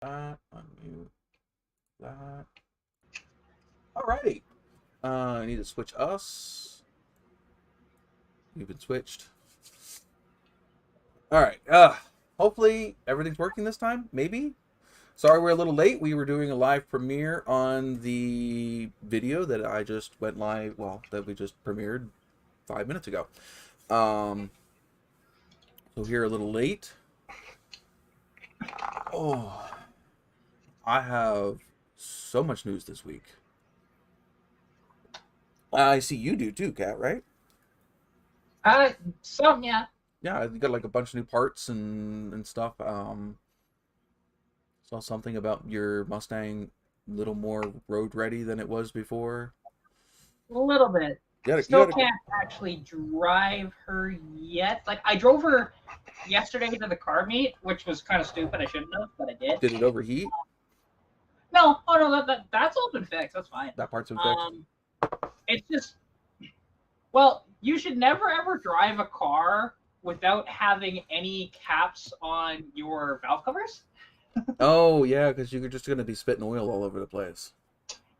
That, unmute that. Alrighty. I need to switch us. You've been switched. Alright. Hopefully everything's working this time. Maybe. Sorry we're a little late. We were doing a live premiere on the video that I just went live. Well, that we just premiered 5 minutes ago. So here a little late. Oh, I have so much news this week. I see you do too, Kat, right? Some, yeah. Yeah, you got like a bunch of new parts and stuff. Saw something about your Mustang a little more road ready than it was before. A little bit. You Still gotta, can't actually drive her yet. Like, I drove her yesterday to the car meet, which was kind of stupid. I shouldn't have, but I did. did it overheat? No, oh no, that's all been fixed. That's fine. That part's been fixed. It's just, well, you should never ever drive a car without having any caps on your valve covers. Oh yeah, because you're just gonna be spitting oil all over the place.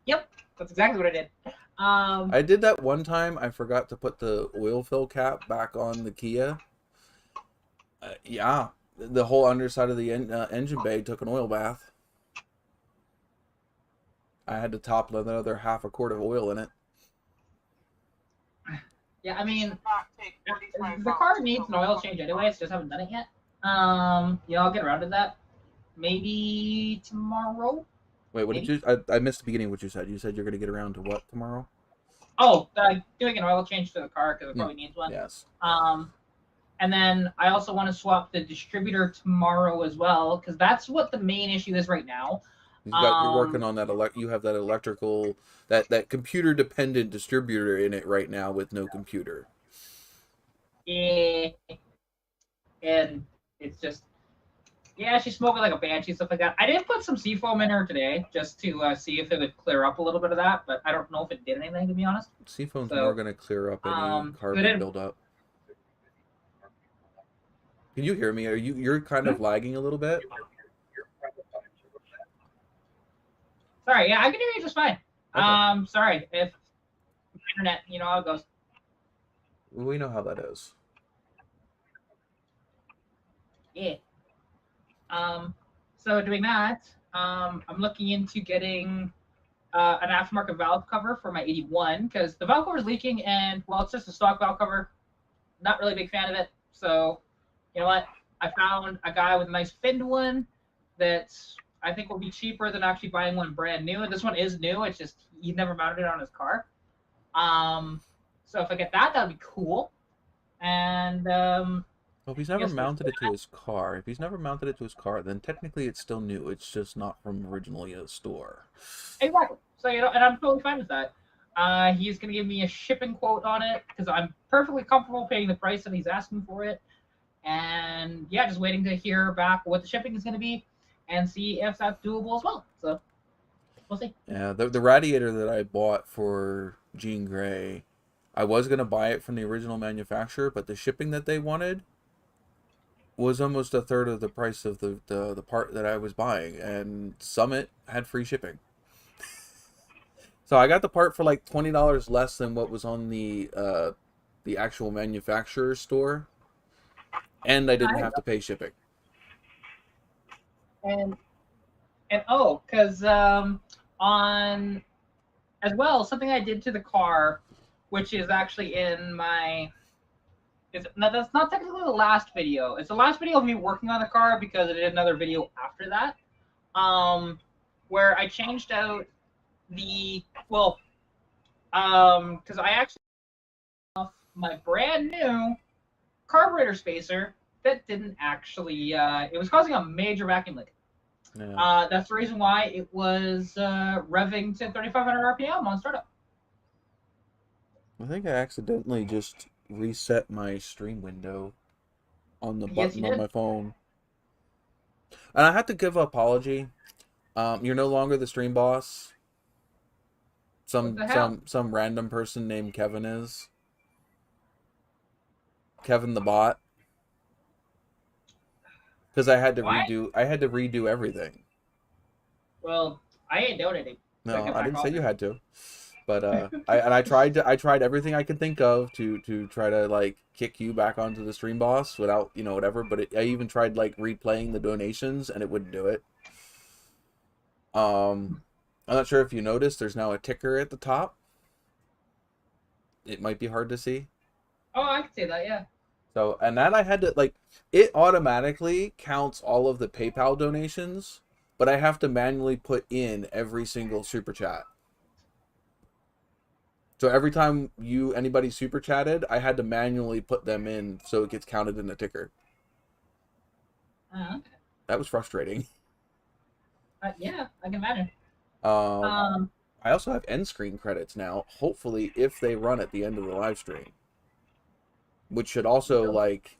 Yep, that's exactly what I did. I did that one time. I forgot to put the oil fill cap back on the Kia. Yeah, the whole underside of the engine bay took an oil bath. I had to top another half a quart of oil in it. Yeah, I mean, the car needs an oil change anyways. Just haven't done it yet. Yeah, I'll get around to that. Maybe tomorrow. Wait, what did you? I missed the beginning of what you said. You said you're going to get around to what tomorrow? Oh, doing an oil change to the car because it probably needs one. Yes. And then I also want to swap the distributor tomorrow as well because that's what the main issue is right now. You're working on that. You have that electrical, that computer dependent distributor in it right now with no computer. Yeah, and it's just, yeah, she's smoking like a banshee, stuff like that. I did put some seafoam in her today just to see if it would clear up a little bit of that, but I don't know if it did anything, to be honest. Seafoam's more going to clear up any carbon buildup. Can you hear me? You're kind of lagging a little bit? Sorry, yeah, I can hear you just fine. Okay. Sorry if internet, you know how it goes. We know how that is. Yeah. So doing that, I'm looking into getting an aftermarket valve cover for my 81 because the valve cover is leaking, and well, it's just a stock valve cover. Not really a big fan of it. So, you know what? I found a guy with a nice finned one that I think will be cheaper than actually buying one brand new. And this one is new. It's just he never mounted it on his car. So if I get that, that'd be cool. And well, if he's never mounted it to his car, then technically it's still new. It's just not from originally a store. Exactly. So, you know, and I'm totally fine with that. He's going to give me a shipping quote on it because I'm perfectly comfortable paying the price that he's asking for it. And yeah, just waiting to hear back what the shipping is going to be and see if that's doable as well. So we'll see. Yeah, the radiator that I bought for Jean Grey, I was going to buy it from the original manufacturer, but the shipping that they wanted was almost a third of the price of the part that I was buying, and Summit had free shipping. So I got the part for like $20 less than what was on the actual manufacturer store, and I didn't have to pay shipping. And oh, because on as well, something I did to the car, which is actually in my. That's not technically the last video. It's the last video of me working on the car because I did another video after that, where I changed out the because I actually off my brand new carburetor spacer that didn't actually. It was causing a major vacuum leak. Yeah. That's the reason why it was revving to 3,500 RPM on startup. I think I accidentally just reset my stream window on the button on my phone. And I have to give an apology. You're no longer the stream boss. Some random person named Kevin is. Kevin the bot. Because I had to redo everything. Well, I ain't donating. So I No, get I back didn't say on you there. had to. But I tried everything I could think of to try to like kick you back onto the stream boss without, you know, whatever, but I even tried like replaying the donations and it wouldn't do it. Um I'm not sure if you noticed there's now a ticker at the top. It might be hard to see. Oh, I can see that. Yeah. So, and that I had to like, it automatically counts all of the PayPal donations, but I have to manually put in every single super chat. So every time anybody super chatted, I had to manually put them in so it gets counted in the ticker. Okay. That was frustrating. Yeah, I can imagine. Um, Um, I also have end screen credits now. Hopefully, if they run at the end of the live stream, which should also like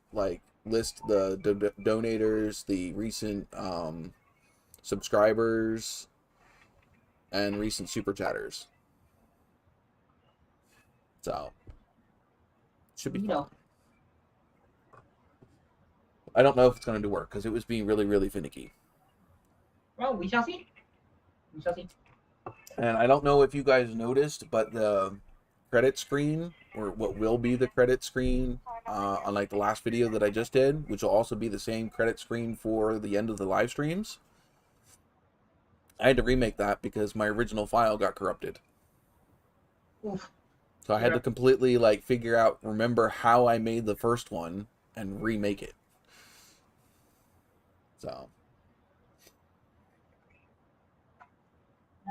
list the donators, the recent subscribers, and recent super chatters. So should be you fun. know. I don't know if it's going to work because it was being really, really finicky. Well, we shall see. We shall see. And I don't know if you guys noticed, but the credit screen, or what will be the credit screen on like the last video that I just did, which will also be the same credit screen for the end of the live streams. I had to remake that because my original file got corrupted. Oof. So I had Yeah. to completely like figure out, remember how I made the first one and remake it. So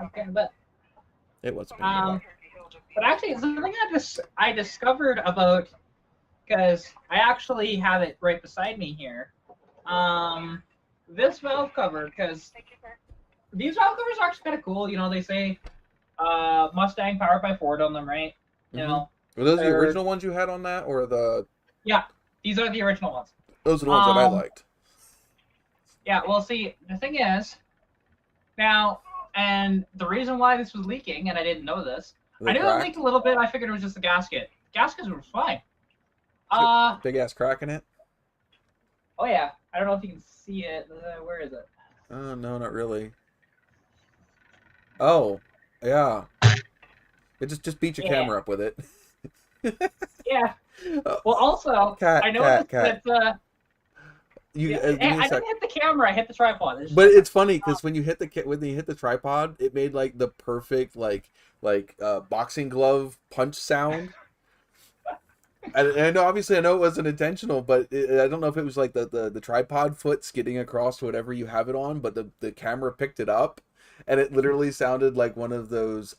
Okay, but it was a pain in the butt. but actually, something I discovered about, because I actually have it right beside me here. This valve cover, because these valve covers are actually kind of cool. You know, they say Mustang powered by Ford on them, right? You Mm-hmm. know, Were those the they're original ones you had on that, or yeah, these are the original ones. those are the ones that I liked? Yeah, well, see, the thing is, now, and the reason why this was leaking, and I didn't know this, Were I they knew it leaked cracked? a little bit. I figured it was just the gasket. Gaskets were fine. Uh, Big ass crack in it? oh yeah. I don't know if you can see it. Where is it? Oh no, not really. Oh, yeah. It just beat your Yeah, camera up with it. yeah. Oh, Well, also, I noticed cat. that. You Yeah, give me a I sec. didn't hit the camera. I hit the tripod. It's just But it's different. funny because when you hit the tripod, it made like the perfect boxing glove punch sound. And I know, obviously, I know it wasn't intentional, but I don't know if it was like the tripod foot skidding across whatever you have it on, but the camera picked it up, and it literally sounded like one of those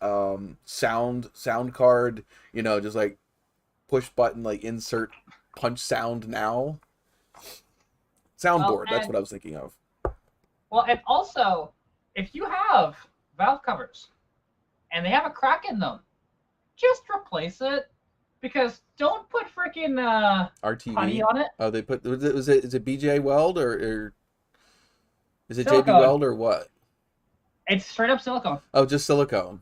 sound card, just like push button like insert punch sound now Well, soundboard. That's and what I was thinking of. and also, if you have valve covers and they have a crack in them, just replace it, because don't put freaking putty RTV. on it. Oh, they put is it BJ Weld or is it JB Silicone. Weld or what? It's straight up silicone. Oh, just silicone.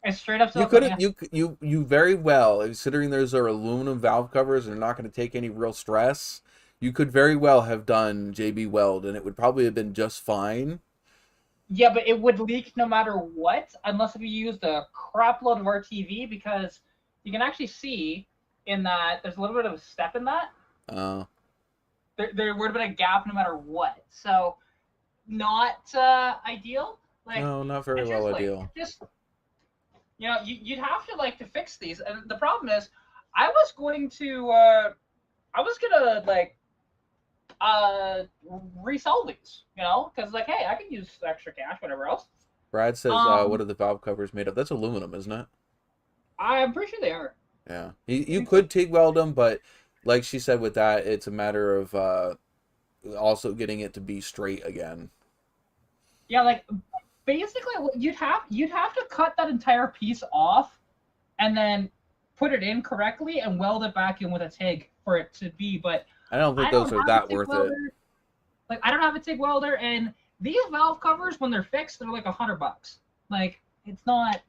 It's straight up You silicone. could Yeah. have you very well, considering those are aluminum valve covers and they're not going to take any real stress. You could very well have done JB Weld and it would probably have been just fine. Yeah, but it would leak no matter what, unless if you used a crap load of RTV, because you can actually see in that there's a little bit of a step in that. Uh, There would have been a gap no matter what. So not ideal. Like, no, not very and well seriously, ideal. just you'd have to like to fix these. And the problem is, I was going to like resell these, because like, hey, I can use extra cash, whatever else. Brad says, Um, what are the valve covers made of? That's aluminum, isn't it? I'm pretty sure they are. Yeah. You could TIG weld them, but like she said with that, it's a matter of also getting it to be straight again. Yeah, like basically, what you'd have to cut that entire piece off, and then put it in correctly and weld it back in with a TIG for it to be. But I don't think I don't those are have a that TIG worth it. welder. Like, I don't have a TIG welder, and these valve covers, when they're fixed, they're like $100. Like, it's not,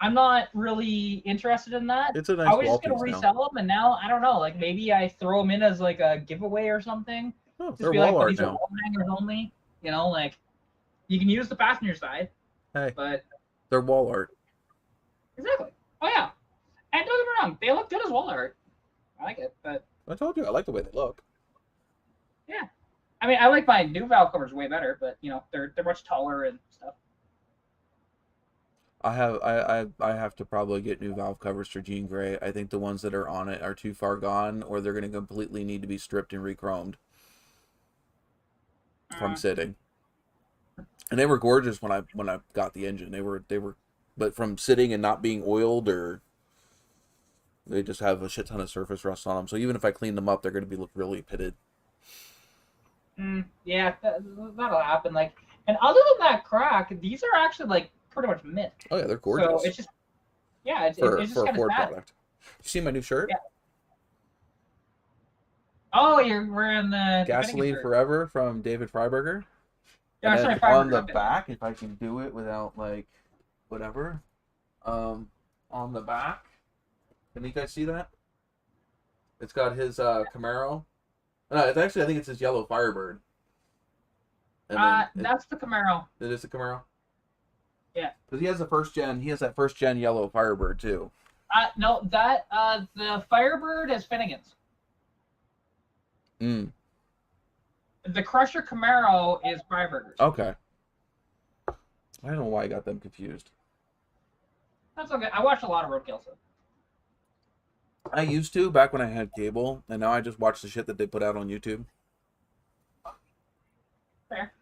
I'm not really interested in that. It's a I nice was wall just gonna piece now. resell them, and now I don't know. Like, maybe I throw them in as like a giveaway or something. Oh, Just they're be like, wall but art these are now. wall hangers only. Like you can use the passenger side, Hey, but they're wall art. exactly. Oh yeah, and don't get me wrong, they look good as wall art. I like it, but I told you I like the way they look. yeah. I mean, I like my new valve covers way better, but they're much taller and stuff. I have to probably get new valve covers for Jean Grey. I think the ones that are on it are too far gone, or they're going to completely need to be stripped and re-chromed from Mm, sitting. And they were gorgeous when I got the engine. They were, but from sitting and not being oiled, or they just have a shit ton of surface rust on them. So even if I clean them up, they're going to be look really pitted. yeah, that'll happen. Like, and other than that crack, these are actually like pretty much mint. Oh yeah, they're So gorgeous it's just yeah, for it's just a kind of Ford sad. product. You see my new shirt? Yeah. Oh, you're wearing the Finnegan Gasoline shirt. Forever from David Freiberger. And Yeah, then sorry, on Fireburger. the Okay. back, if I can do it without like whatever, on the back, can you guys see that? It's got his Camaro. No, it's actually I think it's his yellow Firebird. And then That's the Camaro. it is a Camaro. Yeah. Because he has the first gen. He has that first gen yellow Firebird too. No, that the Firebird is Finnegan's. Mm. The Crusher Camaro is Fireburger's. Okay. I don't know why I got them confused. That's okay. I watched a lot of Roadkill, so. I used to back when I had cable, and now I just watch the shit that they put out on YouTube. Fair.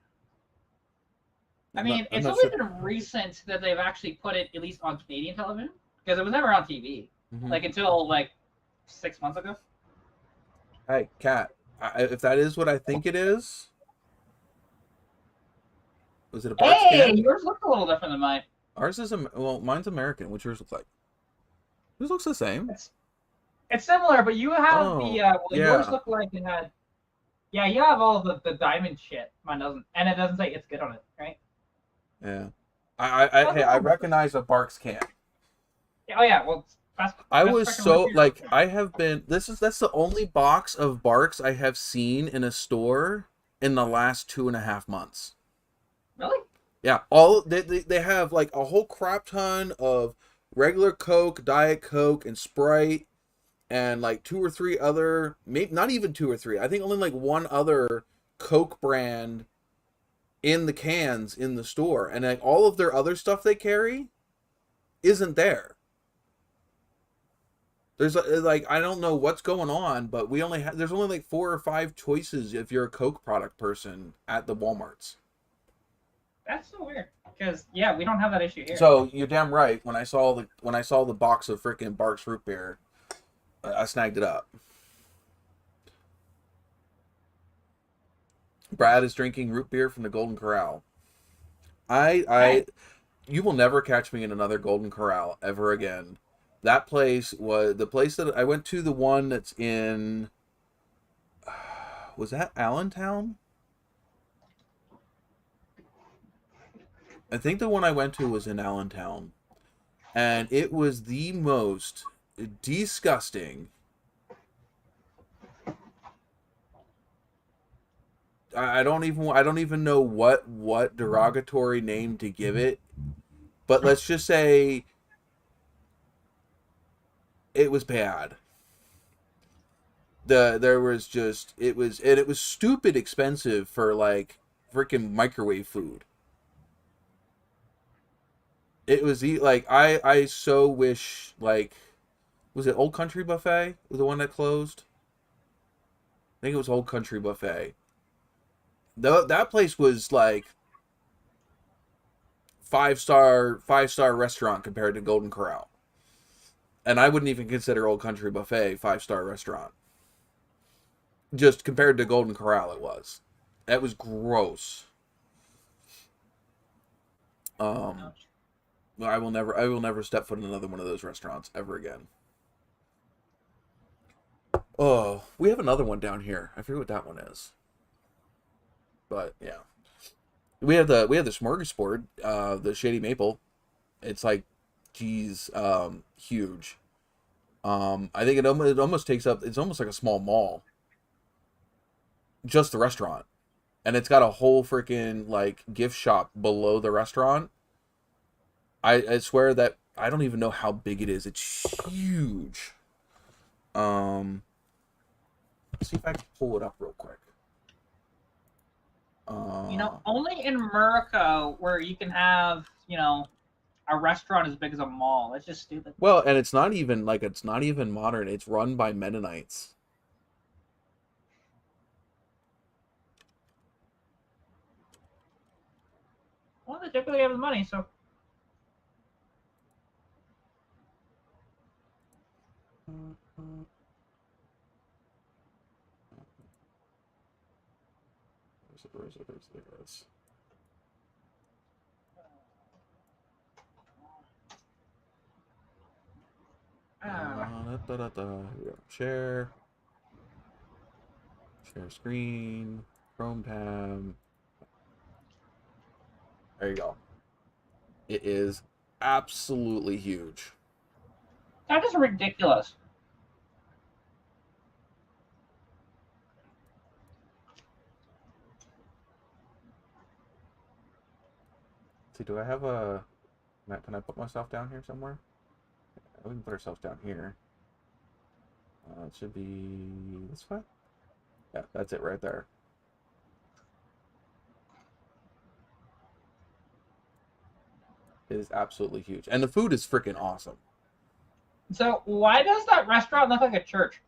I mean, it's only been recent that they've actually put it at least on Canadian television, because it was never on TV, like until like 6 months ago. Hey, Kat, if that is what I think it is, was it a Bart Hey, scan? yours look a little different than mine. Ours is well, mine's American. What's yours look like? Yours looks the same. It's similar, but you have the yeah. yours look like it had. Yeah, you have all the diamond shit. Mine doesn't, and it doesn't say it's good on it, right? Yeah. Hey, I recognize a Barks can. Oh yeah, well, I was so like I have been. That's the only box of Barks I have seen in a store in the last 2.5 months. Really? Yeah, all they have like a whole crap ton of regular Coke, Diet Coke, and Sprite, and like 2 or 3 other, maybe not even 2 or 3. I think only like one other Coke brand in the cans in the store, and like all of their other stuff they carry isn't there. There's like I don't know what's going on, but there's only like 4 or 5 choices if you're a Coke product person at the Walmarts. That's so weird. Because yeah, we don't have that issue here. So you're damn right. When I saw the box of freaking Barks root beer, I snagged it up. Brad is drinking root beer from the Golden Corral. You will never catch me in another Golden Corral ever again. That place was the place that I went to. The one that's in, was that Allentown? I think the one I went to was in Allentown, and it was the most disgusting. I don't even know what derogatory name to give it, but let's just say it was bad. There was just it was stupid expensive for like freaking microwave food. It was like I so wish, like, was it Old Country Buffet was the one that closed? I think it was Old Country Buffet. That place was like five-star restaurant compared to Golden Corral. And I wouldn't even consider Old Country Buffet 5-star restaurant. Just compared to Golden Corral, it was. That was gross. I will never step foot in another one of those restaurants ever again. Oh, we have another one down here. I forget what that one is. But yeah. We have the smorgasbord, the Shady Maple. It's like, geez, huge. I think it almost takes up. It's almost like a small mall. Just the restaurant. and it's got a whole freaking like gift shop below the restaurant. I swear that I don't even know how big it is. It's huge. Let's see if I can pull it up real quick. Only in America where you can have, a restaurant as big as a mall. That's just stupid. Well, and it's not even modern. It's run by Mennonites. Well, they typically have the money, so. There it is. Share screen, Chrome tab. There you go. It is absolutely huge. That is ridiculous. See, do I have a... Can I put myself down here somewhere? We can put ourselves down here. It should be this way. Yeah, that's it right there. It is absolutely huge. And the food is freaking awesome. So why does that restaurant look like a church?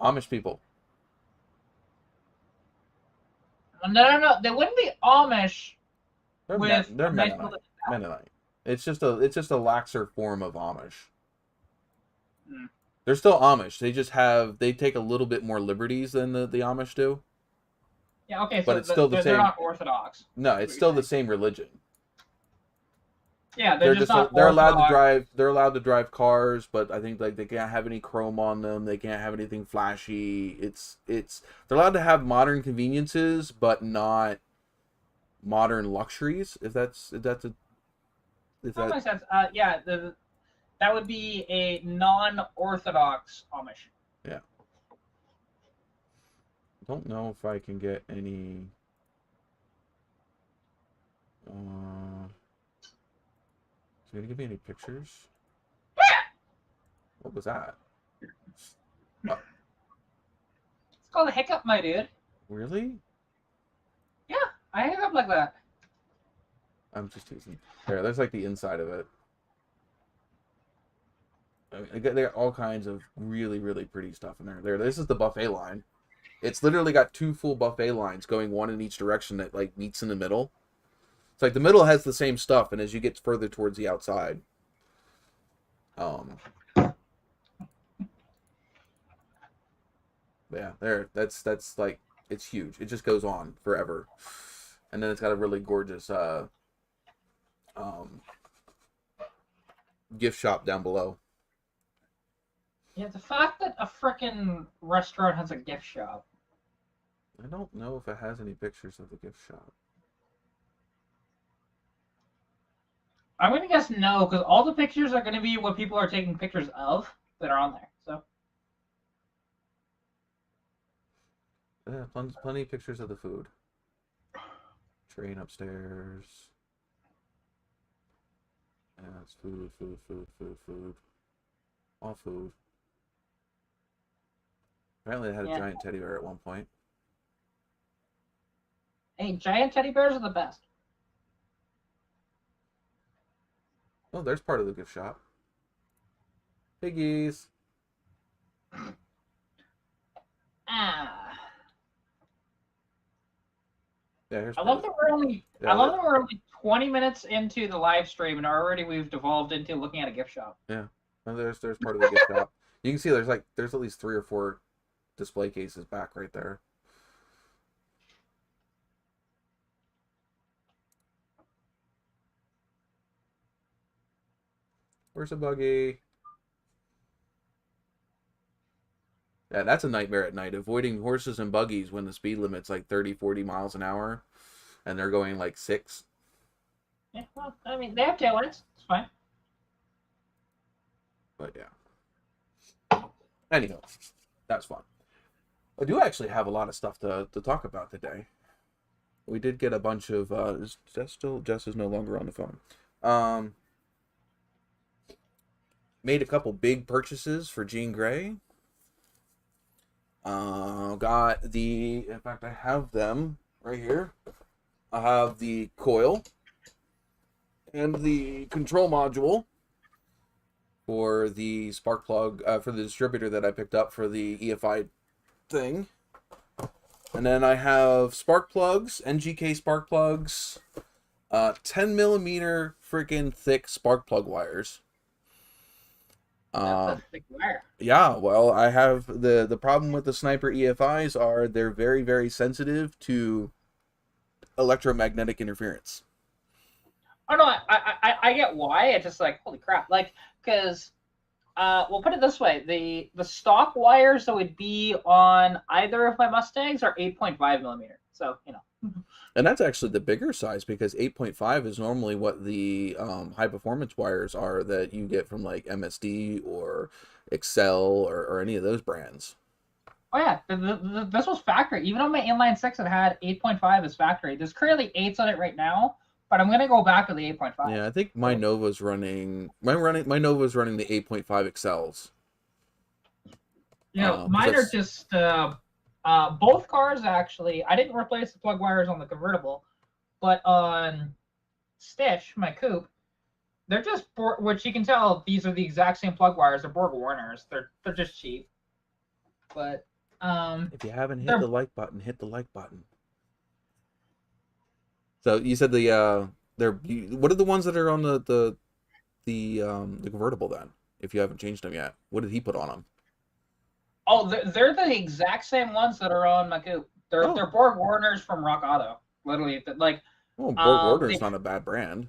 Amish people. No. They wouldn't be Amish. They're Mennonite. Mennonite. It's just a laxer form of Amish. They're still Amish. They take a little bit more liberties than the Amish do. Yeah, okay, but it's still the same. They're not Orthodox. No, it's still the same religion. Yeah, they're just not they're Orthodox. allowed to drive. They're allowed to drive cars, but I think like they can't have any chrome on them. They can't have anything flashy. They're allowed to have modern conveniences, but not modern luxuries. That makes sense. Yeah, that would be a non-Orthodox Amish. Yeah. I don't know if I can get any. Is he gonna give me any pictures? What was that? Oh. It's called a hiccup, my dude. Really? Yeah, I hiccup like that. I'm just teasing. There's like the inside of it. I mean, they got all kinds of really, really pretty stuff in there. This is the buffet line. It's literally got 2 full buffet lines going one in each direction that like meets in the middle. It's like the middle has the same stuff, and as you get further towards the outside, yeah, that's like it's huge. It just goes on forever, and then it's got a really gorgeous gift shop down below. Yeah, the fact that a frickin' restaurant has a gift shop. I don't know if it has any pictures of the gift shop. I'm gonna guess no, because all the pictures are gonna be what people are taking pictures of that are on there. So. Yeah, plenty of pictures of the food. Train upstairs. Yeah, it's food. All food. Apparently, they had a giant teddy bear at one point. Hey, giant teddy bears are the best. Oh, there's part of the gift shop. Piggies. Yeah, I love that we're only 20 minutes into the live stream, and already we've devolved into looking at a gift shop. Yeah, and there's part of the gift shop. You can see there's at least 3 or 4 display cases back right there. Where's the buggy? Yeah, that's a nightmare at night. Avoiding horses and buggies when the speed limit's like 30, 40 miles an hour, and they're going like 6. Yeah, well, I mean, they have taillights. It's fine. But yeah. Anyhow, that's fun. I do actually have a lot of stuff to talk about today. we did get a bunch of Jess is no longer on the phone. Um, Made a couple big purchases for Jean Grey. Got the, in fact, I have them right here. I have the coil and the control module for the spark plug, for the distributor that I picked up for the EFI thing. And then I have spark plugs, NGK spark plugs, 10 millimeter freaking thick spark plug wires. That's a thick wire. Yeah, well, I have the problem with the Sniper EFIs are they're very, very sensitive to electromagnetic interference. Oh no, I get why. It's just like holy crap, like because we'll put it this way: the stock wires that would be on either of my Mustangs are 8.5 millimeter. So you know. And that's actually the bigger size because 8.5 is normally what the high performance wires are that you get from like MSD or Excel or any of those brands. Oh yeah, this was factory. Even on my inline 6, it had 8.5 as factory. There's currently 8s on it right now, but I'm gonna go back to the 8.5. Yeah, I think my Nova's running my Nova's running the 8.5 Excels. You know, mine are just both cars actually. I didn't replace the plug wires on the convertible, but on Stitch, my coupe, they're just which you can tell these are the exact same plug wires. They're Borg Warners. They're just cheap. But if you haven't hit the like button, hit the like button. So you said what are the ones that are on the convertible then? If you haven't changed them yet, what did he put on them? Oh, they're the exact same ones that are on my coupe. They're Borg Warners from Rock Auto. Literally, like. Well, Borg Warner's not a bad brand.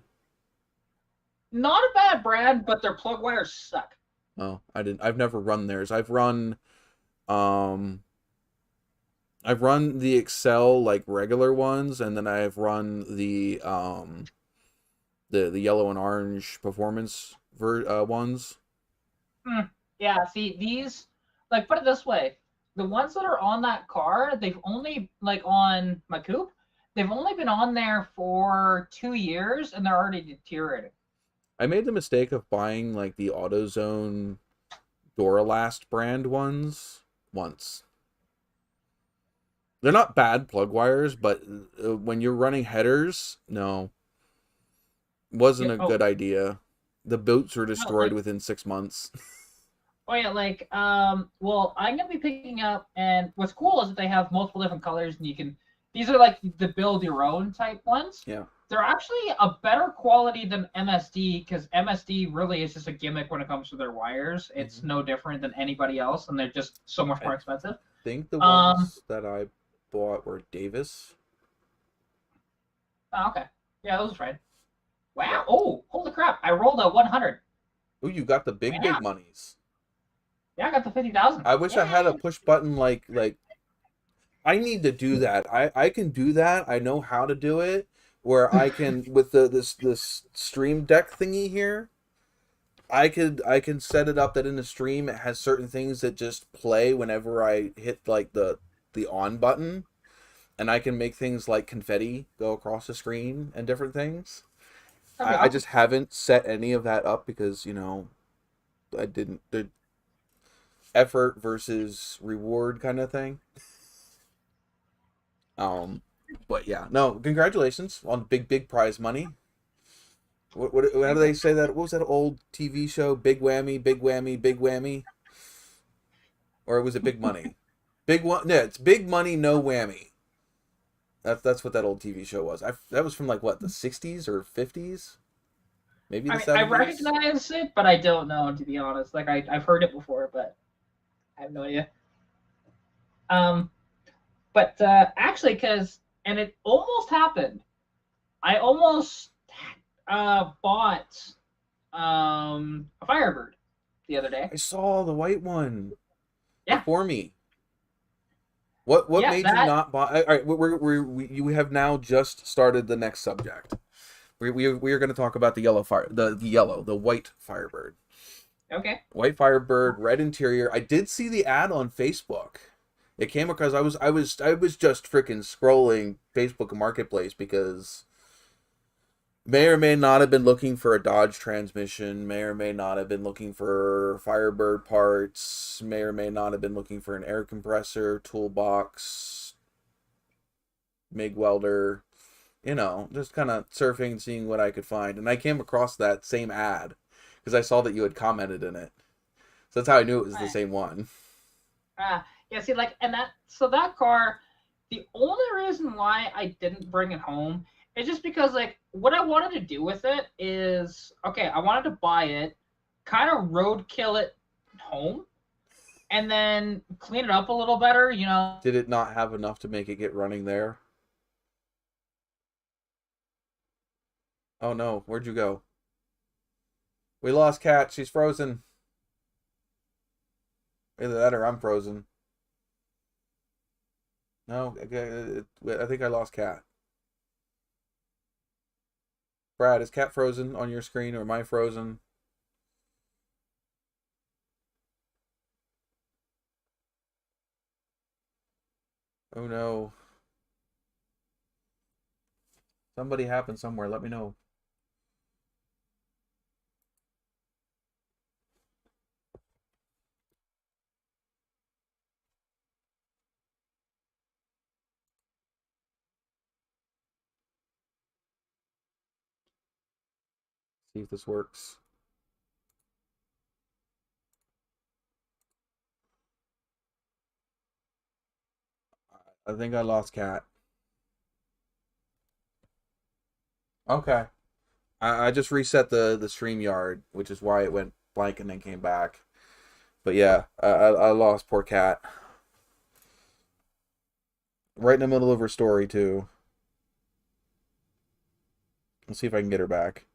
Not a bad brand, but their plug wires suck. Oh, I've never run theirs. I've run the Excel like regular ones, and then I've run the yellow and orange performance ones. Yeah, see these. Like, put it this way, the ones that are on that car, they've only, like, on my coupe, they've only been on there for 2 years, and they're already deteriorating. I made the mistake of buying, like, the AutoZone Duralast brand ones once. They're not bad plug wires, but when you're running headers, no. Wasn't a good idea. The boots were destroyed within 6 months. Oh yeah, like well, I'm gonna be picking up, and what's cool is that they have multiple different colors, and you can. These are like the build your own type ones. Yeah. They're actually a better quality than MSD because MSD really is just a gimmick when it comes to their wires. It's no different than anybody else, and they're just so much more expensive. I think the ones that I bought were Davis. Oh, okay. Yeah, those are right. Wow. Oh, holy crap! I rolled a 100. Oh, you got the big monies. Yeah, I got the 50,000. I wish I had a push button like I need to do that. I can do that. I know how to do it. Where I can with this stream deck thingy here, I can set it up that in the stream it has certain things that just play whenever I hit like the on button, and I can make things like confetti go across the screen and different things. I just haven't set any of that up because I didn't. The effort versus reward kind of thing. But yeah, no, congratulations on big prize money. What how do they say that? What was that old TV show? Big whammy, big whammy, big whammy. Or was it big money? No, it's big money, no whammy. That's what that old TV show was. That was from like what, the 60s or 50s? Maybe the 70s. I recognize it, but I don't know, to be honest. Like I've heard it before, but I have no idea. But actually, and it almost happened. I almost bought a Firebird the other day. I saw the white one. Yeah. For me. What made you not buy? All right, we have now just started the next subject. We are going to talk about the white Firebird. Okay. White Firebird, red interior. I did see the ad on Facebook. It came because I was just freaking scrolling Facebook Marketplace because may or may not have been looking for a Dodge transmission, may or may not have been looking for Firebird parts, may or may not have been looking for an air compressor, toolbox, MIG welder, just kind of surfing, seeing what I could find. And I came across that same ad because I saw that you had commented in it. So that's how I knew it was the Right. same one. Yeah, see, like, and that car, the only reason why I didn't bring it home is just because, like, what I wanted to do with it is, okay, I wanted to buy it, kind of roadkill it home, and then clean it up a little better, you know. Did it not have enough to make it get running there? Oh no, where'd you go? We lost Kat. She's frozen. Either that or I'm frozen. No, I think I lost Kat. Brad, is Kat frozen on your screen or am I frozen? Oh no. Somebody happened somewhere. Let me know. See if this works. I think I lost Kat. Okay. I just reset the StreamYard, which is why it went blank and then came back. But yeah, I lost poor Kat. Right in the middle of her story too. Let's see if I can get her back.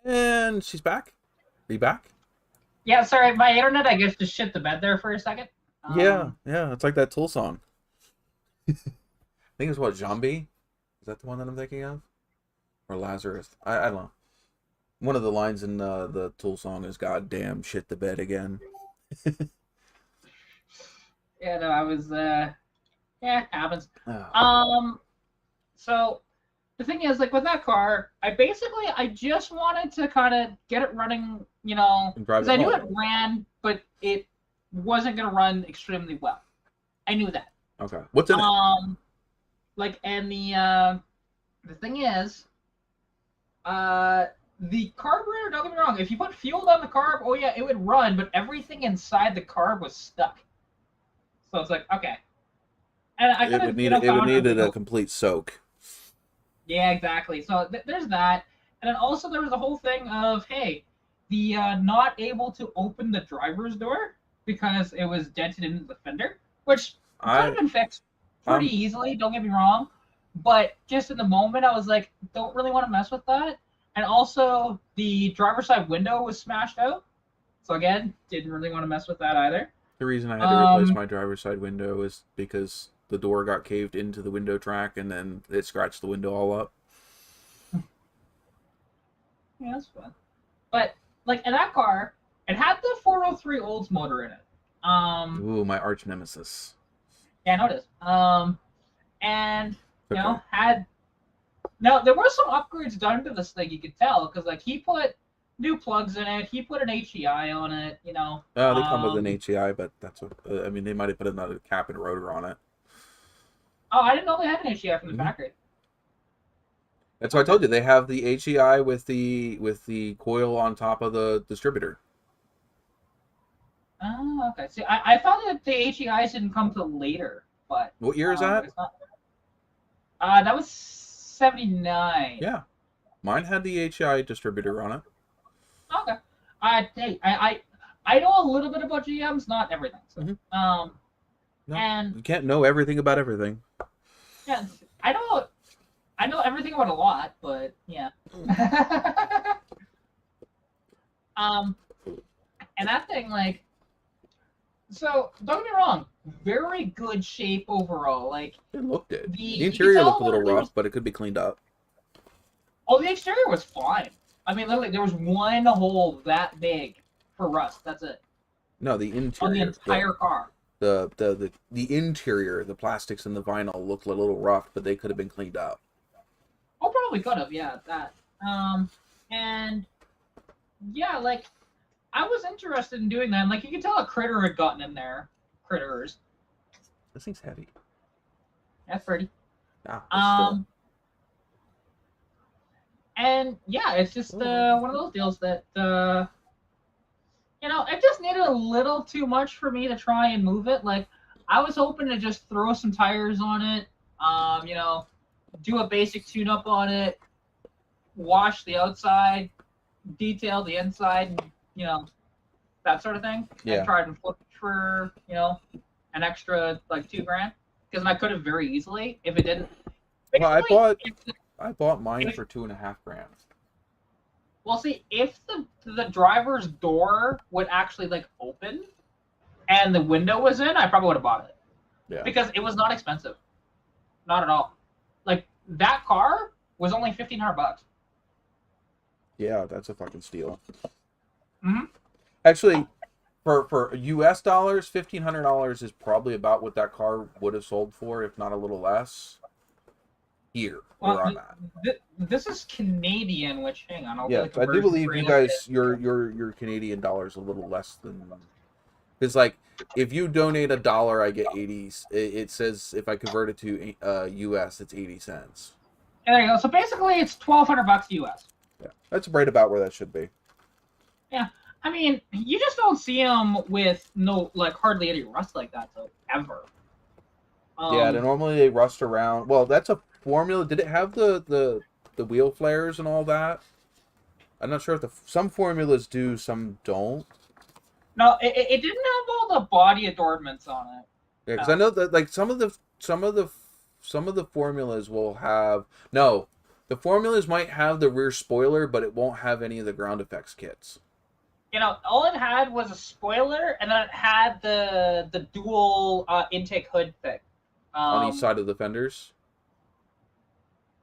And she's back. Are you back? Yeah, sorry, my internet, I guess, just shit the bed there for a second. Yeah, yeah. It's like that Tool song. I think it's what, Zombie? Is that the one that I'm thinking of? Or Lazarus? I don't know. One of the lines in the Tool song is "God damn, shit the bed again." Yeah, no, I was, yeah, it happens. Oh, Um, so the thing is, like, with that car, I just wanted to kind of get it running, and drive because it I knew it home. ran, but it wasn't gonna run extremely well. I knew that. Okay. What's in it? Um, like, and the thing is, uh, the carburetor. Don't get me wrong. If you put fuel down the carb, oh yeah, it would run, but everything inside the carb was stuck. So it's like, okay, and I could have, It would found a needed way a to. complete soak. Yeah, exactly. So there's that, and then also there was the whole thing of, hey, the not able to open the driver's door because it was dented in the fender, which could have I been fixed pretty um easily. Don't get me wrong, but just in the moment, I was like, don't really want to mess with that. And also, the driver's side window was smashed out, so again, didn't really want to mess with that either. the reason I had to replace Um, my driver's side window is because the door got caved into the window track and then it scratched the window all up. yeah, that's fun. But like in that car, it had the 403 Olds motor in it. Ooh, my arch nemesis. Yeah, I noticed. And Okay. had now there were some upgrades done to this thing. You could tell because like he put new plugs in it. He put an HEI on it. They come with an HEI, but that's what I mean. They might have put another cap and rotor on it. Oh, I didn't know they had an HEI from the Hmm. factory. That's why I Okay. told you they have the HEI with the coil on top of the distributor. Oh, okay. See, I thought that the HEIs didn't come till later, but What year is that? it's not. That was 79. Yeah, mine had the HEI distributor on it. Okay. Hey, I know a little bit about GMs, not everything. So, Hmm. No, and you can't know everything about everything. yeah, I know everything about a lot, but yeah. um, and that thing, like, so don't get me wrong, very good shape overall. Like It looked good. The you could interior looked tell a when little there rough, was. but it could be cleaned up. Oh, the exterior was fine. I mean, literally, there was one hole that big for rust. That's it No, the on the interior, entire car. the interior, the plastics and the vinyl looked a little rough, but they could have been cleaned up. Oh, probably could have. Yeah, that. And yeah, like I was interested in doing that. And, like you could tell a critter had gotten in there. Critters. This thing's heavy. That's pretty. Ah, but still. Um, and yeah, it's just one of those deals that it just needed a little too much for me to try and move it. Like I was hoping to just throw some tires on it, do a basic tune-up on it, wash the outside, detail the inside, and that sort of thing, and Yeah. try and flip for an extra like $2,000 because I could have very easily if it didn't. Well, Basically, I bought mine if for 2.5 grand. well, see, if the driver's door would actually like open and the window was in, I probably would have bought it Yeah. because it was not expensive, not at all. Like that car was only $1,500. Yeah, that's a fucking steal. Mm-hmm. Actually, for US dollars, $1,500 is probably about what that car would have sold for, if not a little less. Here, where I'm at. This is Canadian, which hang on, I'll get Yes, a I do conversion believe for you you. guys your Canadian dollars a little less than because like if you donate $1, I get 80. It says if I convert it to US, it's 80 cents. And there you go. So basically, it's $1,200 US. Yeah, that's right about where that should be. Yeah, I mean, you just don't see them with no like hardly any rust like that so ever. Yeah, Um, normally they rust around. Well, that's a formula. Did it have the wheel flares and all that? I'm not sure if some formulas do, some don't. no, it didn't have all the body adornments on it. Yeah, because I know that like some of the formulas will have no, the formulas might have the rear spoiler, but it won't have any of the ground effects kits All it had was a spoiler, and then it had the dual intake hood thing. on each side of the fenders.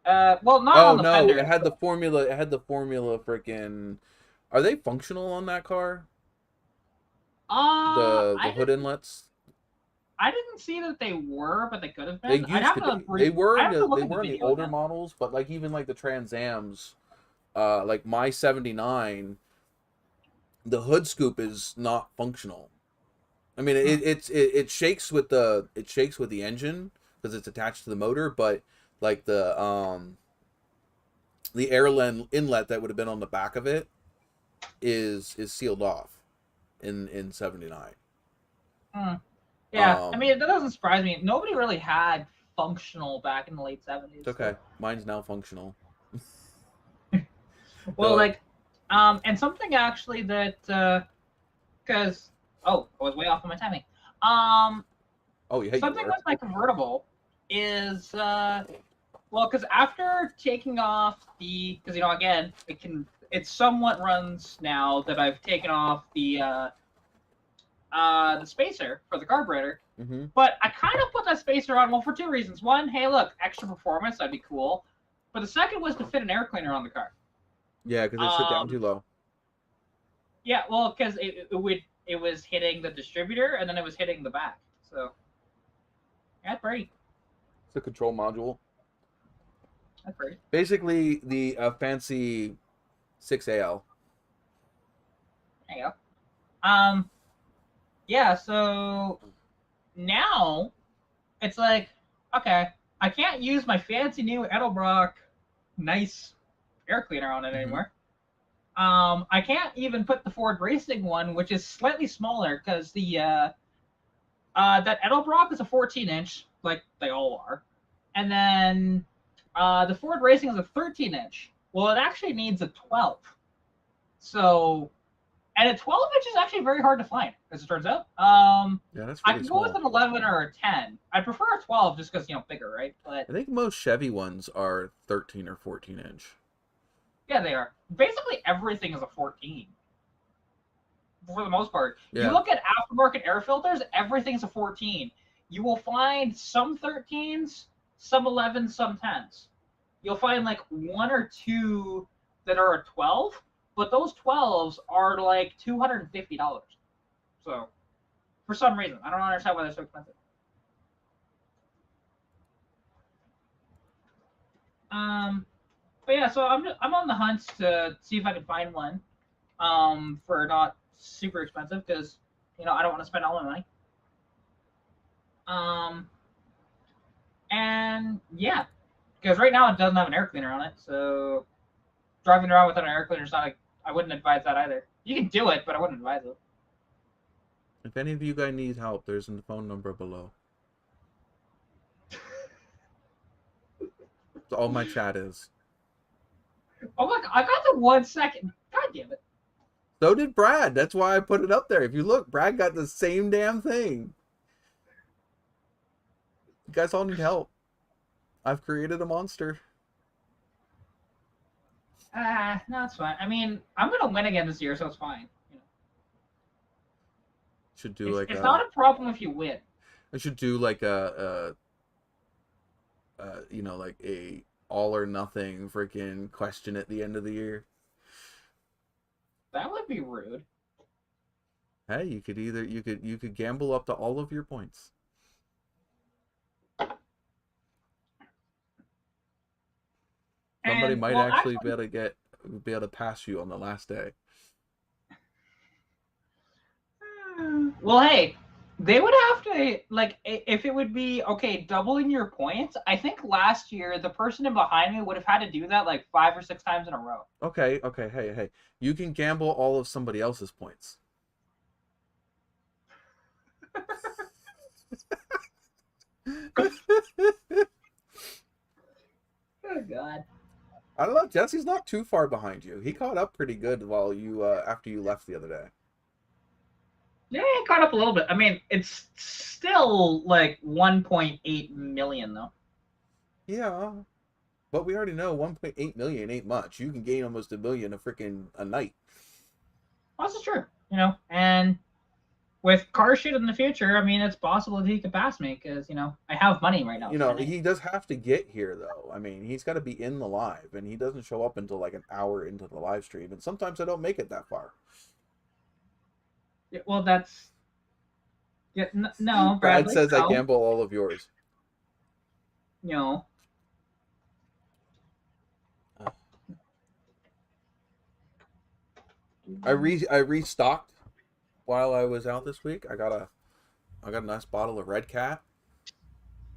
Well, not Oh on the no, fenders. it had the formula. It had the formula. Freaking, are they functional on that car? The hood inlets. I didn't see that they were, but they could have They been. used to be. They were I'd in have to look they at the were in the video older again. models, but like even like the Trans Ams, like my 79, the hood scoop is not functional. I mean, it shakes with the engine because it's attached to the motor, but like the air inlet that would have been on the back of it is sealed off in 79. Hmm. Yeah, I Um, mean that doesn't surprise me. Nobody really had functional back in the late '70s. it's okay. Mine's now functional. Well, The like, and something actually that because I was way off on my timing. Um, oh yeah, you Something were. with my convertible is well, because after taking off because again it somewhat runs now that I've taken off the spacer for the carburetor. Mm-hmm. But I kind of put that spacer on, well, for two reasons. One, hey, look, extra performance, that'd be cool. But the second was to fit an air cleaner on the car. Yeah, because it sit down too low. Yeah, well, because it was hitting the distributor and then it was hitting the back. So that's pretty. It's a control module. That's pretty. Basically, the fancy 6AL. There you go. Yeah. So now it's like, okay, I can't use my fancy new Edelbrock nice air cleaner on it anymore. I can't even put the Ford Racing one, which is slightly smaller because the that Edelbrock is a 14-inch, like they all are, and then the Ford Racing is a 13-inch. Well, it actually needs a 12. So And a 12-inch is actually very hard to find, as it turns out. Yeah, that's I really can go with small. an 11 or a 10. I prefer a 12 just because, bigger, right? I But think most Chevy ones are 13 or 14 inch. yeah, they are. Basically, everything is a 14 for the most part. You Yeah. look at aftermarket air filters, everything's a 14. You will find some 13s, some 11s, some 10s. You'll find like one or two that are a 12, but those 12s are like $250. So, for some reason, I don't understand why they're so expensive. Um, but yeah, so I'm on the hunt to see if I can find one. For not super expensive because I don't want to spend all my money. Um, and yeah, because right now it doesn't have an air cleaner on it, so driving around without an air cleaner is not. I wouldn't advise that either. You can do it, but I wouldn't advise it. If any of you guys need help, there's a phone number below. That's all my chat is. Oh my god, I got the 1 second. God damn it. So did Brad. That's why I put it up there. If you look, Brad got the same damn thing. You guys all need help. I've created a monster. No, it's fine. I mean, I'm gonna win again this year, so it's fine. Should do It's like it's not a problem if you win. I should do like like a all or nothing freaking question at the end of the year. That would be rude. Hey, you could gamble up to all of your points. Somebody And might well, actually actually, be able to pass you on the last day. well, hey, they would have to like if it would be okay doubling your points. I think last year the person in behind me would have had to do that like 5 or 6 times in a row. Okay, hey. You can gamble all of somebody else's points. Oh God. I don't know. Jesse's not too far behind you. He caught up pretty good while you after you left the other day. Yeah, it caught up a little bit. I mean, it's still like 1.8 million though. Yeah, but we already know 1.8 million ain't much. You can gain almost a million a night. Well, this is true, and with car shit in the future, I mean, it's possible that he could pass me because I have money right now. He does have to get here though. I mean, he's got to be in the live, and he doesn't show up until like an hour into the live stream, and sometimes I don't make it that far. Yeah, well, that's no, Brad Bradley. says I No, gamble all of yours. no. I restocked while I was out this week. I got a nice bottle of Red Cat.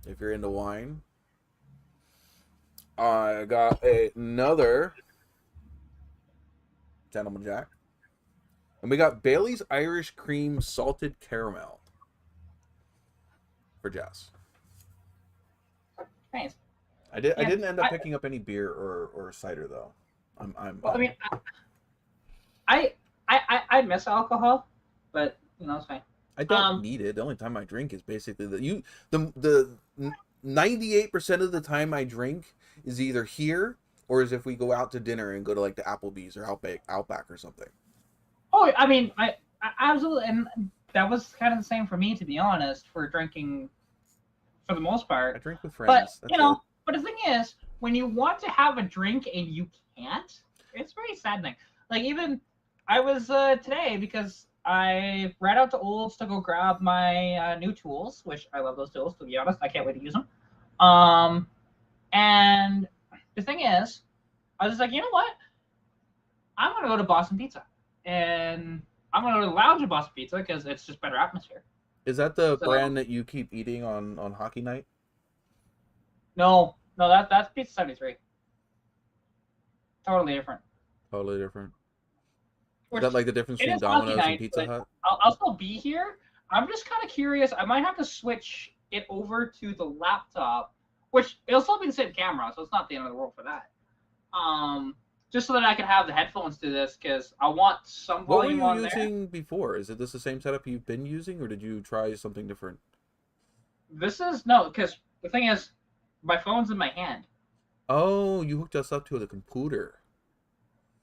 If you're into wine, I got another Gentleman Jack, and we got Bailey's Irish Cream Salted Caramel for Jess. Thanks. I Yeah, didn't end up picking up any beer or cider though. Well, I mean, I miss alcohol, but it's fine. I don't need it. The only time I drink is basically the 98% of the time I drink is either here or is if we go out to dinner and go to like the Applebee's or Outback or something. Oh, I mean, I absolutely, and that was kind of the same for me, to be honest, for drinking for the most I part. drink with But friends. That's it. but the thing is, when you want to have a drink and you can't, it's very saddening. Like even I was today because I ran out to Olds to go grab my new tools, which I love those tools. To be honest, I can't wait to use them. And the thing is, I was just like, you know what? I'm gonna go to Boston Pizza, and I'm gonna go to the lounge at Boston Pizza because it's just better atmosphere. Is that the So brand that you keep eating on hockey night? no, that's Pizza 73. Totally different. Totally different. Is Which that like the difference it between is hockey Domino's and night, Pizza but Hut? I'll still be here. I'm just kind of curious. I might have to switch it over to the laptop, which it'll still be the same camera, so it's not the end of the world for that. just so that I can have the headphones to this, because I want some What were volume you on there. using before? Is it this the same setup you've been using, or did you try something different? This is no, because the thing is, my phone's in my hand. Oh, you hooked us up to the computer.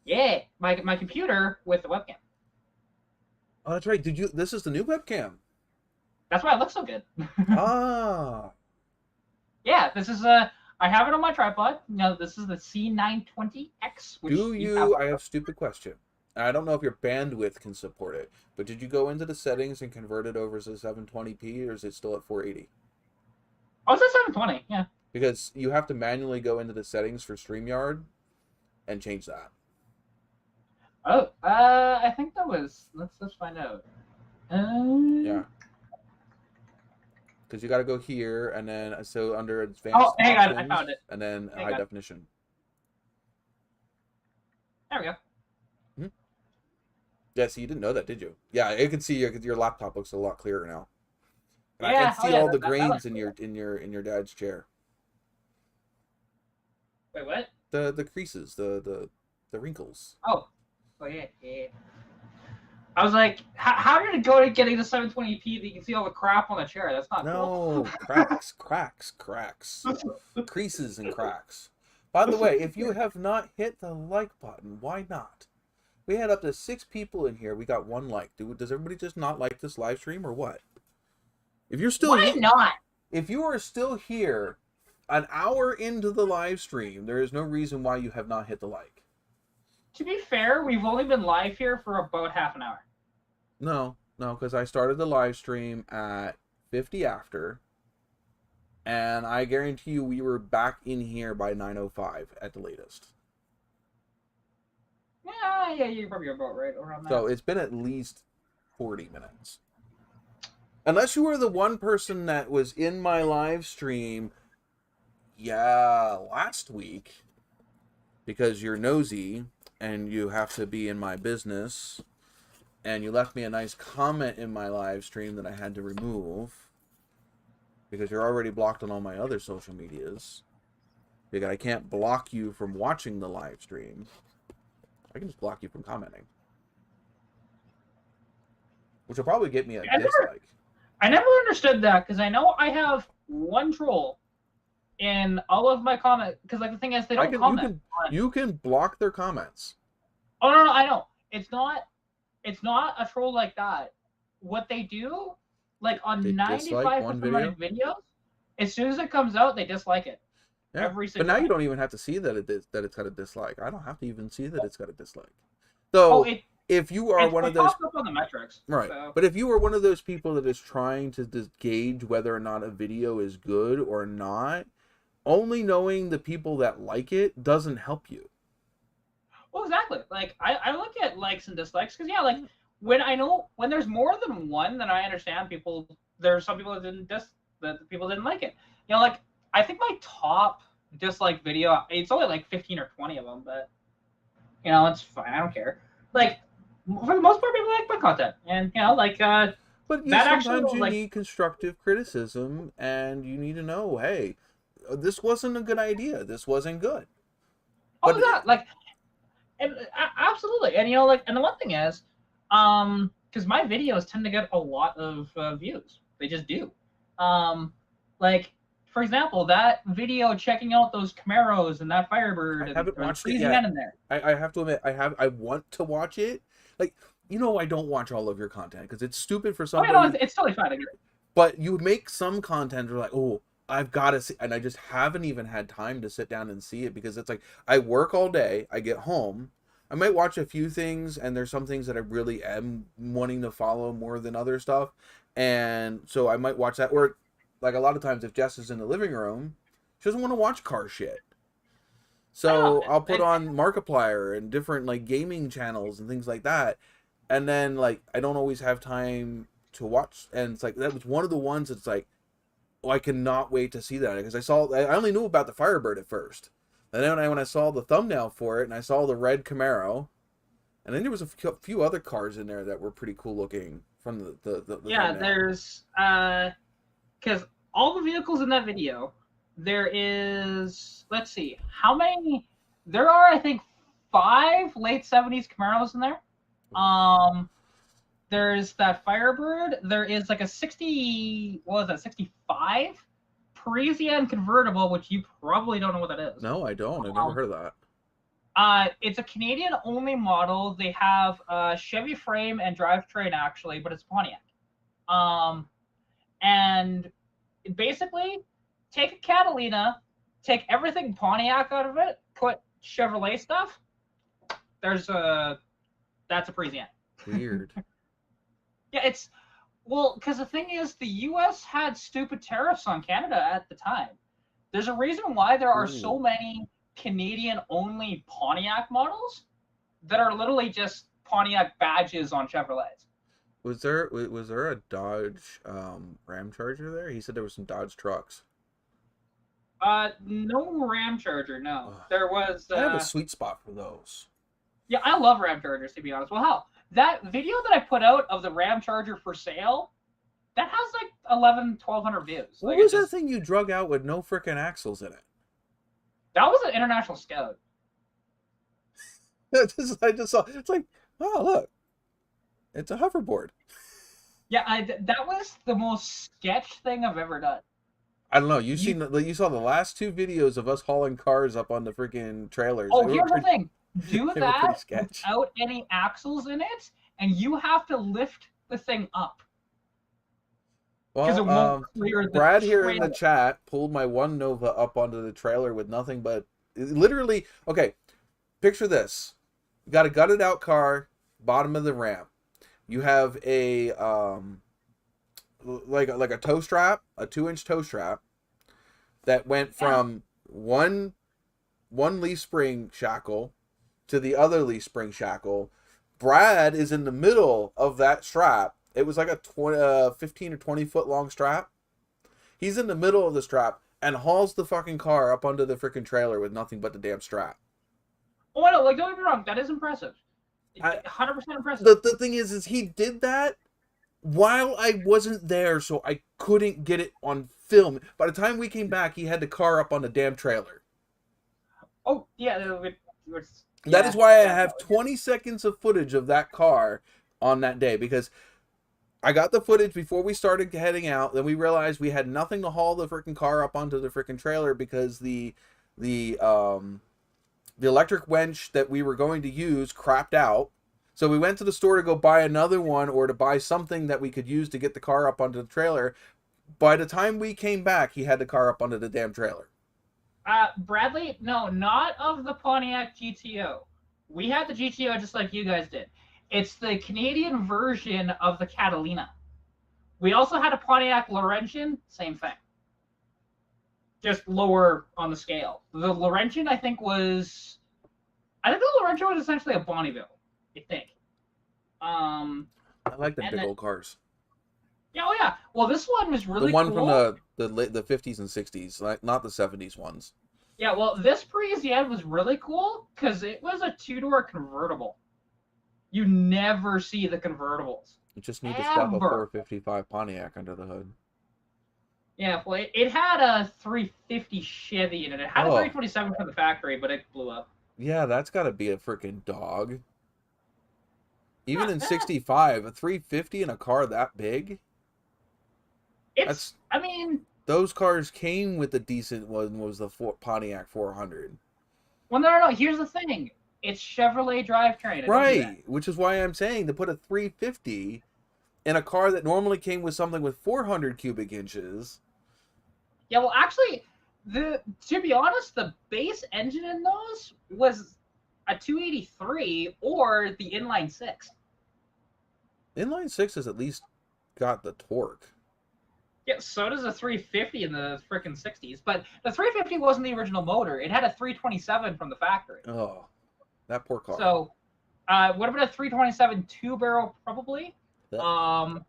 Yeah, my computer with the webcam. Oh, that's right. Did you? This is the new webcam. That's why it looks so good. Ah. Yeah, this is I have it on my tripod. This is the C920X, which Do you have. you? I have a stupid question. I don't know if your bandwidth can support it, but did you go into the settings and convert it over to 720p, or is it still at 480? Oh, it's a 720. Yeah. Because you have to manually go into the settings for StreamYard and change that. Oh, I think that was. Let's find out. Yeah. Because you got to go here, and then so under advanced Oh, hang on, I options, found it. and then Hang high on. definition. There we go. Yeah, so you didn't know that, did you? Yeah, you can see your laptop looks a lot clearer now. And I Yeah. can see Yeah. all the That grains looks in cool. your dad's chair. Wait, what? The creases, the wrinkles. Oh. Oh yeah. Yeah. I was like, how did it go to getting the 720p that you can see all the crap on the chair? That's not cool. No, cracks, creases and cracks. By the way, if you have not hit the like button, why not? We had up to 6 people in here. We got 1 like. Does everybody just not like this live stream or what? If you're still Why not? If you are still here an hour into the live stream, there is no reason why you have not hit the like. To be fair, we've only been live here for about half an hour. No, because I started the live stream at 50 after, and I guarantee you we were back in here by 9:05 at the latest. Yeah, you're probably about right around that. So it's been at least 40 minutes. Unless you were the one person that was in my live stream, last week, because you're nosy and you have to be in my business, and you left me a nice comment in my live stream that I had to remove because you're already blocked on all my other social medias. Because I can't block you from watching the live stream. I can just block you from commenting. Which will probably get me a dislike. I never understood that, because I know I have one troll in all of my comments. Because like the thing is, they don't comment. You can block their comments. Oh no, I know. It's not a troll like that. What they do, like on 95% of my videos, as soon as it comes out, they dislike it. Yeah. But now you don't even have to see that it's got a dislike. I don't have to even see that it's got a dislike. So if you are one of those, up on the metrics, right? So. But if you are one of those people that is trying to gauge whether or not a video is good or not, only knowing the people that like it doesn't help you. Well, exactly. Like I look at likes and dislikes because like when there's more than one, then I understand people. There's some people that people didn't like it. Like I think my top dislike video, it's only like 15 or 20 of them, but it's fine. I don't care. Like for the most part, people like my content, and But sometimes you need constructive criticism, and you need to know, hey, this wasn't a good idea. This wasn't good. Oh, absolutely. And and the one thing is, because my videos tend to get a lot of views. They just do. For example, that video checking out those Camaros and that Firebird. I haven't watched it yet. In there. I have to admit, I want to watch it. Like, I don't watch all of your content because it's stupid for somebody. Oh, no, it's totally fine. But you make some content where like, oh, I've got to see, and I just haven't even had time to sit down and see it because it's like I work all day, I get home, I might watch a few things, and there's some things that I really am wanting to follow more than other stuff, and so I might watch that. Or like a lot of times, if Jess is in the living room, she doesn't want to watch car shit. So I'll put on Markiplier and different like gaming channels and things like that, and then like I don't always have time to watch, and it's like that was one of the ones that's like, oh, I cannot wait to see that because I only knew about the Firebird at first, and then when I saw the thumbnail for it and I saw the red Camaro, and then there was a few other cars in there that were pretty cool looking from the thumbnail. There's because all the vehicles in that video, there is, let's see how many there are. I think 5 late 70s Camaros in there. There's that Firebird. There is like a 65 Parisian convertible, which you probably don't know what that is. No, I don't. I've never heard of that. It's a Canadian-only model. They have a Chevy frame and drivetrain, actually, but it's Pontiac. And basically, take a Catalina, take everything Pontiac out of it, put Chevrolet stuff. That's a Parisian. Weird. Yeah, because the thing is, the U.S. had stupid tariffs on Canada at the time. There's a reason why there are so many Canadian-only Pontiac models that are literally just Pontiac badges on Chevrolets. Was there a Dodge Ram Charger there? He said there were some Dodge trucks. No Ram Charger, no. There was. I have a sweet spot for those. Yeah, I love Ram Chargers, to be honest. Well, hell, that video that I put out of the Ram Charger for sale, that has like 1,200 views. What was that thing you drug out with no frickin' axles in it? That was an International Scout. I just saw. It's like, oh look, it's a hoverboard. Yeah, that was the most sketch thing I've ever done. I don't know. You saw the last 2 videos of us hauling cars up on the freaking trailers. Oh, here's the thing. Do that without any axles in it, and you have to lift the thing up. Well, Brad here in the chat pulled my one Nova up onto the trailer with nothing but literally. Okay, picture this: you got a gutted out car, bottom of the ramp. You have a like a toe strap, a 2-inch toe strap that went from one leaf spring shackle to the other leaf spring shackle. Brad is in the middle of that strap. It was like a 15 or 20 foot long strap. He's in the middle of the strap and hauls the fucking car up onto the freaking trailer with nothing but the damn strap. Oh, no, like, don't get me wrong, that is impressive. 100% impressive. The thing is he did that while I wasn't there, so I couldn't get it on film. By the time we came back, he had the car up on the damn trailer. Oh, yeah. That is why I have 20 seconds of footage of that car on that day, because I got the footage before we started heading out. Then we realized we had nothing to haul the freaking car up onto the freaking trailer because the electric winch that we were going to use crapped out. So we went to the store to go buy another one or to buy something that we could use to get the car up onto the trailer. By the time we came back, he had the car up onto the damn trailer. Bradley, no, not of the Pontiac GTO. We had the GTO just like you guys did. It's the Canadian version of the Catalina. We also had a Pontiac Laurentian, same thing. Just lower on the scale. The Laurentian, I think the Laurentian was essentially a Bonneville, I think. I like the big old cars. Yeah, oh yeah. Well, this one was really cool. The one from the 50s and 60s, not the 70s ones. Yeah, well, this Parisienne was really cool because it was a 2-door convertible. You never see the convertibles. You just need to stuff a 455 Pontiac under the hood. Yeah, well, it had a 350 Chevy in it. It had a 327 from the factory, but it blew up. Yeah, that's got to be a freaking dog. Even in 65, a 350 in a car that big? Those cars came with the decent one, was the Pontiac 400. Well, no. Here's the thing. It's Chevrolet drivetrain. Right, which is why I'm saying to put a 350 in a car that normally came with something with 400 cubic inches. Yeah, well, actually, to be honest, the base engine in those was a 283 or the inline 6. Inline 6 has at least got the torque. Yeah, so does a 350 in the frickin' 60s. But the 350 wasn't the original motor. It had a 327 from the factory. Oh, that poor car. So, what about a 327 2-barrel, probably? Yeah.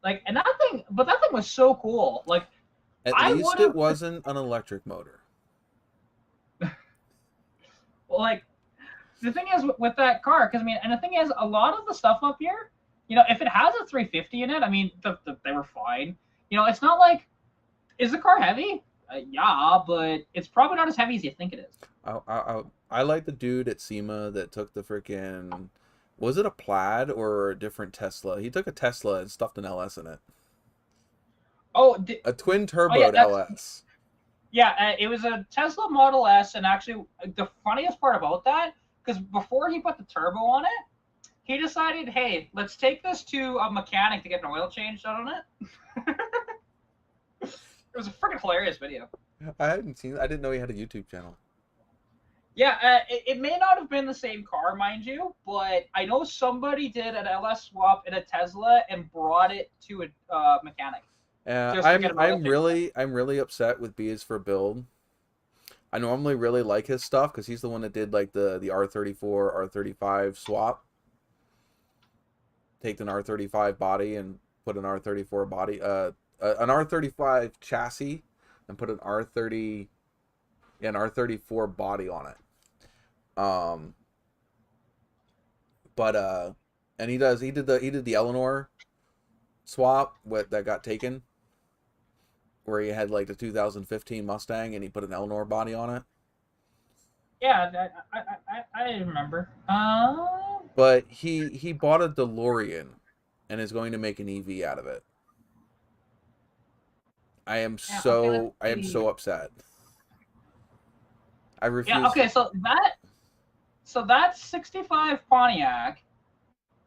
And that thing was so cool. Like, at least it wasn't an electric motor. Well, like, the thing is with that car, and the thing is, a lot of the stuff up here, if it has a 350 in it, they were fine. It's not like, is the car heavy? Yeah, but it's probably not as heavy as you think it is. I like the dude at SEMA that took the freaking. Was it a Plaid or a different Tesla? He took a Tesla and stuffed an LS in it. Oh, A twin oh yeah, turboed that's LS. yeah. It was a Tesla Model S, and actually, the funniest part about that, because before he put the turbo on it, he decided, hey, let's take this to a mechanic to get an oil change done on it. It was a freaking hilarious video. I hadn't seen. I didn't know he had a YouTube channel. Yeah, it may not have been the same car, mind you, but I know somebody did an LS swap in a Tesla and brought it to a mechanic just to get an oil change done. I'm really upset with B is for Build. I normally really like his stuff because he's the one that did like the R34 R35 swap. Take an R35 body and put an R34 body an R35 chassis and put an R30 yeah, an R34 body on it. Um, but and he did the Eleanor swap what that got taken where he had like the 2015 Mustang and he put an Eleanor body on it. Yeah, I remember. But he bought a DeLorean and is going to make an EV out of it. Yeah, okay, let's I am see. so upset. I Yeah, refuse. okay, so that's 65 Pontiac.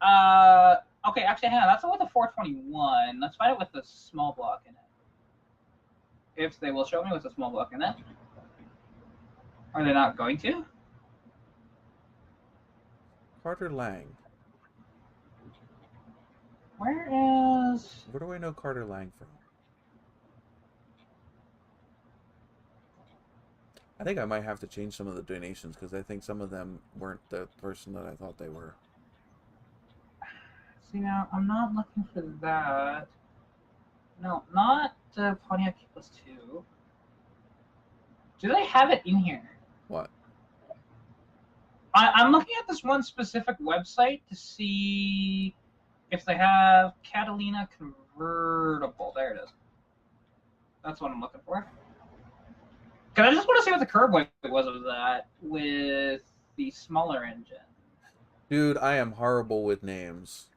Uh, okay, actually, hang on, that's with a 421. Let's find it with the small block in it. If they will show me with the small block in it. Are they not going to? Carter Lang. Where is... Where do I know Carter Lang from? I think I might have to change some of the donations because I think some of them weren't the person that I thought they were. See, now, I'm not looking for that. No, not the Pontiac plus 2. Do they have it in here? What? I'm looking at this one specific website to see if they have Catalina convertible. There it is. That's what I'm looking for. Because I just want to see what the curb weight was of that with the smaller engine. Dude, I am horrible with names.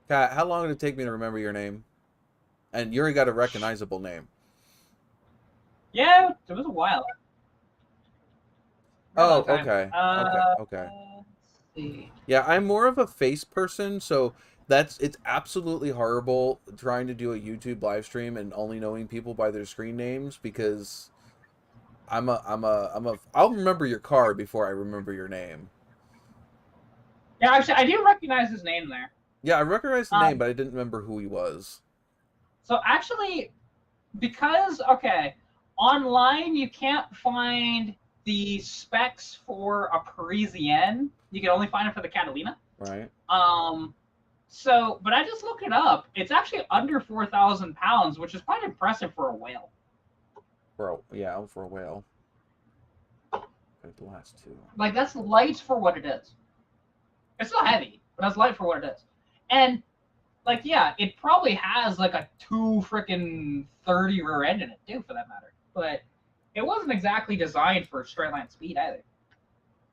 Kat, how long did it take me to remember your name? And you already got a recognizable name. Yeah, it was a while. Very Oh, long time. okay. Okay. Let's see. Yeah, I'm more of a face person, so it's absolutely horrible trying to do a YouTube live stream and only knowing people by their screen names because I'll remember your car before I remember your name. Yeah, actually, I do recognize his name there. Yeah, I recognize the name, but I didn't remember who he was. So actually, because, okay, online you can't find the specs for a Parisienne. You can only find it for the Catalina. Right. So, but I just looked it up. It's actually under 4,000 pounds, which is quite impressive for a whale. Yeah, for a whale. Like the last two. Like, that's light for what it is. It's not heavy, but that's light for what it is. And, like, yeah, it probably has, like, a 2 30 rear end in it, too, for that matter. But it wasn't exactly designed for straight line speed, either.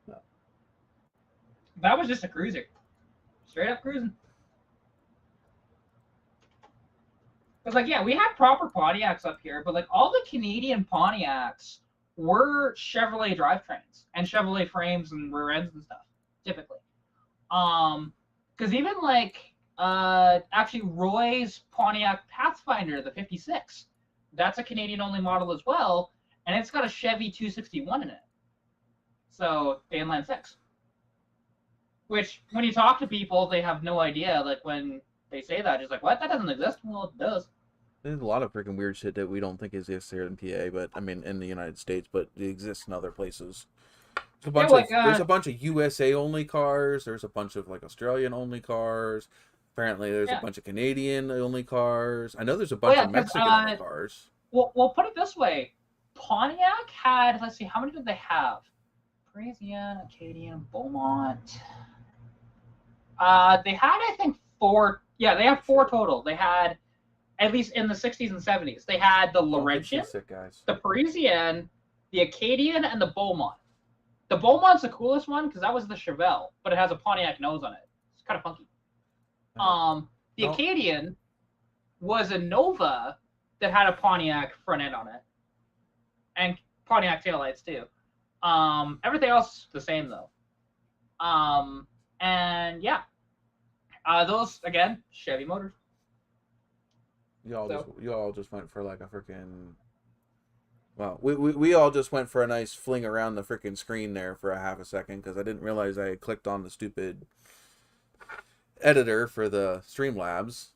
No. That was just a cruiser. Straight up cruising. Because, like, yeah, we had proper Pontiacs up here, but, like, all the Canadian Pontiacs were Chevrolet drivetrains and Chevrolet frames and rear ends and stuff, typically. Because even, like, actually Roy's Pontiac Pathfinder, the 56, that's a Canadian-only model as well, and it's got a Chevy 261 in it. So, inline 6. Which, when you talk to people, they have no idea, like, when they say that, just like, what? That doesn't exist? Well, it does. There's a lot of freaking weird shit that we don't think exists here in PA, but I mean in the United States, but it exists in other places. There's a bunch of USA only cars. There's a bunch of like Australian only cars. Apparently, there's a bunch of Canadian only cars. I know there's a bunch of Mexican only cars. Well, put it this way: Pontiac had, let's see, how many did they have? Parisienne, Acadian, Beaumont. They had, I think, 4. Yeah, they have 4 total. They had, at least in the 60s and 70s, they had the Laurentian, the Parisienne, the Acadian and the Beaumont. The Beaumont's the coolest one because that was the Chevelle, but it has a Pontiac nose on it. It's kind of funky. The No. Acadian was a Nova that had a Pontiac front end on it, and Pontiac taillights too. Everything else the same though. And yeah, those again Chevy motors. You all just went for like a freaking. Well, we all just went for a nice fling around the freaking screen there for a half a second because I didn't realize I had clicked on the stupid editor for the Streamlabs,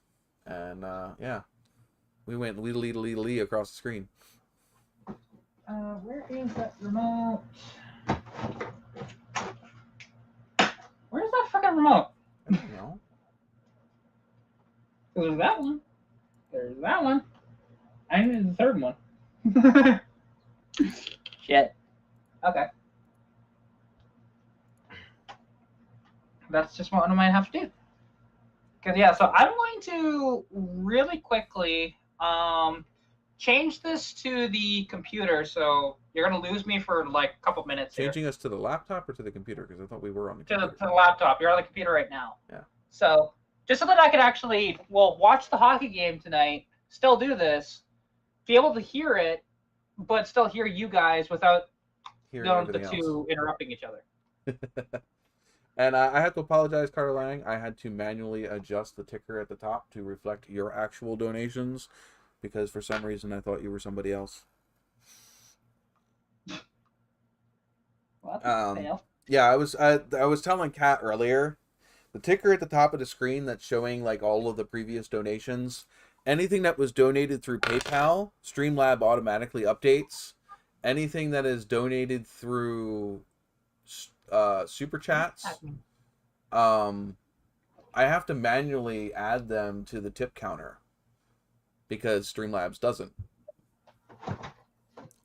and yeah, we went lee across the screen. Where is that remote? Where's that fucking remote? I don't know. There's that one. There's that one. I need the third one. Shit. Okay. That's just what I might have to do. Because yeah, so I'm going to really quickly change this to the computer. So you're gonna lose me for like a couple minutes. Changing us to the laptop or to the computer? Because I thought we were on the computer. To the laptop. You're on the computer right now. Yeah. So just so that I could actually watch the hockey game tonight, still do this, be able to hear it, but still hear you guys without the two interrupting each other. And I have to apologize, Carter Lang. I had to manually adjust the ticker at the top to reflect your actual donations because for some reason I thought you were somebody else. Yeah, I was telling Kat earlier, the ticker at the top of the screen that's showing like all of the previous donations, anything that was donated through PayPal, Streamlab automatically updates. Anything that is donated through super chats, I have to manually add them to the tip counter because Streamlabs doesn't.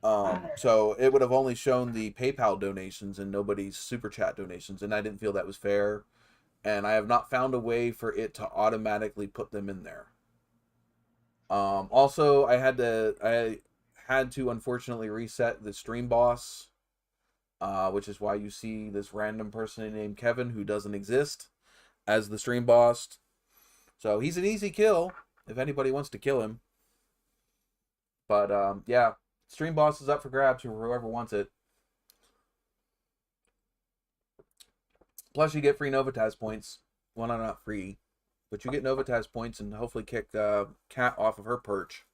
So it would have only shown the PayPal donations and nobody's super chat donations, and I didn't feel that was fair. And I have not found a way for it to automatically put them in there. Also, I had to unfortunately reset the Stream Boss, which is why you see this random person named Kevin who doesn't exist as the Stream Boss. So he's an easy kill if anybody wants to kill him. But yeah, Stream Boss is up for grabs for whoever wants it. Plus, you get free NOVAtazz points. Well, not free, but you get NOVAtazz points and hopefully kick Kat off of her perch.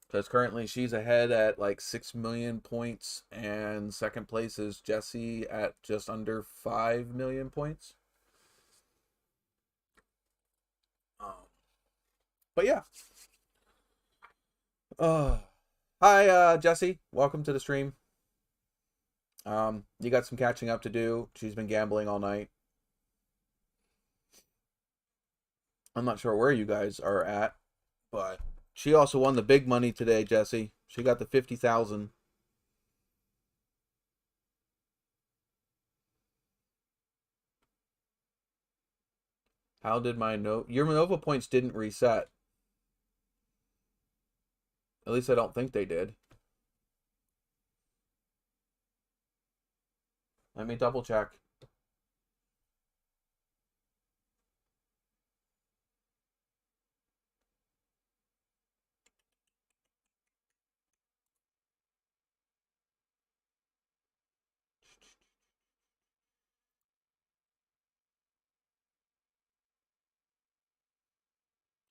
Because currently she's ahead at like 6 million points, and second place is Jesse at just under 5 million points. But yeah. Hi, Jesse. Welcome to the stream. You got some catching up to do. She's been gambling all night. I'm not sure where you guys are at, but she also won the big money today, Jesse. She got the 50,000. How did your Nova points didn't reset? At least I don't think they did. Let me double check.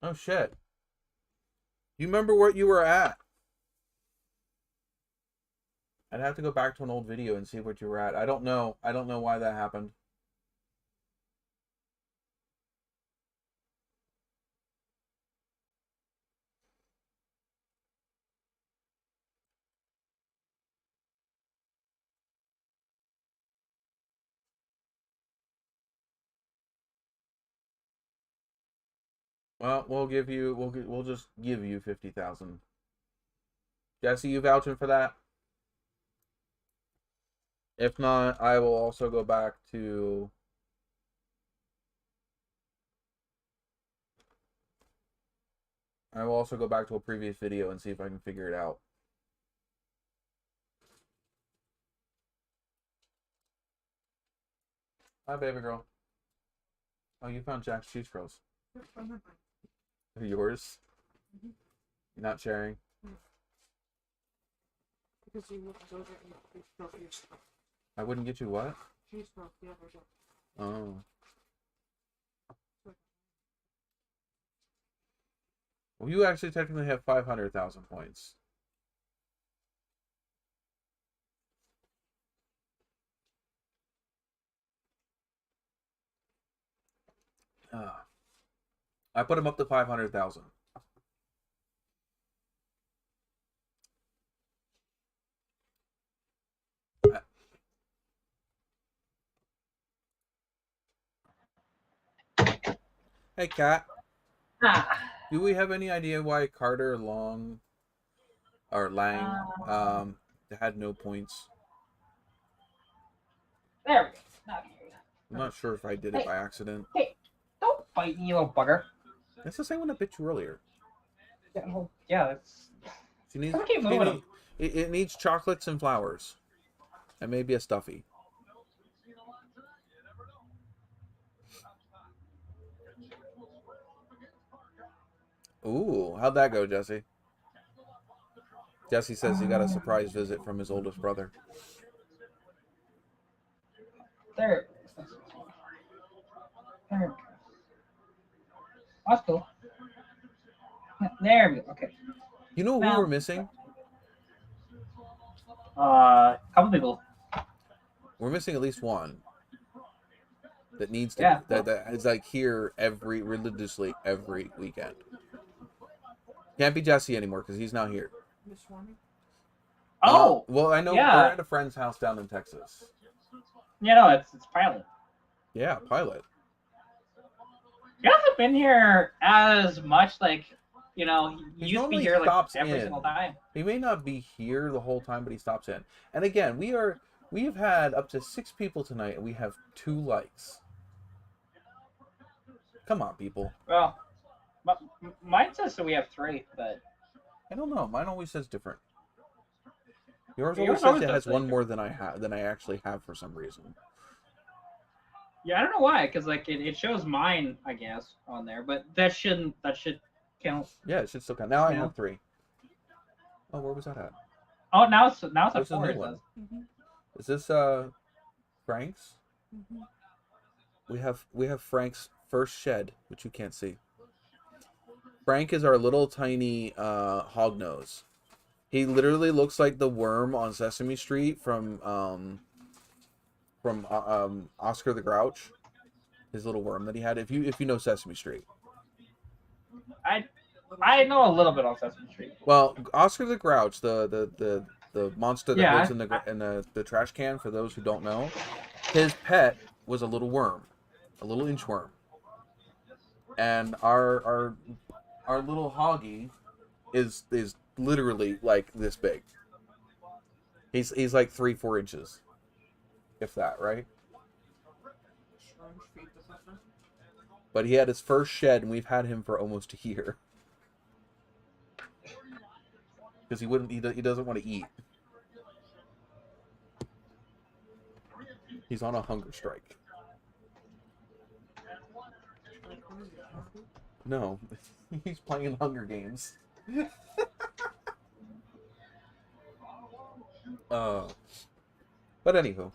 Oh shit. You remember what you were at? I'd have to go back to an old video and see what you were at. I don't know. I don't know why that happened. Well, we'll just give you 50,000. Jesse, you vouching for that? If not, I will also go back to a previous video and see if I can figure it out. Hi, baby girl. Oh, you found Jack's cheese curls. They're yours? You're not sharing? Because you looked over and you felt your stuff. I wouldn't get you what? Cheese curls the other day. Oh. Well, you actually technically have 500,000 points. I put him up to 500,000. Hey, Kat. Do we have any idea why Carter Lang had no points? There we go. Not here. I'm not sure if I did it by accident. Hey, don't bite me, you little bugger. That's the same one that bit you earlier. Yeah, it's. She needs. Okay, moving. It needs chocolates and flowers, and maybe a stuffy. Ooh, how'd that go, Jesse? Jesse says he got a surprise visit from his oldest brother. There. There. That's cool. There we go. Okay. You know who we're missing? Couple people. We're missing at least one. That needs to that is like here religiously every weekend. Can't be Jesse anymore because he's not here. Oh, well, I know we're at a friend's house down in Texas. Yeah, no, it's Pilot. Yeah, Pilot. He hasn't been here as much. Like, he used to be here like every single time. He may not be here the whole time, but he stops in. And again, we've had up to 6 people tonight, and we have 2 likes. Come on, people. Well, mine says so we have 3, but I don't know. Mine always says different. Yours always says it has one more than I actually have for some reason. Yeah, I don't know why, because like it shows mine, I guess, on there, but that should count. Yeah, it should still count. Now I have 3. Oh, where was that at? Oh, now it's a 4. New one. Is this Frank's? We have Frank's first shed, which you can't see. Frank is our little tiny hognose. He literally looks like the worm on Sesame Street from Oscar the Grouch. His little worm that he had. If you know Sesame Street. I know a little bit on Sesame Street. Well, Oscar the Grouch, the monster that lives in the trash can. For those who don't know, his pet was a little worm, a little inchworm, and our little hoggy is literally like this big. He's like 3-4 inches, if that, right? But he had his first shed, and we've had him for almost a year. Because he doesn't want to eat. He's on a hunger strike. No, he's playing Hunger Games. But anywho.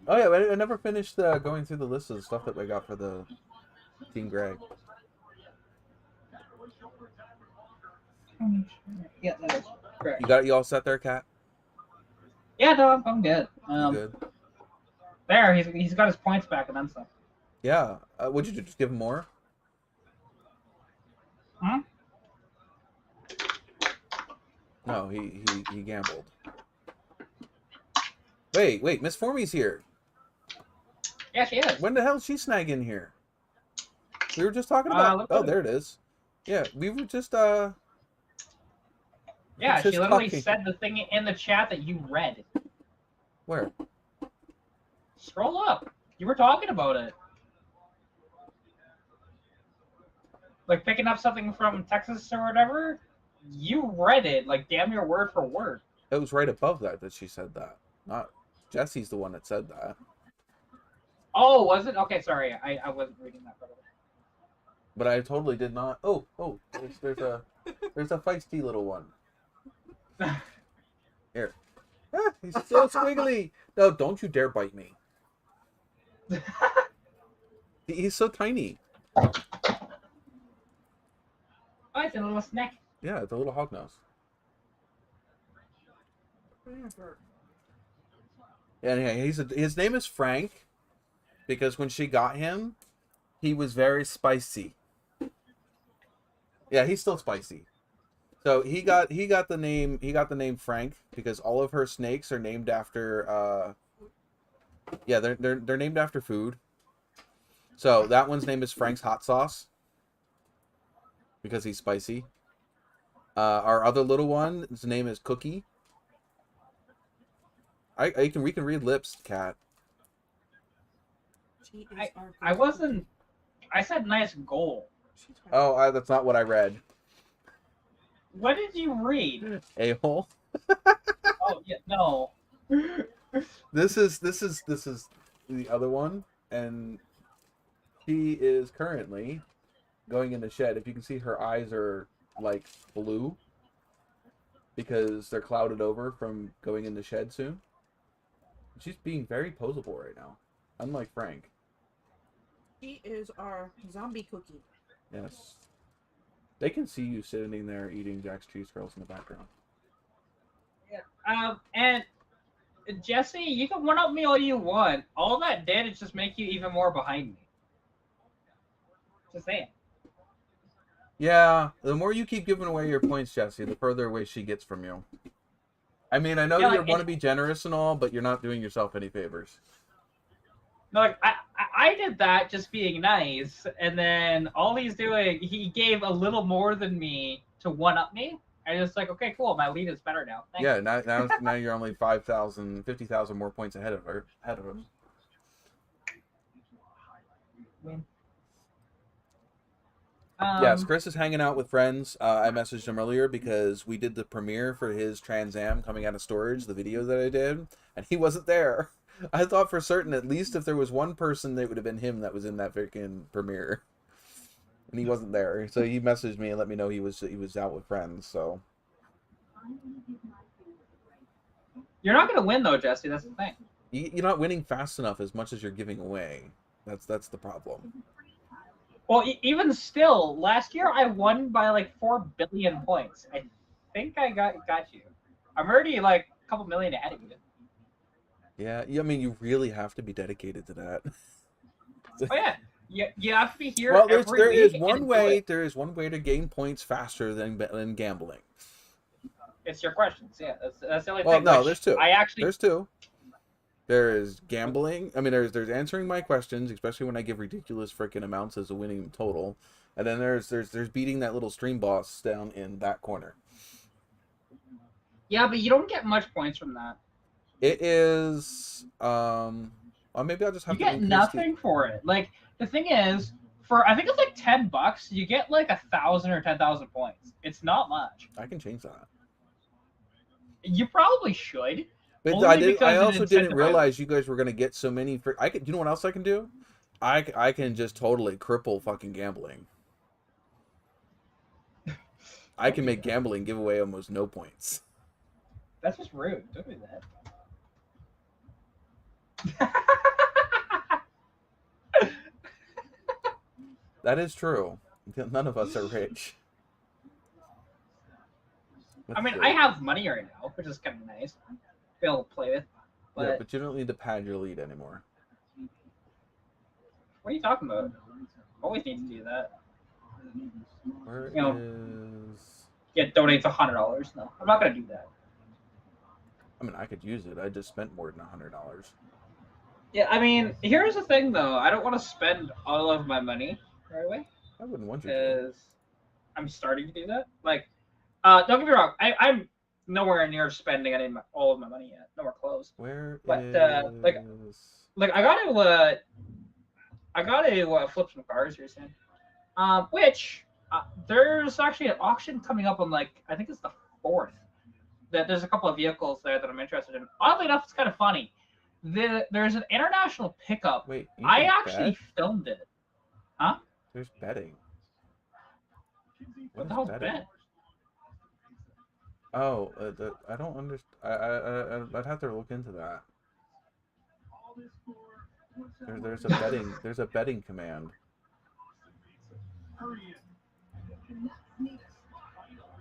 Oh yeah, I never finished going through the list of the stuff that we got for the Team Greg. Yeah, that is correct. You all set there, Kat? Yeah, no, I'm good. Good. There, he's got his points back and then stuff. Yeah. Would you just give him more? Hmm? No, he gambled. Wait, Miss Formy's here. Yeah, she is. When the hell is she snagging here? We were just talking about. Oh, there it is. Yeah, we were just Yeah, she literally talking. said the thing in the chat that you read. Where? Scroll up. You were talking about it. Like picking up something from Texas or whatever. You read it like damn near word for word. It was right above that she said that. Not Jesse's the one that said that. Oh, was it? Okay, sorry. I wasn't reading that part of But I totally did not. Oh, there's a feisty little one. it. Here. Ah, he's so squiggly. No, don't you dare bite me. He's so tiny. Oh, it's a little snack. Yeah, it's a little hognose. Yeah, his name is Frank because when she got him, he was very spicy. Yeah, he's still spicy. So he got the name Frank because all of her snakes are named after yeah, they're named after food. So that one's name is Frank's hot sauce because he's spicy. Our other little one, his name is Cookie. We can read lips, cat. I wasn't. I said nice goal. Oh, that's not what I read. What did you read? A-hole. Oh yeah, no. This is the other one, and she is currently going in the shed. If you can see, her eyes are like blue because they're clouded over from going in the shed soon. She's being very posable right now, unlike Frank. She is our zombie cookie. Yes. They can see you sitting there eating Jack's cheese curls in the background. Yeah. And Jesse, you can one up me all you want. All that did is just make you even more behind me. Just saying. Yeah, the more you keep giving away your points, Jesse, the further away she gets from you. I mean, I know Yeah, you like, want to be generous and all, but you're not doing yourself any favors. No, like I did that just being nice, and then all he's doing, he gave a little more than me to one up me. I just like, okay, cool, my lead is better now. Thanks. Yeah, now you're only 50,000 more points ahead of him. Win. Yes, Chris is hanging out with friends. I messaged him earlier because we did the premiere for his Trans Am coming out of storage, the video that I did, and he wasn't there. I thought for certain, at least if there was one person, it would have been him that was in that freaking premiere, and he wasn't there. So he messaged me and let me know he was out with friends. So You're not gonna win though, Jesse. That's the thing. you're not winning fast enough as much as you're giving away. That's the problem. Well, even still, last year I won by like 4 billion points. I think I got you. I'm already like a couple million ahead of you. Yeah, I mean, you really have to be dedicated to that. Oh yeah, you have to be here. Well, there is one way. There is one way to gain points faster than gambling. It's your questions. Yeah, that's the only Well, thing. no, there's two. There's two. There is gambling. I mean, there's answering my questions, especially when I give ridiculous freaking amounts as a winning total, and then there's beating that little stream boss down in that corner. Yeah, but you don't get much points from that. It is. Well, maybe I'll just have you to. get nothing for it. Like the thing is, for I think it's like $10, you get like 1,000 or 10,000 points. It's not much. I can change that. You probably should. But I also didn't realize you guys were gonna get so many. You know what else I can do? I can just totally cripple fucking gambling. I can make gambling give away almost no points. That's just rude. Don't do that. That is true. None of us are rich. I mean, I have money right now, which is kind of nice. Be able to play with. But... Yeah, but you don't need to pad your lead anymore. What are you talking about? Always need to do that. Where Yeah, donate $100. No, I'm not gonna do that. I mean, I could use it. I just spent more than $100. Yeah, I mean, here's the thing though. I don't want to spend all of my money right away. I wouldn't want you to. Because I'm starting to do that. Like, don't get me wrong. I'm nowhere near spending all of my money yet. Nowhere close. Where but, is... like I got to flip some cars here soon. Which there's actually an auction coming up on like I think it's the 4th. That there's a couple of vehicles there that I'm interested in. Oddly enough, it's kind of funny. there's an international pickup. Wait, you I can actually bet? filmed it. Huh? There's betting. What What the is hell's betting? bet? Oh, I don't understand. I'd have to look into that. There's a betting command.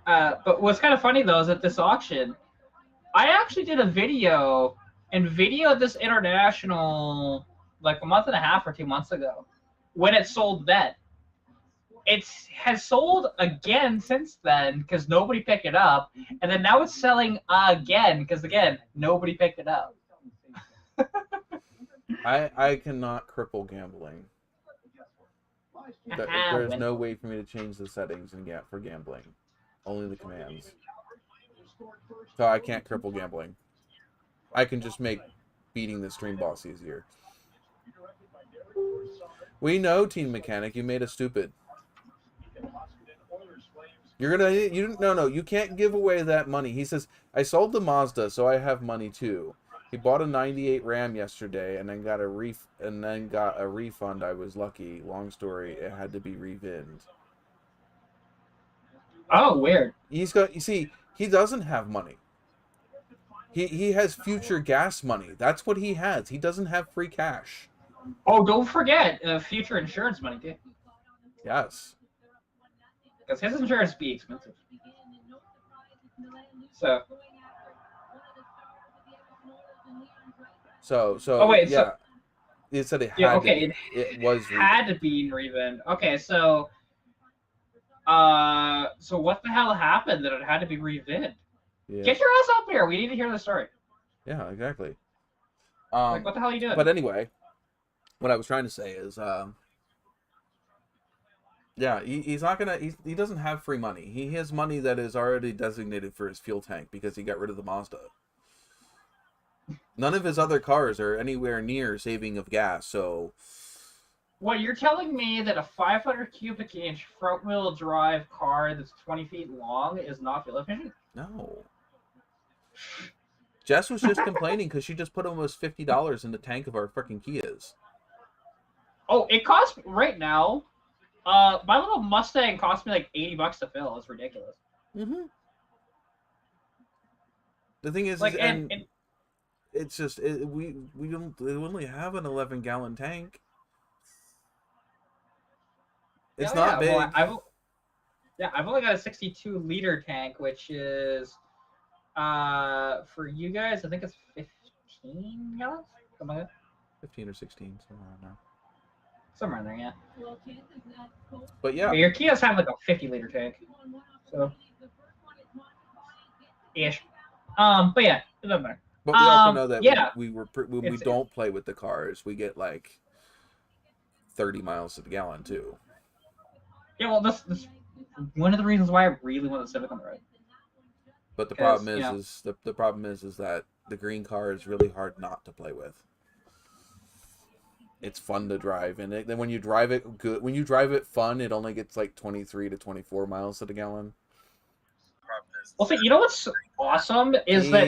But what's kind of funny though is at this auction, I actually did a video and videoed this international like a month and a half or 2 months ago when it sold then. It has sold again since then because nobody picked it up, and then now it's selling again because again nobody picked it up. I cannot cripple gambling. There's no way for me to change the settings and for gambling. Only the commands. So I can't cripple gambling. I can just make beating the stream boss easier. We know, Teen Mechanic, you made us stupid. You can't give away that money. He says, I sold the Mazda, so I have money too. He bought a 98 Ram yesterday and then got a refund. I was lucky. Long story, it had to be revinned. Oh, weird. You see, he doesn't have money. He has future gas money. That's what he has. He doesn't have free cash. Oh, don't forget future insurance money too. Yes. Because his insurance be expensive. So. Oh wait. yeah. So. It said it had. Yeah. Okay. It was had to be revinned. Okay. So. So what the hell happened that it had to be revinned? Yeah. Get your ass up here. We need to hear the story. Yeah. Exactly. Like, what the hell are you doing? But anyway, what I was trying to say is, yeah, he's not gonna. He doesn't have free money. He has money that is already designated for his fuel tank because he got rid of the Mazda. None of his other cars are anywhere near saving of gas. So, what you're telling me that a 500 cubic inch front wheel drive car that's 20 feet long is not fuel efficient? No. Jess was just complaining because she just put almost $50 in the tank of our freaking Kias. Oh, it costs right now. My little Mustang cost me like $80 to fill. It's ridiculous. Mm-hmm. The thing is, like, and it's just we only have an 11-gallon tank. It's not big. Well, I've only got a 62-liter tank, which is for you guys, I think it's 15 gallons. 15 or 16, somewhere around there. Somewhere in there, yeah. But yeah, your Kias have like a 50-liter tank, so ish. But yeah, it doesn't matter. but we also know that yeah, when we don't play with the cars, we get like 30 miles to the gallon too. Yeah, well, this one of the reasons why I really want the Civic on the road. But the problem is that the green car is really hard not to play with. It's fun to drive, and then when you drive it good, when you drive it fun, it only gets like 23 to 24 miles to the gallon. Well, see, you know what's awesome is that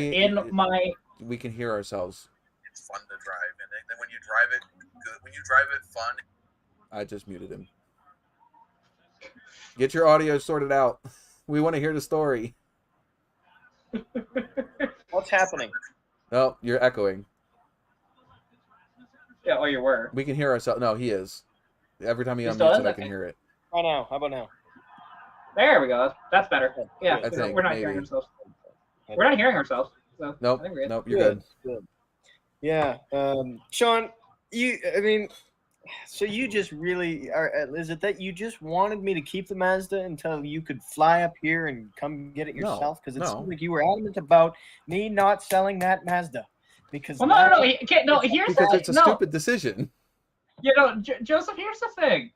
we can hear ourselves. It's fun to drive, and then when you drive it good, when you drive it fun. I just muted him. Get your audio sorted out. We want to hear the story. What's happening? Oh, you're echoing. Yeah, you were. We can hear ourselves. No, he is. Every time he He unmutes still it, is? I can hear it. Oh no, how about now? There we go. That's better. Yeah, I think, we're not maybe. hearing ourselves. We're not hearing ourselves. So Nope. I think we're good. Nope, you're good. Yeah, Sean, so you just really is it that you just wanted me to keep the Mazda until you could fly up here and come get it yourself? Because it seemed like you were adamant about me not selling that Mazda. Because Well, no. Here's because the it's a stupid decision. You know, Joseph. Here's the thing.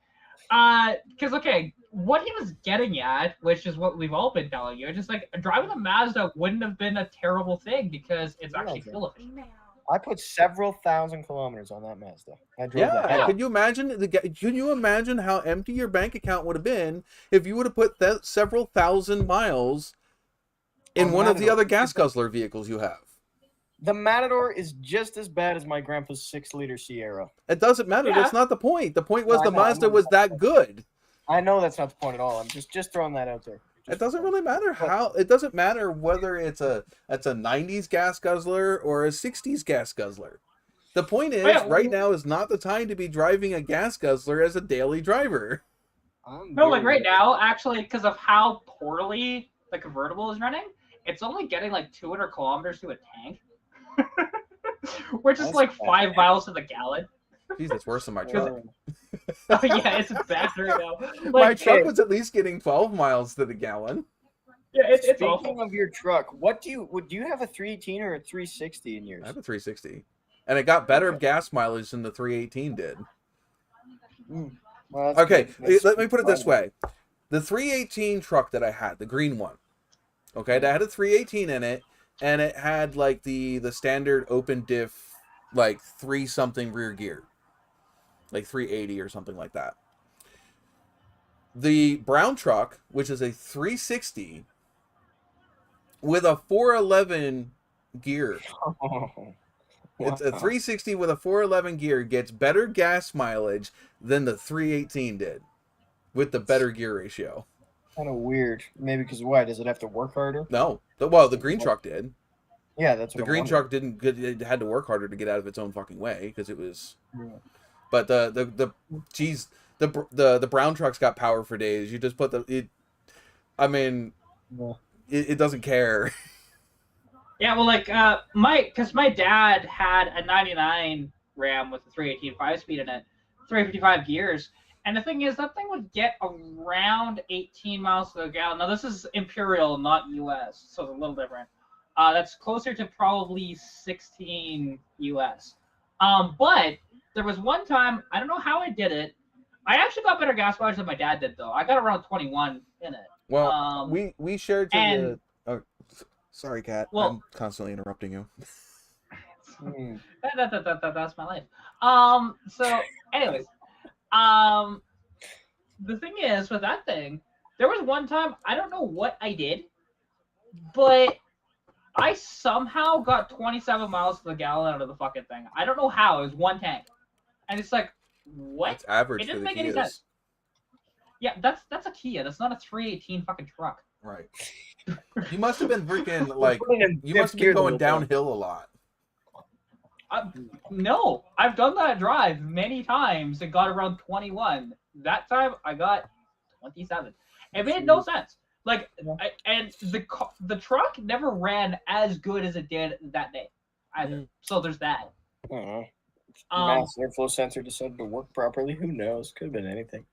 Because okay, what he was getting at, which is what we've all been telling you, just like driving a Mazda wouldn't have been a terrible thing because it's actually fuel efficient. I put several thousand kilometers on that Mazda. I drove Yeah, that. can you imagine how empty your bank account would have been if you would have put several thousand miles in one of the other gas guzzler vehicles you have? The Matador is just as bad as my grandpa's 6-liter Sierra. It doesn't matter. Yeah. That's not the point. The point was No, the Mazda was that good. I know that's not the point at all. I'm just throwing that out there. It doesn't really matter how. It doesn't matter whether it's a 90s gas guzzler or a 60s gas guzzler. The point is, right now is not the time to be driving a gas guzzler as a daily driver. No, like right now, actually, because of how poorly the convertible is running, it's only getting like 200 kilometers to a tank, which is like 5 miles to the gallon. Jeez, it's worse than my truck. Oh yeah, it's bad right now. Like, My truck was at least getting 12 miles to the gallon. Yeah, it's Speaking awful. of your truck, what do you have a 318 or a 360 in yours? I have a 360, and it got better gas mileage than the 318 did. Well, Okay, let me put it this way: the 318 truck that I had, the green one, okay, that had a 318 in it, and it had like the standard open diff, like 3-something rear gear, like 380 or something like that. The brown truck, which is a 360 with a 411 gear. It's a 360 with a 411 gear, gets better gas mileage than the 318 did with the better gear ratio. Kind of weird. Maybe because why? Does it have to work harder? No. Well, the green truck did. Yeah, that's what The green truck didn't. It had to work harder to get out of its own fucking way because it was. Yeah. But the brown truck's got power for days. You just put I mean, it doesn't care. Yeah, well, like because my dad had a '99 Ram with a 318 5-speed in it, 355 gears, and the thing is that thing would get around 18 miles to the gallon. Now this is Imperial, not US, so it's a little different. That's closer to probably 16 US. But there was one time, I don't know how I did it. I actually got better gas mileage than my dad did, though. I got around 21 in it. Well, we shared to the. Sorry, Kat. Well, I'm constantly interrupting you. That's my life. So, anyways, the thing is with that thing, there was one time, I don't know what I did, but I somehow got 27 miles to the gallon out of the fucking thing. I don't know how. It was one tank, and it's like, what? It's average. It doesn't for make the any Kias. sense. Yeah, that's a Kia. That's not a 318 fucking truck. Right. You must have been freaking like. Putting in You fifth must have gear been going the whole time. downhill a lot. No, I've done that drive many times and got around 21. That time I got 27. It made no sense. Like, and the truck never ran as good as it did that day either. So there's that. I don't know. Mass airflow sensor decided to work properly. Who knows? Could have been anything.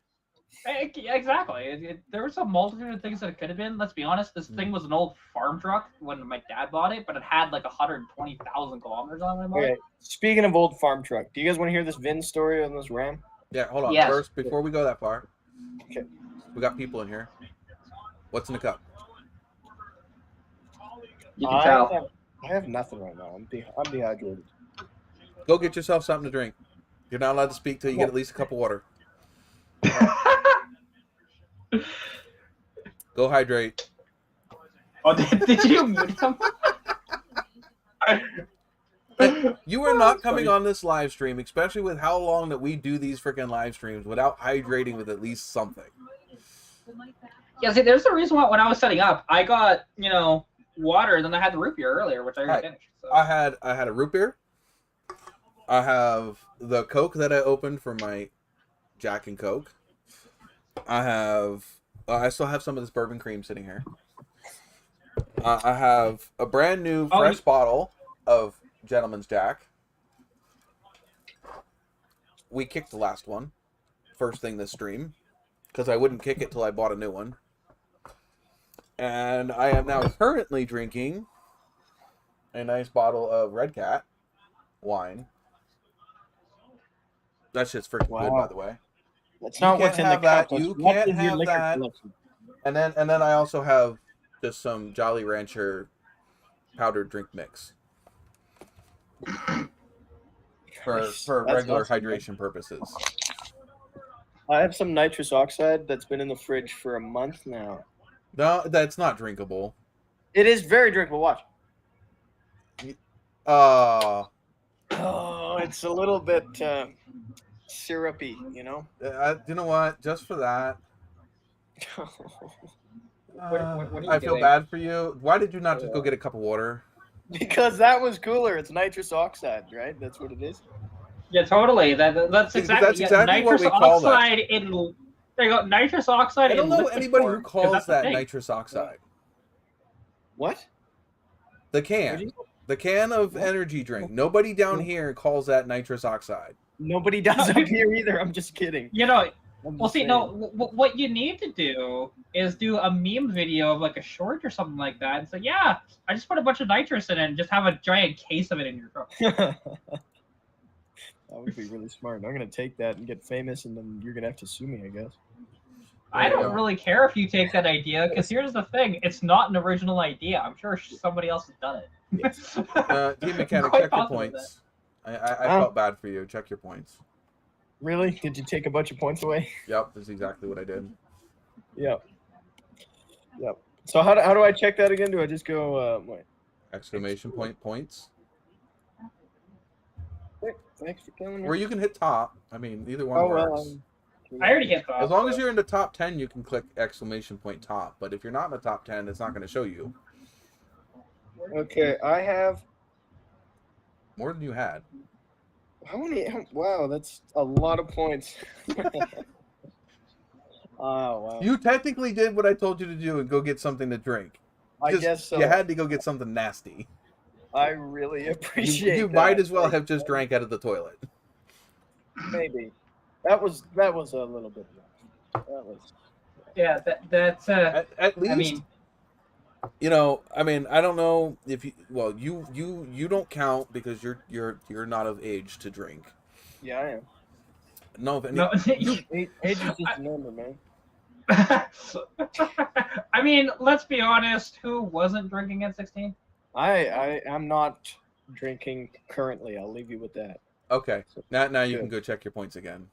Exactly. There was a multitude of things that it could have been. Let's be honest. This thing was an old farm truck when my dad bought it, but it had like 120,000 kilometers on it. Okay. Speaking of old farm truck, do you guys want to hear this VIN story on this Ram? Yeah, hold on. Yes. First, before we go that far, Okay. we got people in here. What's in the cup? You can tell. I have nothing right now. I'm dehydrated. Go get yourself something to drink. You're not allowed to speak till you get at least a cup of water. Go hydrate. Oh, did you mute him? You are not coming on this live stream, especially with how long that we do these freaking live streams, without hydrating with at least something. Yeah, see, there's the reason why when I was setting up, I got, water, then I had the root beer earlier, which I already finished. So. I had a root beer. I have the Coke that I opened for my Jack and Coke. I still have some of this bourbon cream sitting here. I have a brand new fresh bottle of Gentleman's Jack. We kicked the last one first thing this stream because I wouldn't kick it till I bought a new one. And I am now currently drinking a nice bottle of Red Cat wine. That shit's freaking good, by the way. That's not what's in the cup. You can't have that. And then I also have just some Jolly Rancher powdered drink mix for regular hydration purposes. I have some nitrous oxide that's been in the fridge for a month now. No, that's not drinkable. It is very drinkable. Watch. Oh, Oh, it's a little bit syrupy, you know. you know what? Just for that, What are you I feel doing? bad for you. Why did you not just go get a cup of water? Because that was cooler. It's nitrous oxide, right? That's what it is. Yeah, totally. That's Because exactly. that's exactly what nitrous we call that. oxide in. There you go. Nitrous oxide. I don't in know liquid anybody form, who 'cause calls that's the that thing. nitrous oxide. What? The What'd can. you say? The can of What? energy drink. Nobody down here calls that nitrous oxide. Nobody does up here either. I'm just kidding. You know. I'm Well, just see, saying. no. What you need to do is do a meme video of like a short or something like that, and say, "Yeah, I just put a bunch of nitrous in it, and just have a giant case of it in your truck." That would be really smart. I'm gonna take that and get famous, and then you're gonna have to sue me, I guess. I There you don't go. really care if you take that idea, because here's the thing: it's not an original idea. I'm sure somebody else has done it. Team mechanic, Quite check your positive of points. I felt bad for you. Check your points. Really? Did you take a bunch of points away? Yep, that's exactly what I did. Yep. Yep. So how do I check that again? Do I just go wait? Exclamation point points. Thanks for killing me. Or you can hit top. I mean, either one Oh works. well. I already hit that. As long as you're in the top 10, you can click exclamation point top. But if you're not in the top 10, it's not going to show you. Okay, I have More than you had. how many? Wow, that's a lot of points. Oh wow. You technically did what I told you to do and go get something to drink. I Just- guess so. You had to go get something nasty. I really appreciate. You that. might as well have just drank out of the toilet. Maybe. That was a little bit rough. That was. Yeah, that's. At least, I mean, you know. I mean, I don't know if you. Well, you don't count because you're not of age to drink. Yeah, I am. No, no. Age is just a number, man. I mean, let's be honest. Who wasn't drinking at 16? I am not drinking currently. I'll leave you with that. Okay. Now you Good. can go check your points again.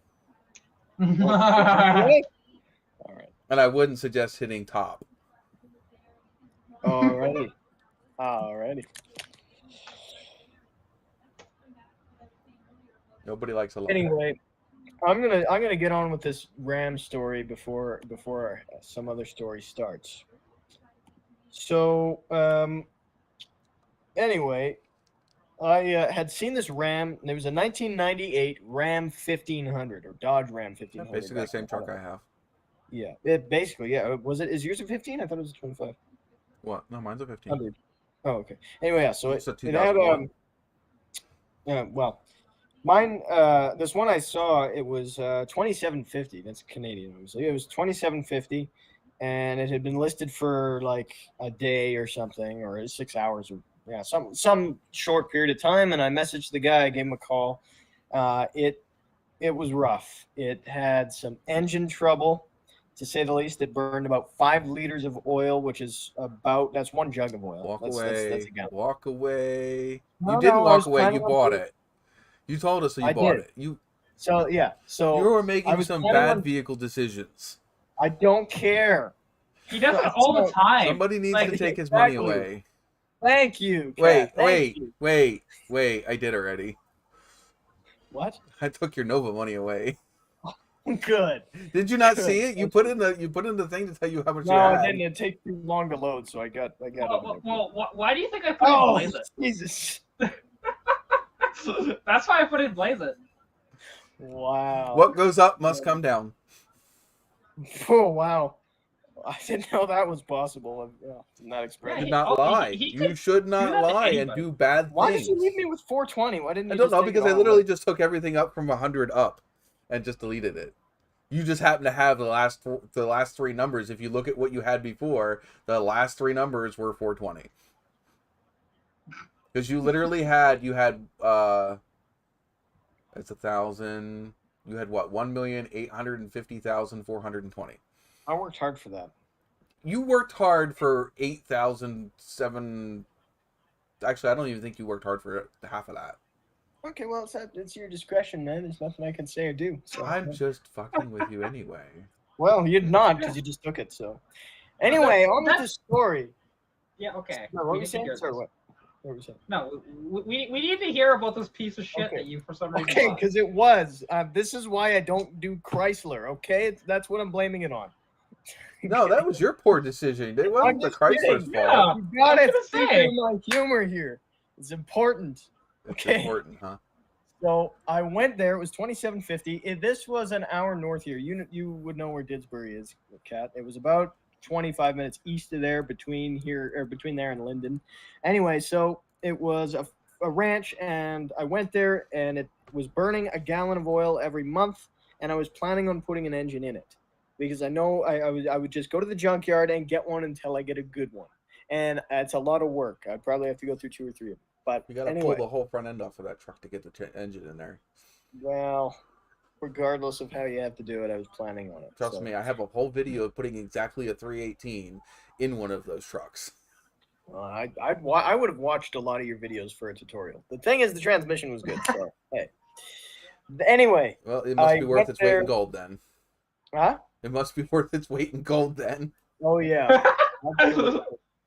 Really? All right. And I wouldn't suggest hitting top. Alrighty. Alrighty. Nobody likes a lot. Anyway, I'm gonna get on with this Ram story before some other story starts. So anyway, I had seen this Ram. There was a 1998 Ram 1500 or Dodge Ram 1500. Basically the same truck I have. Yeah, it basically, yeah. Was it? Is yours a 15? I thought it was a 25. What? No, mine's a 15. 100. Oh, okay. Anyway, yeah. So It's a it had 2001. well, mine. This one I saw, it was 2750. That's Canadian, obviously. It was 2750, and it had been listed for like a day or something, or 6 hours, or yeah, some short period of time. And I messaged the guy, I gave him a call. It was rough. It had some engine trouble, to say the least. It burned about 5 liters of oil, which is that's one jug of oil. Walk That's away. a gallon. Walk away. No, You didn't no, I walk was away. planning You on bought doing- it. You told us that you I bought did. it. You So yeah, so were I making was some planning bad on- vehicle decisions. I don't care. He does it all the time. Somebody needs Like, to take his money exactly. away. Thank you. Wait, Kat. Thank you. wait. I did already. What? I took your Nova money away. Good. Did you not Good. see it? You put in the thing to tell you how much No, you it had. didn't. It takes too long to load, so I got it. Well, why do you think I put in Oh, Blaze It? Jesus. That's why I put in Blaze It. Wow. What goes up must come down. Oh, wow. I didn't know that was possible. Did not expect Do Yeah, it. not oh, lie. he You could should do not that to lie and anybody. do bad Why things. did you leave me with 420? Why didn't you I don't just know, take it because I all literally away? just took everything up from 100 up and just deleted it. You just happen to have the last 3 numbers. If you look at what you had before, the last 3 numbers were 420. Because you literally had it's 1,000. You had what? 1,850,420. I worked hard for that. You worked hard for 8,007. Actually, I don't even think you worked hard for half of that. Okay, well, it's your discretion, man. There's nothing I can say or do. So, I'm just fucking with you anyway. Well, you're not, because you just took it. So, anyway, on with the story. Yeah, okay. No, what We were you need to saying? hear Sorry, this. what? What was that? No, we need to hear about this piece of shit that you for some reason. Okay, bought. because it was. This is why I don't do Chrysler. Okay, that's what I'm blaming it on. No, that was your poor decision. It wasn't the just Chrysler's kidding. fault. You gotta I was think gonna say. of my humor here. It's important. It's Okay. important, huh? So I went there. It was $27.50. This was an hour north here. You would know where Didsbury is, Kat. It was about 25 minutes east of there, between there and Linden. Anyway, so it was a ranch, and I went there, and it was burning a gallon of oil every month, and I was planning on putting an engine in it because I know I would just go to the junkyard and get one until I get a good one, and it's a lot of work. I'd probably have to go through 2 or 3 of them. But You got to anyway, pull the whole front end off of that truck to get the engine in there. well, regardless of how you have to do it, I was planning on it. Trust me, I have a whole video of putting exactly a 318 in one of those trucks. I would have watched a lot of your videos for a tutorial. The thing is, the transmission was good. So hey. Anyway. Well, it must be worth its weight there. in gold then. Huh? It must be worth its weight in gold then. Oh yeah.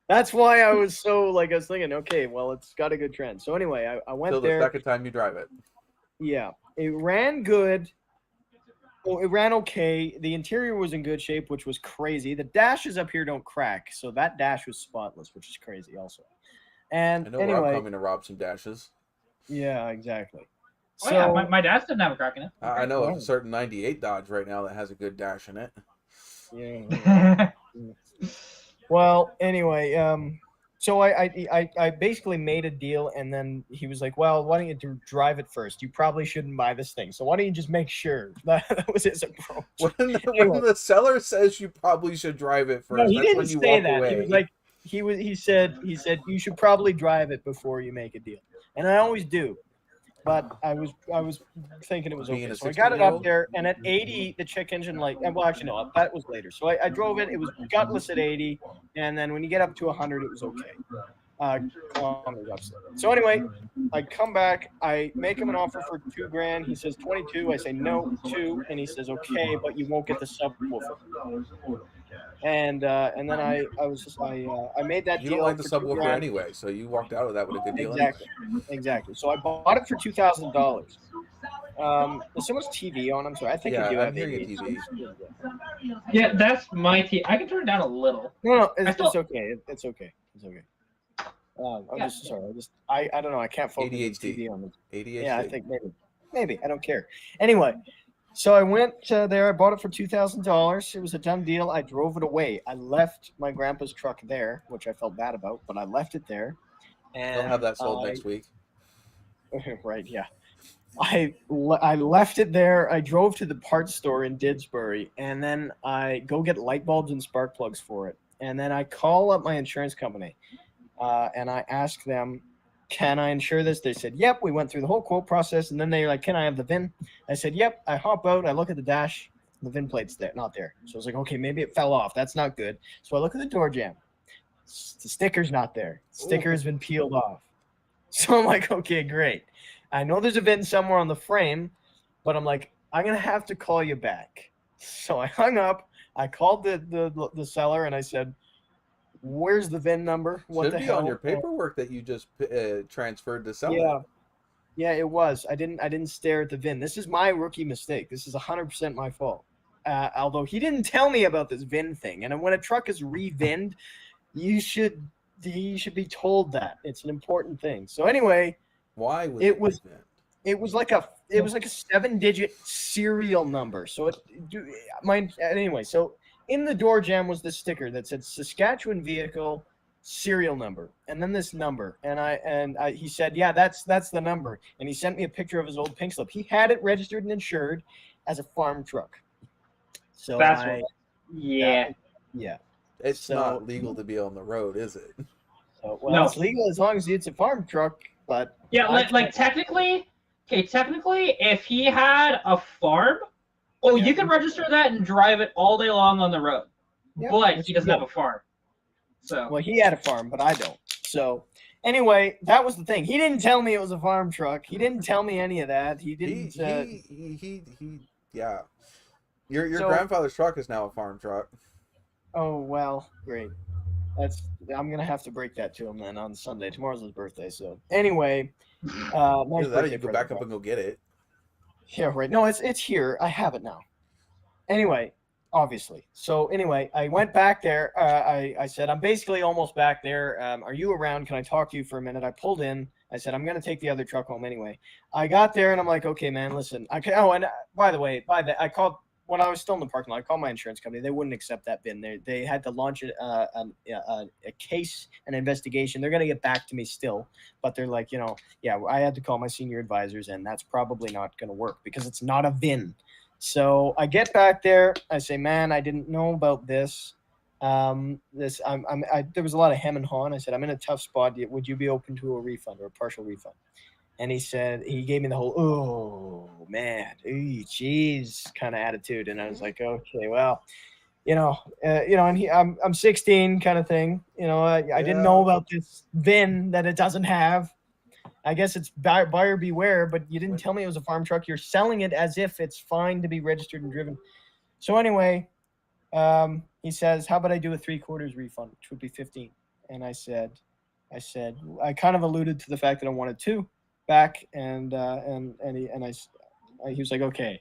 That's why I was so I was thinking, okay, well, it's got a good trend. So anyway, I went Till the there. second time you drive it. Yeah, it ran good. Well, it ran okay. The interior was in good shape, which was crazy. The dashes up here don't crack, so that dash was spotless, which is crazy also. And I know anyway, where I'm coming to rob some dashes. yeah, exactly. Oh yeah, my dad's didn't have a crack in it. I know of Wow. a certain 98 Dodge right now that has a good dash in it. Yeah. Well, anyway, so I basically made a deal, and then he was like, "Well, why don't you drive it first? You probably shouldn't buy this thing. So why don't you just make sure?" That was his approach. When the seller says you probably should drive it first, No, he that's didn't when you say walk that. away. He was like, he said you should probably drive it before you make a deal, and I always do. But I was thinking it was Being okay. a So I got it up 16-year-old? there, and at 80, the check engine well, actually no, that was later. So I drove it. It was gutless at 80, and then when you get up to 100, it was okay. Kilometers upset. So anyway, I come back. I make him an offer for $2,000. He says 22. I say no, 2, and he says okay, but you won't get the subwoofer. And then I made that You deal. don't like the for subwoofer $2,000. anyway, so you walked out of that with a good deal. Exactly. So I bought it for $2,000. There's so much TV on. I'm sorry. I think I do Yeah, have I'm hearing a ADHD. TV. Yeah, that's my TV. I can turn it down a little. No, it's still- okay. It's okay. It's okay. I'm Yeah. just sorry. I don't know. I can't focus on ADHD. TV on the ADHD. Yeah, I think maybe I don't care. Anyway, so I went there. I bought it for $2,000. It was a done deal. I drove it away. I left my grandpa's truck there, which I felt bad about, but I left it there. And They'll have that sold next week. Right? Yeah. I left it there. I drove to the parts store in Didsbury, and then I go get light bulbs and spark plugs for it. And then I call up my insurance company, and I ask them, "Can I insure this?" They said, "Yep." We went through the whole quote process, and then they're like, "Can I have the VIN?" I said, "Yep." I hop out. I look at the dash. The VIN plate's there, not there. So I was like, "Okay, maybe it fell off. That's not good." So I look at the door jamb. The sticker's not there. The sticker has been peeled off. So I'm like, "Okay, great. I know there's a VIN somewhere on the frame, but I'm like, I'm gonna have to call you back." So I hung up. I called the seller and I said, "Where's the VIN number? What Should the be hell?" on your paperwork that you just transferred to sell Yeah, it. yeah, it was. I didn't stare at the VIN. This is my rookie mistake. This is 100% my fault. Although he didn't tell me about this VIN thing, and when a truck is re-VINed, he should be told that. It's an important thing. So anyway. Why was It was- VIN? It was like a 7-digit serial number. So anyway. So in the door jamb was this sticker that said Saskatchewan vehicle serial number, and then this number. And he said, "Yeah, that's the number." And he sent me a picture of his old pink slip. He had it registered and insured as a farm truck. So That's what. Yeah. yeah. It's So- not legal to be on the road, is it? So, well, No. it's legal as long as it's a farm truck, but Yeah, I like can't- technically, if he had a farm, you can register that and drive it all day long on the road. Yeah, But which he is doesn't good. have a farm. So Well, he had a farm, but I don't. So anyway, that was the thing. He didn't tell me it was a farm truck. He didn't tell me any of that. He didn't. Yeah. Your So- grandfather's truck is now a farm truck. Oh well, great. I'm gonna have to break that to him then on Sunday. Tomorrow's his birthday, so anyway, nice Either that or birthday you go present, back up and go get it. yeah, right. No, it's here. I have it now. Anyway, obviously. So anyway, I went back there. I said, I'm basically almost back there. Are you around? Can I talk to you for a minute? I pulled in. I said, I'm going to take the other truck home anyway. I got there and I'm like, okay, man, listen. Oh, and by the way, I called when I was still in the parking lot. I called my insurance company. They wouldn't accept that bin. They had to launch a case, an investigation. They're going to get back to me still, but they're like, yeah, I had to call my senior advisors, and that's probably not going to work because it's not a VIN. So I get back there. I say, man, I didn't know about this. There was a lot of hem and haw. I said, I'm in a tough spot. Would you be open to a refund or a partial refund? And he gave me the whole, oh man, jeez, kind of attitude. And I was like, okay, well, and I'm 16 kind of thing. I didn't know about this VIN that it doesn't have. I guess it's buyer beware, but you didn't tell me it was a farm truck. You're selling it as if it's fine to be registered and driven. So anyway, he says, how about I do a 3/4 refund, which would be 15? And I said, I kind of alluded to the fact that I wanted 2 back. And he was like, okay,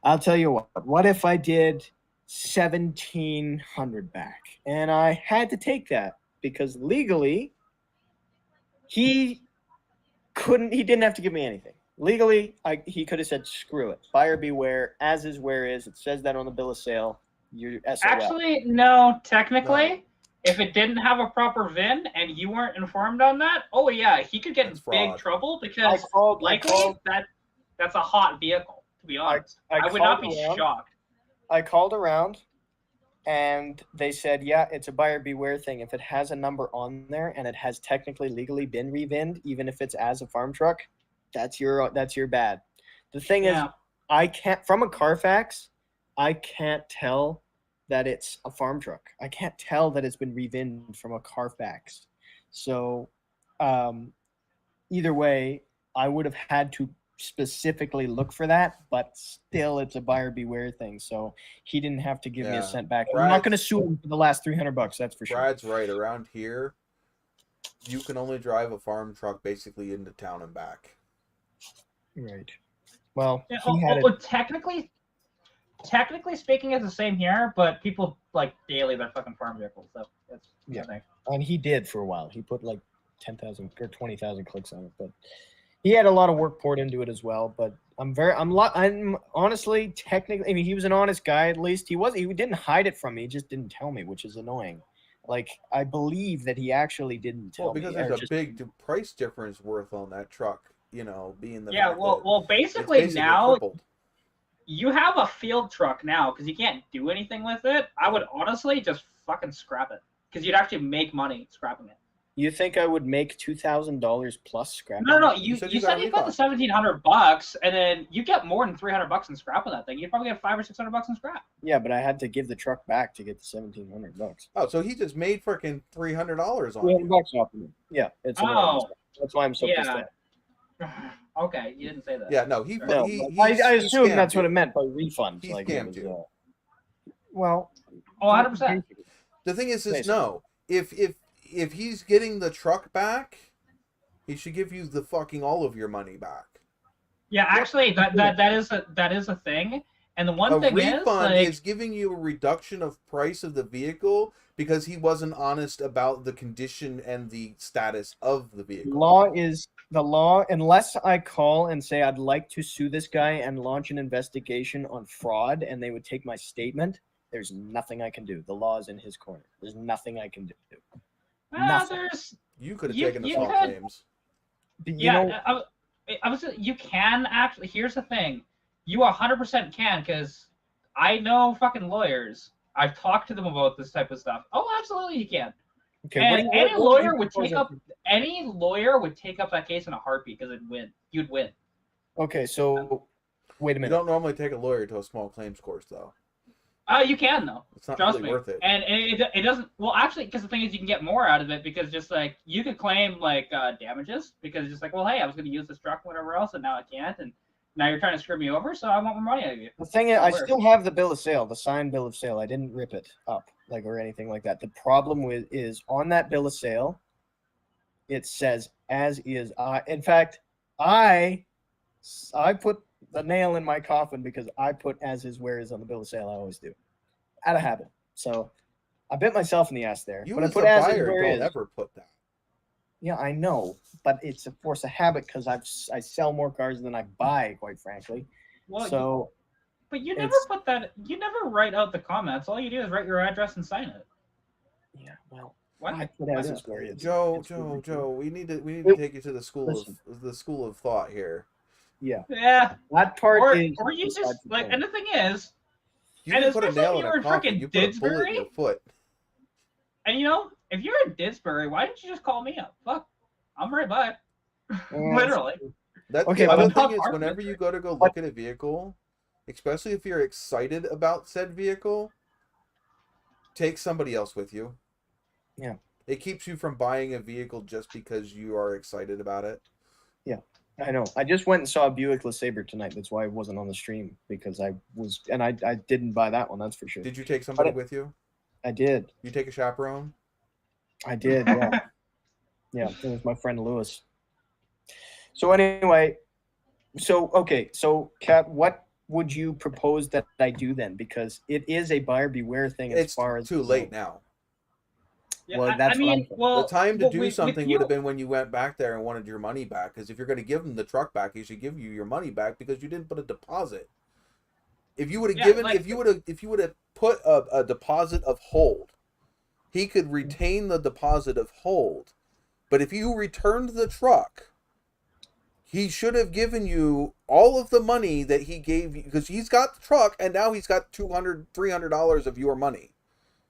I'll tell you what if I did 1,700 back? And I had to take that because legally he didn't have to give me anything. Legally, he could have said, screw it. Buyer beware, as is where is. It says that on the bill of sale. You're SOL. Actually, no, technically, if it didn't have a proper VIN and you weren't informed on that, oh yeah, he could get in big trouble because that's a hot vehicle, to be honest. I would not be shocked. I called around and they said, yeah, it's a buyer beware thing. If it has a number on there and it has technically legally been revinned, even if it's as a farm truck, that's your bad. The thing is, I can't, from a Carfax, I can't tell that it's a farm truck. I can't tell that it's been revinned from a Carfax. So either way, I would have had to specifically look for that, but still it's a buyer beware thing. So he didn't have to give me a cent back. I'm not going to sue him for the last $300, that's for sure. Brad's right. Around here, you can only drive a farm truck basically into town and back. Right. Well, technically speaking, it's the same here, but people like daily their fucking farm vehicles. So that's and he did for a while. He put like 10,000 or 20,000 clicks on it, but he had a lot of work poured into it as well. But I'm honestly, technically, I mean, he was an honest guy. At least he didn't hide it from me. He just didn't tell me, which is annoying. Like, I believe that he actually didn't tell me. Well, because there's a big price difference worth on that truck, being the basically now crippled. You have a field truck now because you can't do anything with it. I would honestly just fucking scrap it because you'd actually make money scrapping it. You think I would make $2,000 plus scrapping? No. You said you got the $1,700, and then you get more than $300 in scrapping that thing. You'd probably get $500 or $600 in scrap. Yeah, but I had to give the truck back to get the $1,700. Oh, so he just made freaking $300 on $300 off of me. Yeah, it's that's why I'm so pissed off. Okay, you didn't say that. Yeah, no, I assume that's what it meant by refund. He like scammed you. Well, 100%. The thing is no. If he's getting the truck back, he should give you the fucking all of your money back. Yeah, actually, that is a thing. And the one thing is, refund is giving you a reduction of price of the vehicle because he wasn't honest about the condition and the status of the vehicle. The law, unless I call and say I'd like to sue this guy and launch an investigation on fraud and they would take my statement, there's nothing I can do. The law is in his corner. There's nothing I can do. You could have taken assault claims. You can actually. Here's the thing. You 100% can, because I know fucking lawyers. I've talked to them about this type of stuff. Oh, absolutely, you can. Okay, and any lawyer would take up that case in a heartbeat because you'd win. Okay, so wait a minute. You don't normally take a lawyer to a small claims course, though. You can though. It's not really worth it. And it doesn't. Well, actually, because the thing is, you can get more out of it because just like you could claim like damages because it's just like, well, hey, I was going to use this truck, whatever else, and now I can't, and Now you're trying to screw me over, so I want more money out of you. The thing is, I Where? still have the bill of sale, the signed bill of sale. I didn't rip it up or anything like that. The problem with is on that bill of sale, it says as is. In fact, I put the nail in my coffin because I put as is where is on the bill of sale. I always do, out of habit. So I bit myself in the ass there. You but I as put the as is buyer where don't is. ever put that. Yeah, I know, but it's a force of habit because I sell more cars than I buy, quite frankly. Well, So, but you never it's- put that. You never write out the comments. All you do is write your address and sign it. yeah, well, What? I put as is where is. Joe, It's ridiculous. Joe, we need to take you to the school of thought here. Yeah, Yeah. that part Or is. you besides just the like, point. and the thing is, You And didn't put a especially nail if in you a were coffin. freaking You put a bullet in your Didsbury. foot. and if you're in Didsbury, why didn't you just call me up? Fuck, I'm right by. Literally. That's Okay, the but other I'm not thing is part of whenever it. you go to go look at a vehicle, especially if you're excited about said vehicle, take somebody else with you. Yeah. It keeps you from buying a vehicle just because you are excited about it. Yeah, I know. I just went and saw a Buick LeSabre tonight. That's why I wasn't on the stream because I didn't buy that one. That's for sure. Did you take somebody But with you? I did. You take a chaperone? I did. Yeah. Yeah. It was my friend Lewis. So anyway, so Kat, what would you propose that I do then? Because it is a buyer beware thing as It's far as too late now. Yeah, Well, I that's what I'm mean, saying. well, The time to well, do with something you- would have been when you went back there and wanted your money back. Because if you're going to give them the truck back, he should give you your money back because you didn't put a deposit. If you would have Yeah, given, like- if you would have put a deposit of hold, he could retain the deposit of hold. But if you returned the truck, he should have given you all of the money that he gave you because he's got the truck and now he's got $200, $300 of your money.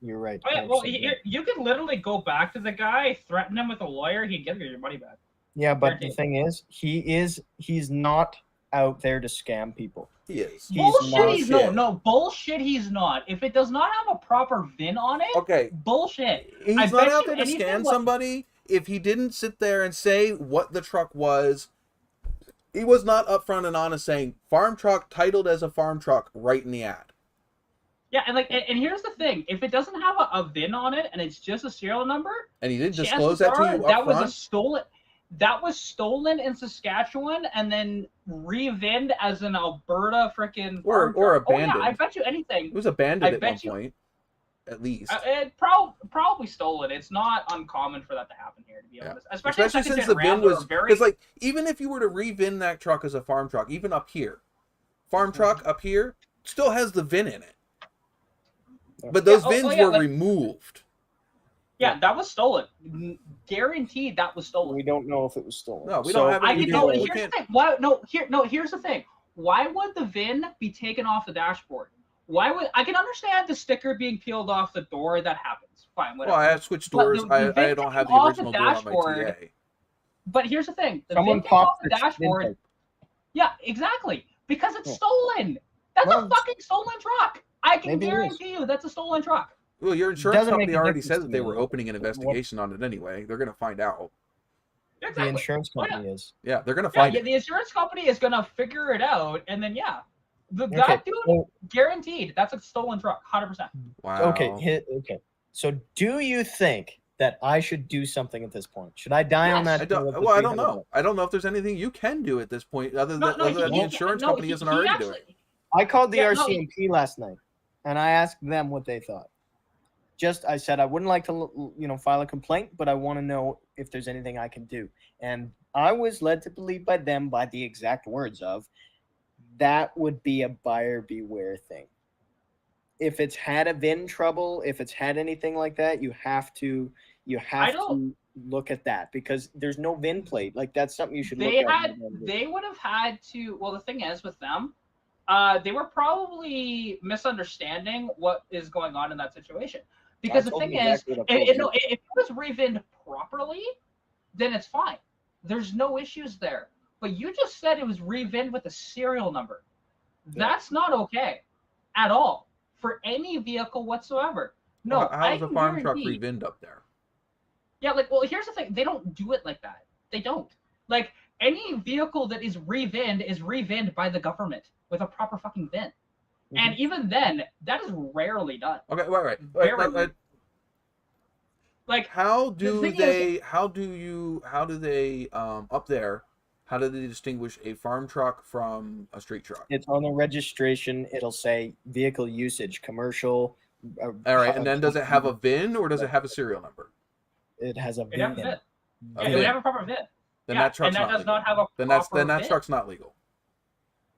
You're right. Oh, yeah, well, 100% right. you could literally go back to the guy, threaten him with a lawyer, he'd give you your money back. Yeah, but the Guaranteed. thing is, he's not out there to scam people. He is. He's Bullshit, he's no, bullshit. no, bullshit, he's not. If it does not have a proper VIN on it, Okay. bullshit. He's I not bet out you there to anything scan what- somebody if he didn't sit there and say what the truck was. He was not upfront and honest saying farm truck titled as a farm truck right in the ad. Yeah, and here's the thing: if it doesn't have a VIN on it and it's just a serial number, And he didn't chances disclose that to are you that was a upfront. stolen. That was stolen in Saskatchewan and then revinned as an Alberta freaking Or abandoned. Oh yeah, I bet you anything. It was abandoned I at one bet you- point, at least. It probably stolen. It's not uncommon for that to happen here, to be Yeah. honest. Especially second since gen the VIN Rams are was very. because like even if you were to revin that truck as a farm truck, even up here, farm truck up here still has the VIN in it. But those VINs were removed. Yeah, that was stolen. Guaranteed, that was stolen. We don't know if it was stolen. No, we don't have I any can video. no. We Here's can't. the thing. Why? No. Here's the thing. Why would the VIN be taken off the dashboard? Why would I can understand the sticker being peeled off the door? That happens. Fine, whatever. Well, I have switched But doors. the I VIN don't have the came off the original door on my dashboard. TA. But here's the thing. The Someone VIN came off popped the their VIN dashboard. tape. Yeah, exactly. Because it's Yeah. stolen. That's Well, a fucking stolen truck. I can maybe it is. guarantee you that's a stolen truck. Well, your insurance Doesn't make company a already difference said to that they me. were opening an What- investigation on it anyway. They're going to find out. The Exactly. insurance Oh, yeah. company is. Yeah, they're going to Yeah, find yeah, it. the insurance company is gonna figure it out, and then Okay. that dude So, guaranteed that's a stolen truck, 100%. Wow. okay. So, do you think that I should do something at this point? Should I die on Yes. that? I don't. hill of the Well, I don't 300? know. I don't know if there's anything you can do at this point other than, the insurance no, company he- isn't he already actually- doing. I called the Yeah, no, RCMP last night, and I asked them what they thought. I said I wouldn't like to, file a complaint, but I want to know if there's anything I can do. And I was led to believe by them, by the exact words of, that would be a buyer beware thing. If it's had a VIN trouble, if it's had anything like that, you have to look at that because there's no VIN plate. Like that's something you should look at. They would have had to. Well, the thing is with them, they were probably misunderstanding what is going on in that situation. Because the thing is, if it was revinned properly, then it's fine. There's no issues there. But you just said it was revinned with a serial number. Yeah. That's not okay at all for any vehicle whatsoever. No, How's a farm truck guarantee- revinned up there? Yeah, well, here's the thing. They don't do it like that. They don't. Like, any vehicle that is re-VINed by the government with a proper fucking VIN. Mm-hmm. And even then, that is rarely done. Okay, wait. Like, how do they up there, how do they distinguish a farm truck from a street truck? It's on the registration. It'll say vehicle usage, commercial. All right, and then does it have a VIN or does it have a serial number? It has a VIN. It would have a proper VIN. Then that truck's not legal. Not have a then that truck's not legal.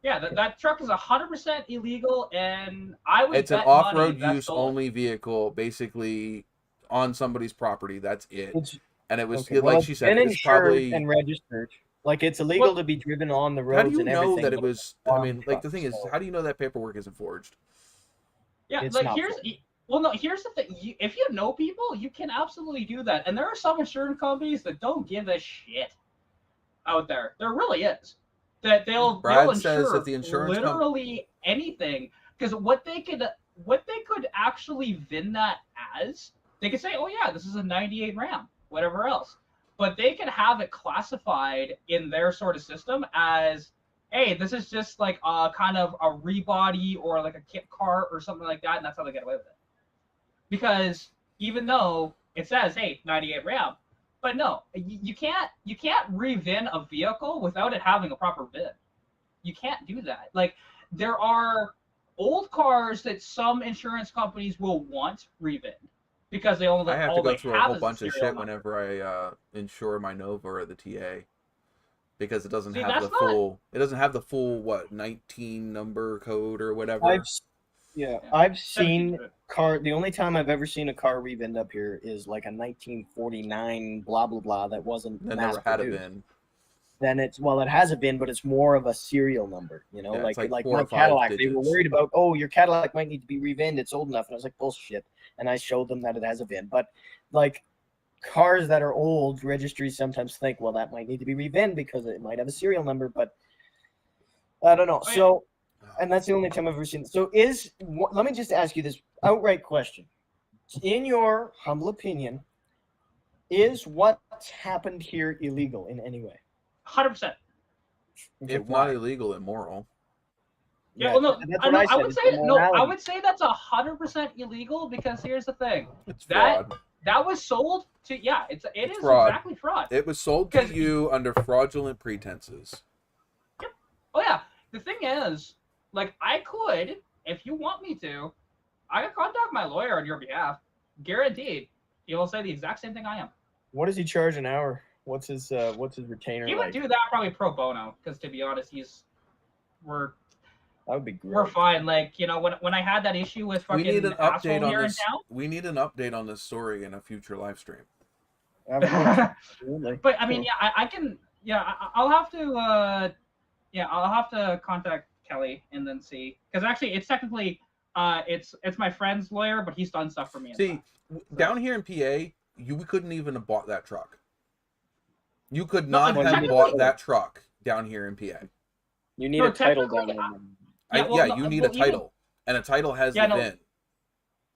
Yeah, that truck is 100% illegal, and I would. It's an off-road use only vehicle, basically on somebody's property. That's it. And it was like she said, it's probably and registered. Like it's illegal to be driven on the roads. How do you and know everything, that it was? I mean, like the thing is, how do you know that paperwork isn't forged? Yeah, it's like here's the thing. If you know people, you can absolutely do that. And there are some insurance companies that don't give a shit out there. There really is. That they'll insure that the insurance literally anything, because what they could actually VIN that as, they could say, oh yeah, this is a 98 Ram, whatever else, but they could have it classified in their sort of system as, hey, this is just like a kind of a rebody or like a kit car or something like that, and that's how they get away with it. Because even though it says, hey, 98 Ram, but no, you can't re-VIN a vehicle without it having a proper VIN. You can't do that. Like, there are old cars that some insurance companies will want re-VIN because they only I have to go through a whole bunch of shit whenever I insure my Nova or the TA, because it doesn't have the full. It doesn't have the full 19 number code or whatever. I've seen car. The only time I've ever seen a car re-VINed up here is like a 1949 blah blah blah that wasn't. That never had a VIN. Then it has a VIN, but it's more of a serial number. You know, like my Cadillac. Digits. They were worried about, oh, your Cadillac might need to be re-VINed. It's old enough, and I was like, bullshit. And I showed them that it has a VIN. But like cars that are old, registries sometimes think, well, that might need to be re-VINed because it might have a serial number. But I don't know. So. And that's the only time I've ever seen it. So let me just ask you this outright question. In your humble opinion, is what's happened here illegal in any way? 100%. If not illegal, immoral. Yeah, well, no, I would say that's 100% illegal, because here's the thing. It's fraud. That was sold to, it is fraud. Exactly fraud. It was sold to you under fraudulent pretenses. Yep. Oh yeah. The thing is, like, I could, if you want me to, I could contact my lawyer on your behalf. Guaranteed. He will say the exact same thing I am. What does he charge an hour? What's his retainer? He would do that probably pro bono, because to be honest, that would be great. We're fine. Like, you know, when I had that issue with fucking asshole here in town. We need an update on this story in a future live stream. Absolutely. But I mean, I can. Yeah, I'll have to. I'll have to contact Kelly and then see, because actually it's technically it's my friend's lawyer, but he's done stuff for me. See, down here in PA, we couldn't even have bought that truck. You could not have bought that truck down here in PA. You need a title down there. You need a title, and a title has the VIN.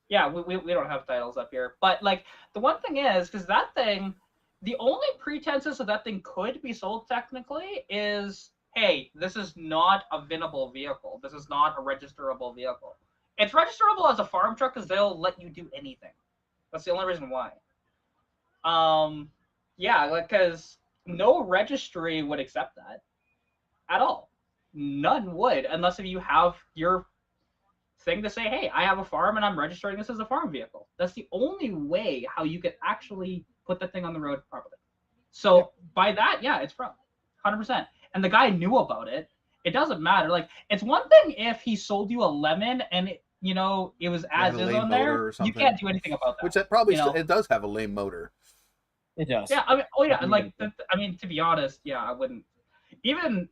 Yeah, we don't have titles up here, but like the one thing is, because that thing, the only pretenses of that thing could be sold technically is, hey, this is not a VINable vehicle. This is not a registerable vehicle. It's registerable as a farm truck because they'll let you do anything. That's the only reason why. Because no registry would accept that at all. None would, unless if you have your thing to say, hey, I have a farm and I'm registering this as a farm vehicle. That's the only way how you could actually put that thing on the road properly. So by that, it's fraud, 100%. And the guy knew about it. It doesn't matter. Like, it's one thing if he sold you a lemon and it was as is on there. You can't do anything about that. Which that probably it does have a lame motor. It does. Yeah. I mean, to be honest, I wouldn't. Even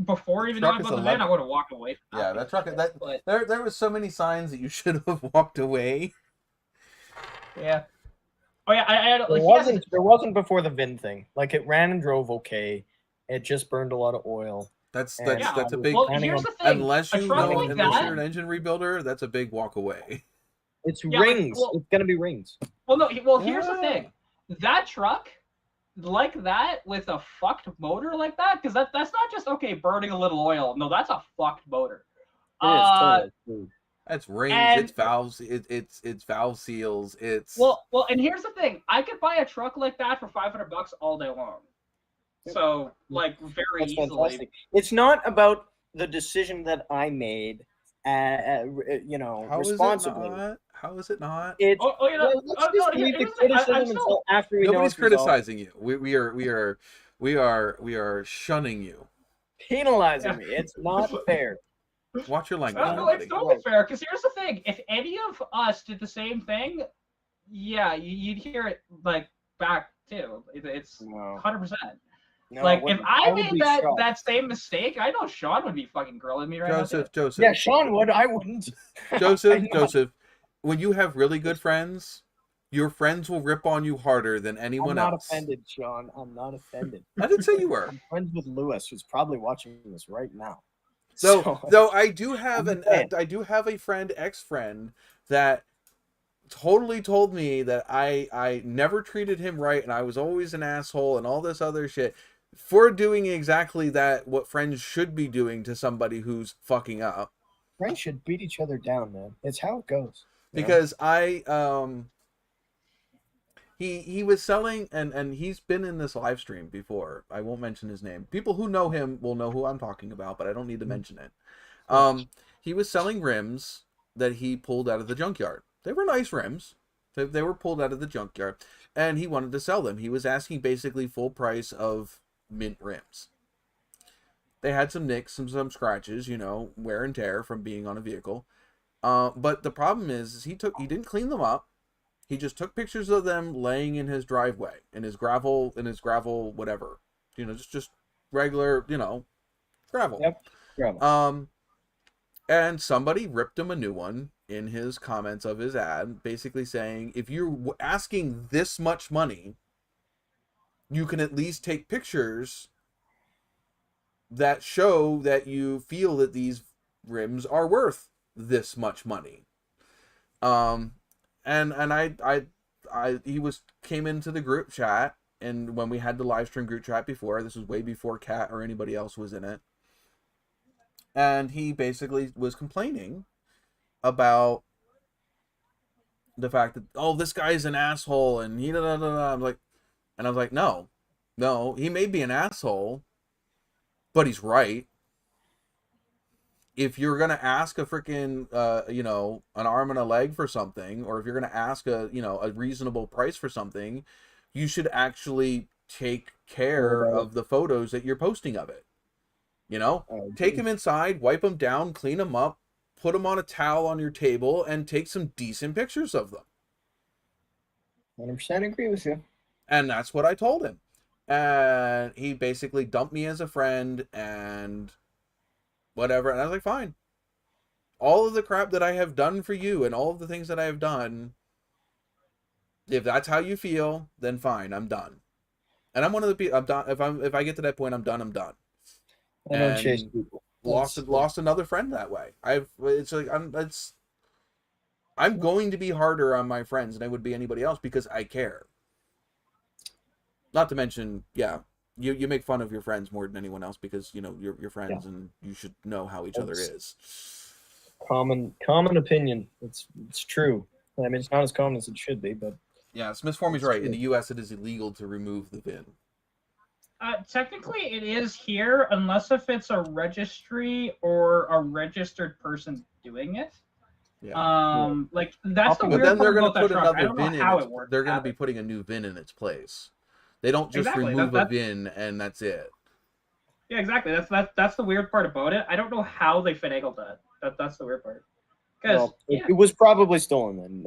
before knowing about the van, I would have walked away. That truck. There was so many signs that you should have walked away. Yeah. Oh yeah. There wasn't before the VIN thing. Like, it ran and drove okay. It just burned a lot of oil. That's a big. Well, here's the thing. Unless you're an engine rebuilder, that's a big walk away. It's rings. It's gonna be rings. Well, no. Well, here's the thing. That truck like that with a fucked motor like that, because that's not just okay burning a little oil. No, that's a fucked motor. It is totally. That's rings, And it's valves, it's valve seals, it's well, and here's the thing: I could buy a truck like that for $500 all day long. So, like, very That's easily. fantastic. It's not about the decision that I made, responsibly. How is it not? It's you know, let's just leave the criticism until after we know Nobody's it's resolved. criticizing you. We are shunning you. Penalizing me. It's not fair. Watch your language. No, it's totally fair. Because here's the thing: if any of us did the same thing, yeah, you'd hear it like back too. It's 100%. No, like if I made be that same mistake, I know Sean would be fucking grilling me right now. Joseph. Yeah, Sean would. I wouldn't. Joseph. When you have really good friends, your friends will rip on you harder than anyone else. I'm not offended, Sean. I'm not offended. I didn't say you were. I'm friends with Lewis, who's probably watching this right now. Though I do have a friend, ex-friend, that totally told me that I never treated him right and I was always an asshole and all this other shit for doing exactly that, what friends should be doing to somebody who's fucking up. Friends should beat each other down, man. It's how it goes. Because he was selling, and he's been in this live stream before. I won't mention his name. People who know him will know who I'm talking about, but I don't need to mention it. He was selling rims that he pulled out of the junkyard. They were nice rims. They were pulled out of the junkyard, and he wanted to sell them. He was asking basically full price of mint rims. They had some nicks, some scratches, wear and tear from being on a vehicle. But the problem is he didn't clean them up. He just took pictures of them laying in his driveway, in his gravel, whatever. Just regular, gravel. Yep. Gravel. And somebody ripped him a new one in his comments of his ad, basically saying, if you're asking this much money, you can at least take pictures that show that you feel that these rims are worth this much money. And he came into the group chat, and when we had the live stream group chat before, this was way before Kat or anybody else was in it, and he basically was complaining about the fact that, oh, this guy's an asshole, and he I was like, no, he may be an asshole, but he's right. If you're gonna ask a freaking an arm and a leg for something, or if you're gonna ask a reasonable price for something, you should actually take care of the photos that you're posting of it. Take them inside, wipe them down, clean them up, put them on a towel on your table, and take some decent pictures of them. 100% agree with you. And that's what I told him. And he basically dumped me as a friend and whatever. And I was like, fine. All of the crap that I have done for you and all of the things that I have done, if that's how you feel, then fine, I'm done. And I'm one of the people, I'm done. If I get to that point, I'm done. I don't chase people. Lost another friend that way. I'm going to be harder on my friends than I would be anybody else because I care. Not to mention, you make fun of your friends more than anyone else because you're friends and you should know how each other is. Common opinion. It's true. I mean, it's not as common as it should be, but Smith Formy's right. In the U.S., it is illegal to remove the VIN. Technically, it is here, unless if it's a registry or a registered person doing it. Yeah. Like that's the but weird then they're part going to about put that truck. I another don't know VIN how in it works. They're going to be putting a new VIN in its place. They don't just remove a VIN and that's it. Yeah, exactly. That's the weird part about it. I don't know how they finagled that. That's the weird part. Well, it was probably stolen then.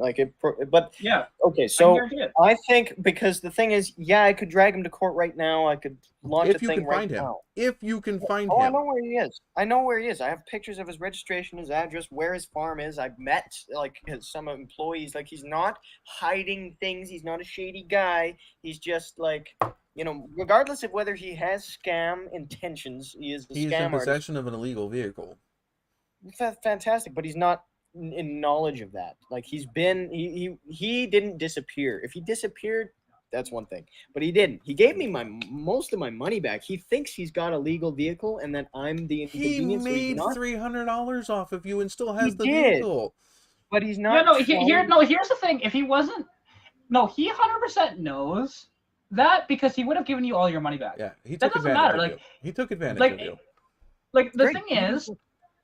But yeah. Okay, so I think because the thing is, I could drag him to court right now. I could launch a thing right now. If you can find him. I know where he is. I have pictures of his registration, his address, where his farm is. I've met some employees. Like, he's not hiding things. He's not a shady guy. He's just regardless of whether he has scam intentions, he's in possession of an illegal vehicle. Fantastic, but he's not in knowledge of that. Like, he didn't disappear. If he disappeared, That's one thing. But he didn't. He gave me most of my money back. He thinks he's got a legal vehicle and that I'm the He inconvenience. made $300 off of you and still has He the did. vehicle. But he's not. Yeah, here's the thing. If he wasn't, no, he 100% knows that because he would have given you all your money back. Yeah, he That took doesn't advantage matter. of you. He took advantage Like, of you. like the Great. thing is,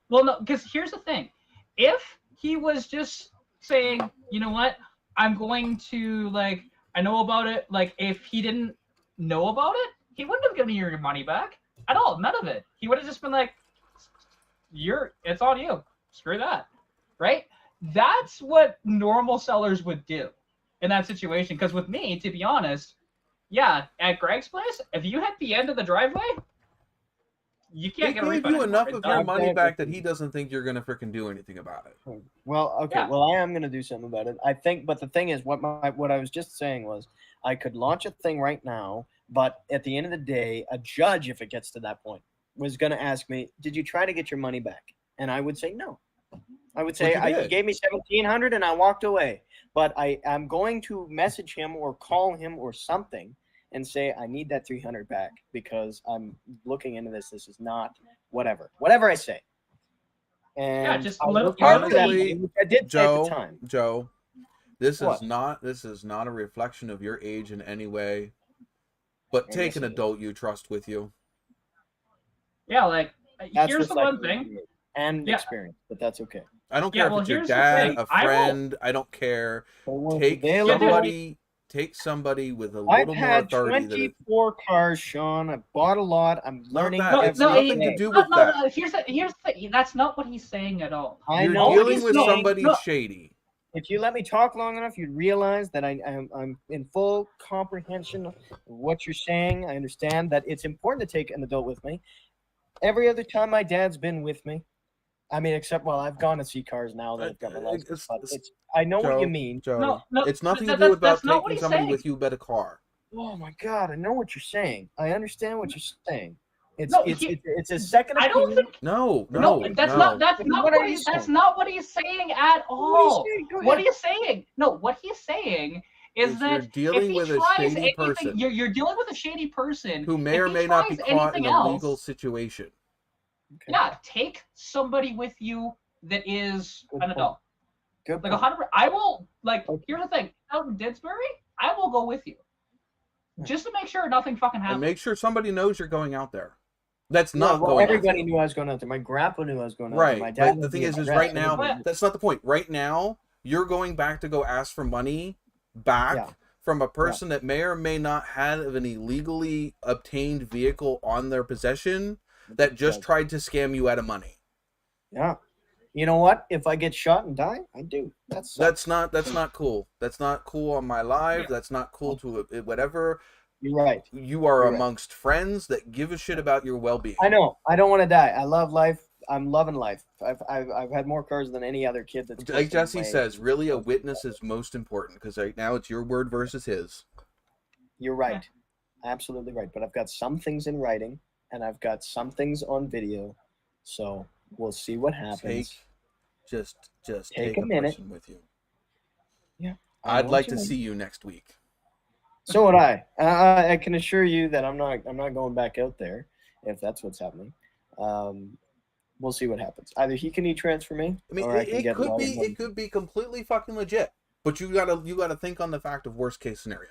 well, no, because here's the thing. If he was just saying, you know what, I'm going to, like, I know about it. Like, if he didn't know about it, he wouldn't have given you your money back at all. None of it. He would have just been like, it's on you. Screw that. Right? That's what normal sellers would do in that situation. Because with me, to be honest, yeah, at Greg's place, if you hit the end of the driveway, you can't get a refund. He gave you enough It's of done. your money back that he doesn't think you're going to freaking do anything about it. Well, okay. Yeah. Well, I am going to do something about it. I think, but the thing is, what I was just saying was, I could launch a thing right now, but at the end of the day, a judge, if it gets to that point, was going to ask me, "Did you try to get your money back?" And I would say no. I would say, But you "I did. gave me $1,700 and I walked away." But I'm going to message him or call him or something and say, "I need that $300 back because I'm looking into this. This is not whatever I say." And Yeah, just I little- looked into that, honestly, which I did say at the time. Joe, this What? is not a reflection of your age in any way. But And take yes, an it is. adult you trust with you. Yeah, like, That's here's the one reflective thing. and Yeah. experience, but that's okay. I don't Yeah, care well, if it's your here's the dad, thing. a I will- friend. I don't care. Take Available. somebody with a I've little more had authority. That it, 24 cars, Sean. I've bought a lot. I'm learning. that. No, It's no, nothing he- to do no, with no, that. no, here's the thing. That's not what he's saying at all. I You're know what dealing he's with saying. somebody No. shady. If you let me talk long enough, you'd realize that I'm in full comprehension of what you're saying. I understand that it's important to take an adult with me. Every other time my dad's been with me, I mean, except, well, I've gone to see cars now that I've got my license. But I know what you mean. Joe, No, it's nothing to that- do about that's not what taking he's somebody saying. with you but a car. Oh my God, I know what you're saying. I understand what you're saying. It's No, it's a second I don't opinion. think. No, No, that's not. That's What not are what you he's. That's saying? not what he's saying at What are you all. saying? Go What are ahead. you saying? No, what he's saying is Is that you're dealing if he with a tries shady anything, person. you're dealing with a shady person who may If or he may not be tries caught in anything a legal else- situation. Okay. Yeah, take somebody with you that is Good an point. adult. Good Like point. 100. I will like. Okay. Here's the thing. Out in Didsbury, I will go with you, just to make sure nothing fucking And happens. make sure somebody knows you're going out there. That's No, not well, going everybody out knew I was going out there. My grandpa knew I was going out there. there. My Right. dad But the knew thing me is and my right dad now, knew me. that's not the point. Right now, you're going back to go ask for money back Yeah. from a person that may or may not have an illegally obtained vehicle on their possession that just Yes. tried to scam you out of money. Yeah. You know what? If I get shot and die, I do. That's That's not cool. That's not cool on my live. Yeah. That's not cool to whatever. You're right. You are You're right. amongst friends that give a shit about your well-being. I know. I don't want to die. I love life. I'm loving life. I've had more cars than any other kid that's Like close to Jesse my says, age. really a witness is most important because right now it's your word versus his. You're right. Absolutely right. But I've got some things in writing and I've got some things on video. So we'll see what happens. Just Take take a a minute. person with you. Yeah. I I'd know like what you to mean. see you next week. So would I. I can assure you that I'm not going back out there if that's what's happening. We'll see what happens. Either he can e-transfer me, I mean, or I can it get could lawyer be money. it could be completely fucking legit, but you gotta think on the fact of worst case scenario.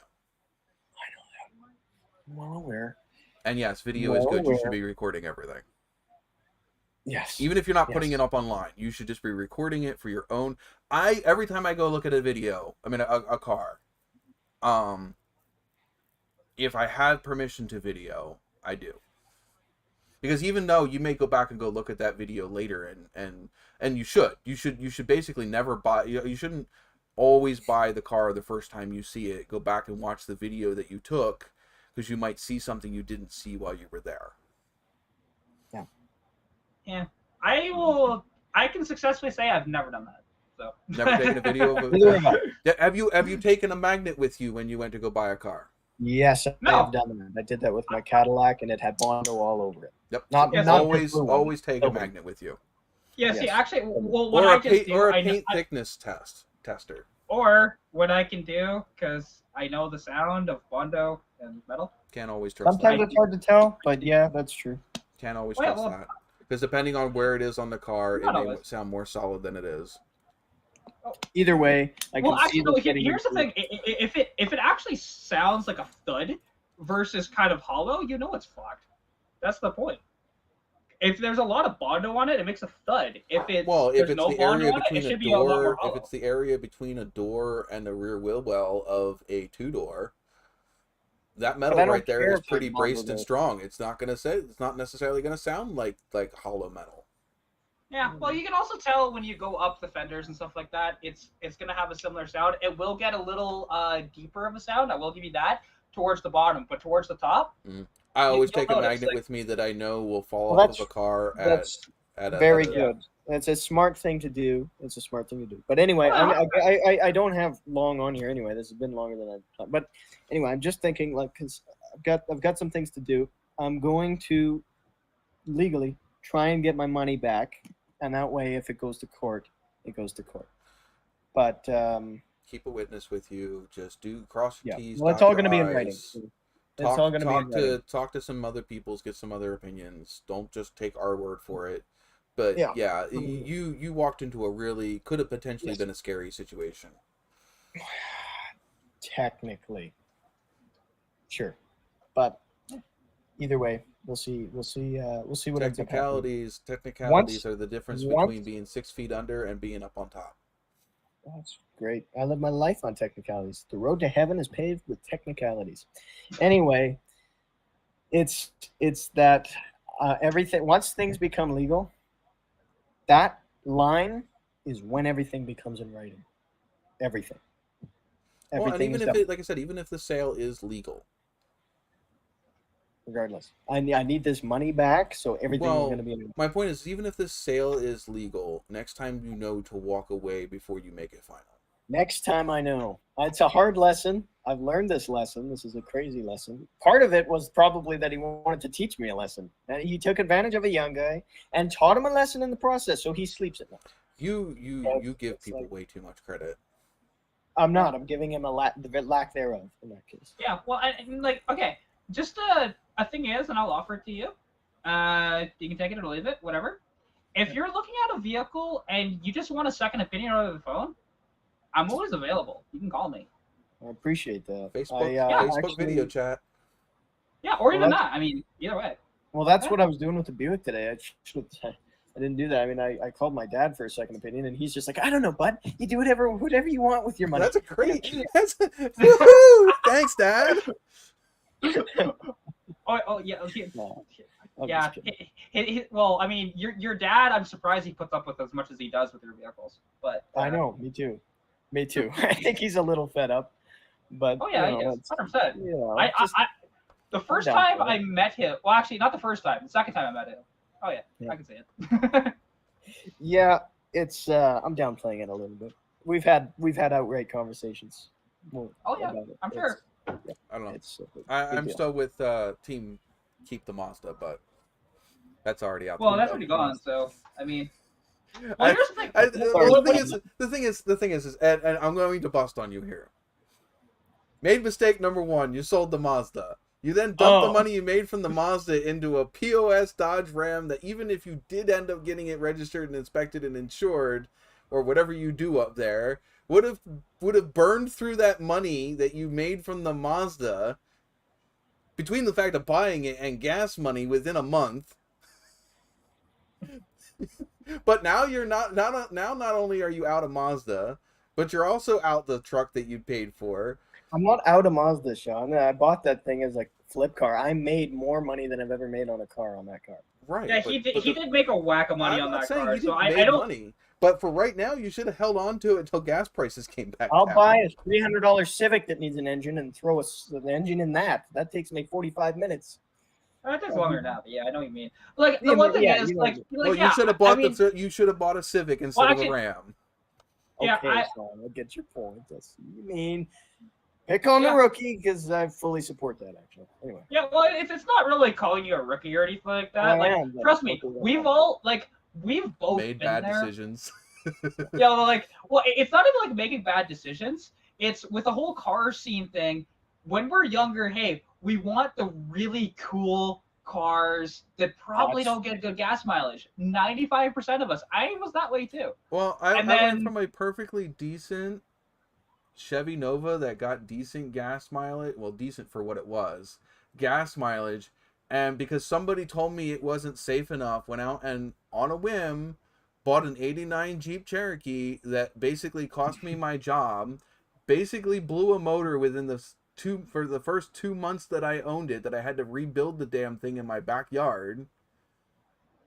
I'm well aware. And yes, video is Well good. You should aware. be recording everything, Yes. even if you're not putting Yes. it up online. You should just be recording it for your own. Every time I go look at a video, I mean a car, if I have permission to video, I do. Because even though you may go back and go look at that video later, and you should basically never buy. You shouldn't always buy the car the first time you see it. Go back and watch the video that you took, because you might see something you didn't see while you were there. Yeah, I can successfully say I've never done that. So Never taken a video of Neither have I. Yeah, have you taken a magnet with you when you went to go buy a car? Yes, No. I've done that. I did that with my Cadillac, and it had Bondo all over it. Yep. Not- Yes, not always the blue one. always take a Silver. magnet with you. yeah, see, Yes. actually, well, what Or I a just do, or a I, paint I thickness tester. Or what I can do, because I know the sound of Bondo and metal. Can't always trust Sometimes that. it's hard to tell, but yeah, that's true. Can't always trust that. Because depending on where it is on the car, it may sound more solid than it is. Either way, actually, no, here's the thing: if it actually sounds like a thud versus kind of hollow, you know it's fucked. That's the point. If there's a lot of Bondo on it, it makes a thud. If it's no Bondo on it, it should be a lot more hollow. If it's the area between a door and the rear wheel well of a 2-door, that metal right there is pretty braced and strong. It's not necessarily gonna sound like hollow metal. Yeah, well, you can also tell when you go up the fenders and stuff like that, it's gonna have a similar sound. It will get a little deeper of a sound. I will give you that towards the bottom, but towards the top. I always take a magnet with me that I know will fall off of a car at a very good. That's a smart thing to do. It's a smart thing to do. But anyway, I don't have long on here anyway. This has been longer than I thought. But anyway, I'm just thinking because I've got some things to do. I'm going to legally try and get my money back, and that way, if it goes to court, it goes to court. But keep a witness with you. Just cross your T's. Well, it's all going to be in writing. Talk to some other people's, get some other opinions. Don't just take our word for it. But you walked into a could have potentially been a scary situation. Technically, sure, but either way, we'll see what technicalities are the difference between being 6 feet under and being up on top. That's great. I live my life on technicalities. The road to heaven is paved with technicalities. Anyway, it's that everything, once things become legal, that line is when everything becomes in writing. Everything. Well, and even if like I said, even if the sale is legal, regardless, I need this money back, so everything is going to be. My point is, even if this sale is legal, next time you know to walk away before you make it final. Next time I know. It's a hard lesson. I've learned this lesson. This is a crazy lesson. Part of it was probably that he wanted to teach me a lesson. And he took advantage of a young guy and taught him a lesson in the process, so he sleeps at night. You give people way too much credit. I'm not. I'm giving him the lack thereof in that case. Yeah, well, okay. Just a thing is, and I'll offer it to you. You can take it or leave it, whatever. If you're looking at a vehicle and you just want a second opinion over the phone, I'm always available. You can call me. I appreciate that. Facebook video chat. Yeah, or even that. I mean, either way. Well, that's what I was doing with the Buick today. I didn't do that. I mean, I called my dad for a second opinion, and he's just like, I don't know, bud. You do whatever you want with your money. That's a great. Woohoo! Thanks, Dad. Oh yeah. Okay. No, yeah. Well, I mean, your dad. I'm surprised he puts up with as much as he does with your vehicles. But I know. Me too. I think he's a little fed up. But he is 100%. The first time I met him. Well, actually, not the first time. The second time I met him. Oh yeah. I can see it. Yeah, it's. I'm downplaying it a little bit. We've had outright conversations. I'm sure. Yeah, I don't know. I'm still with team keep the Mazda, but that's already out. Well, that's already gone. So I mean, the thing is, and I'm going to bust on you here. Made mistake number 1. You sold the Mazda. You then dumped the money you made from the Mazda into a POS Dodge Ram that even if you did end up getting it registered and inspected and insured, or whatever you do up there, would have burned through that money that you made from the Mazda between the fact of buying it and gas money within a month. But now you're not only are you out of Mazda, but you're also out the truck that you paid for. I'm not out of Mazda, Sean. I bought that thing as a flip car. I made more money than I've ever made on a car on that car. Right. Yeah, he did make a whack of money on that car. So I don't. Money. But for right now, you should have held on to it until gas prices came back. I'll buy a $300 Civic that needs an engine and throw an engine in that. That takes me 45 minutes. That takes longer now, but yeah, I know what you mean. Like the one thing is, you should have bought you should have bought a Civic instead of a Ram. Yeah, I get your point. That's what you mean. Pick on the rookie because I fully support that. Actually, anyway. Yeah, well, it's not really calling you a rookie or anything like that. Trust me, we've both made been bad there. decisions. Yeah, well, it's not even like making bad decisions. It's with the whole car scene thing. When we're younger, hey, we want the really cool cars that probably That's don't get good gas mileage. 95% of us. I was that way too. Well, And I went then, from a perfectly decent Chevy Nova that got decent gas mileage, well, decent for what it was, gas mileage, and because somebody told me it wasn't safe enough, went out and on a whim bought an '89 Jeep Cherokee that basically cost me my job, basically blew a motor within for the first 2 months that I owned it, that I had to rebuild the damn thing in my backyard,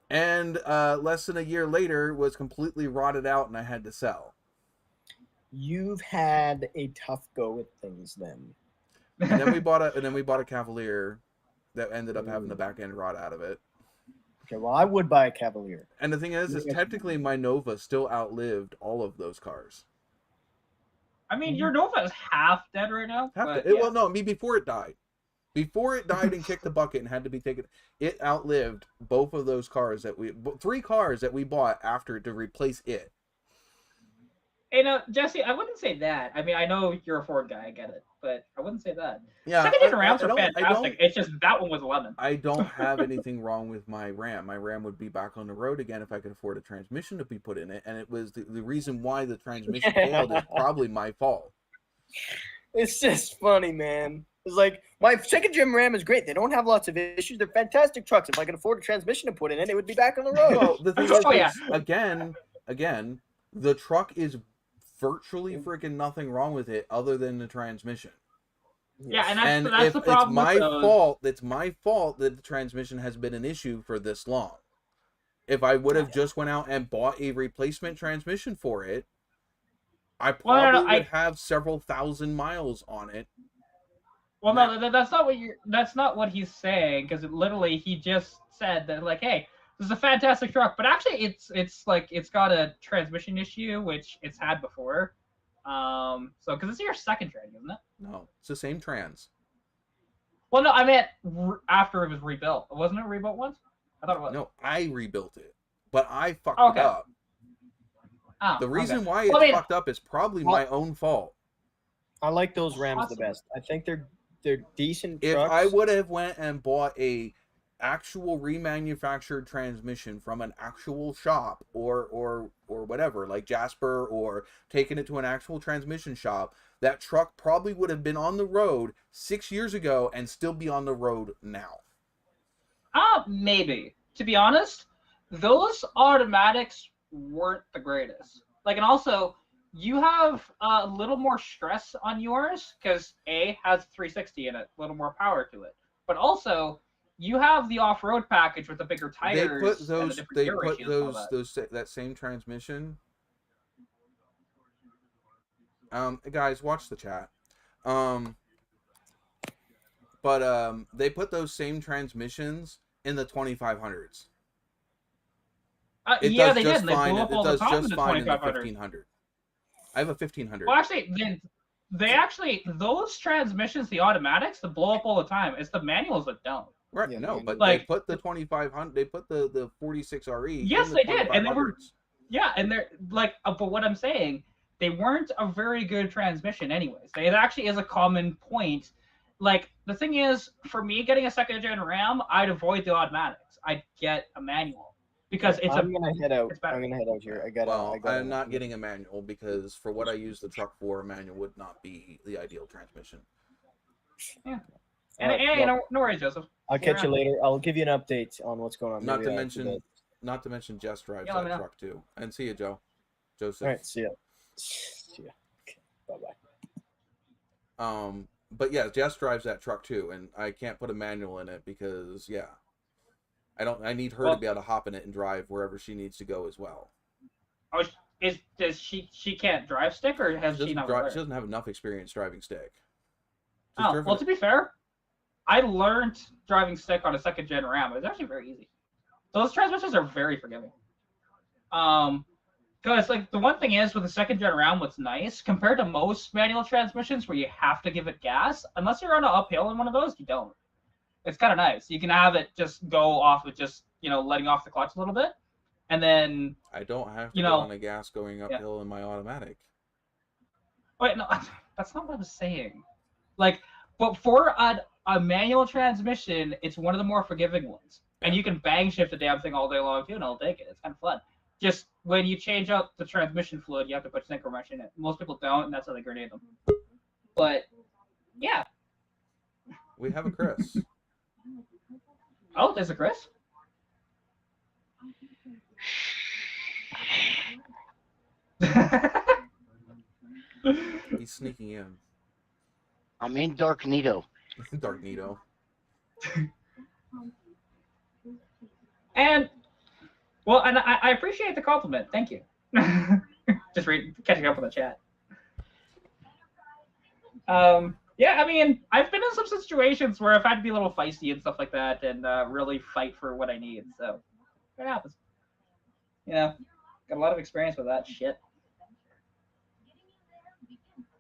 and less than a year later was completely rotted out and I had to sell. You've had a tough go with things then. And then we bought a Cavalier that ended up having the back end rot out of it. Okay, well, I would buy a Cavalier. And the thing is technically my Nova still outlived all of those cars. I mean, your Nova is half dead right now. Well, no, I mean, before it died. Before it died and kicked the bucket and had to be taken, it outlived both of those cars three cars that we bought after to replace it. Hey, no, Jesse, I wouldn't say that. I mean, I know you're a Ford guy, I get it, but I wouldn't say that. Yeah, second-gen Rams are fantastic. It's just that one was a lemon. I don't have anything wrong with my Ram. My Ram would be back on the road again if I could afford a transmission to be put in it, and it was the reason why the transmission failed is probably my fault. It's just funny, man. It's like, my second-gen Ram is great. They don't have lots of issues. They're fantastic trucks. If I could afford a transmission to put in it, it would be back on the road. Well, the thing is, again, the truck is virtually freaking nothing wrong with it other than the transmission. Yeah, and that's the problem. It's my fault that the transmission has been an issue for this long. If I would have just went out and bought a replacement transmission for it, I probably would have several thousand miles on it. Well, no, that's not what he's saying, because literally he just said that, like, hey, this is a fantastic truck, but actually it's got a transmission issue, which it's had before. So because it's your second trans, isn't it? No, it's the same trans. Well, no, I meant after it was rebuilt. Wasn't it rebuilt once? I thought it was. No, I rebuilt it, but I fucked it up. Oh, the reason why it's fucked up is probably my own fault. I like those Rams the best. I think they're decent trucks. If I would have went and bought a actual remanufactured transmission from an actual shop or whatever, like Jasper, or taken it to an actual transmission shop, that truck probably would have been on the road 6 years ago and still be on the road now. Maybe. To be honest, those automatics weren't the greatest. Like, and also, you have a little more stress on yours because A has 360 in it, a little more power to it. But also, you have the off-road package with the bigger tires. That same transmission. Guys, watch the chat. But they put those same transmissions in the 2500s. They did. They blew up all the time in the 1500. I have a 1500. Well, actually, those transmissions, the automatics, they blow up all the time. It's the manuals that don't. Right, yeah, no, but like, they put the 2500, they put the 46 RE. Yes, they did, and they were, and they're like, but what I'm saying, they weren't a very good transmission, anyways. It actually is a common point. Like, the thing is, for me, getting a second-gen Ram, I'd avoid the automatics. I'd get a manual because I'm gonna head out. I'm gonna head out here. I'm not getting a manual because for what I use the truck for, a manual would not be the ideal transmission. Yeah. And no worries, Joseph. I'll catch you later. I'll give you an update on what's going on. Not to mention, Jess drives that truck too. And see you, Joseph. All right, see ya. See ya. Okay, bye. But yeah, Jess drives that truck too, and I can't put a manual in it because I need her to be able to hop in it and drive wherever she needs to go as well. Oh, does she can't drive stick, or has she not? She doesn't have enough experience driving stick. Well, to be fair, I learned driving stick on a second-gen Ram. It was actually very easy. Those transmissions are very forgiving. Because like the one thing is with the second-gen Ram, what's nice compared to most manual transmissions where you have to give it gas, unless you're on an uphill in one of those, you don't. It's kind of nice. You can have it just go off with just letting off the clutch a little bit. and then I don't have to you get know, on a gas going uphill in my automatic. wait, no, that's not what I was saying. Like, but for a manual transmission, it's one of the more forgiving ones, and you can bang shift the damn thing all day long too, and it'll take it. It's kind of fun. Just when you change out the transmission fluid, you have to put synchro mesh in it. Most people don't, and that's how they grenade them. But yeah. We have a Chris. Oh, there's a Chris. He's sneaking in. I'm in Darknito. Darknito. And well, and I appreciate the compliment. Thank you. Just catching up on the chat. Yeah, I mean, I've been in some situations where I've had to be a little feisty and stuff like that, and really fight for what I need. So it happens. You know, got a lot of experience with that shit.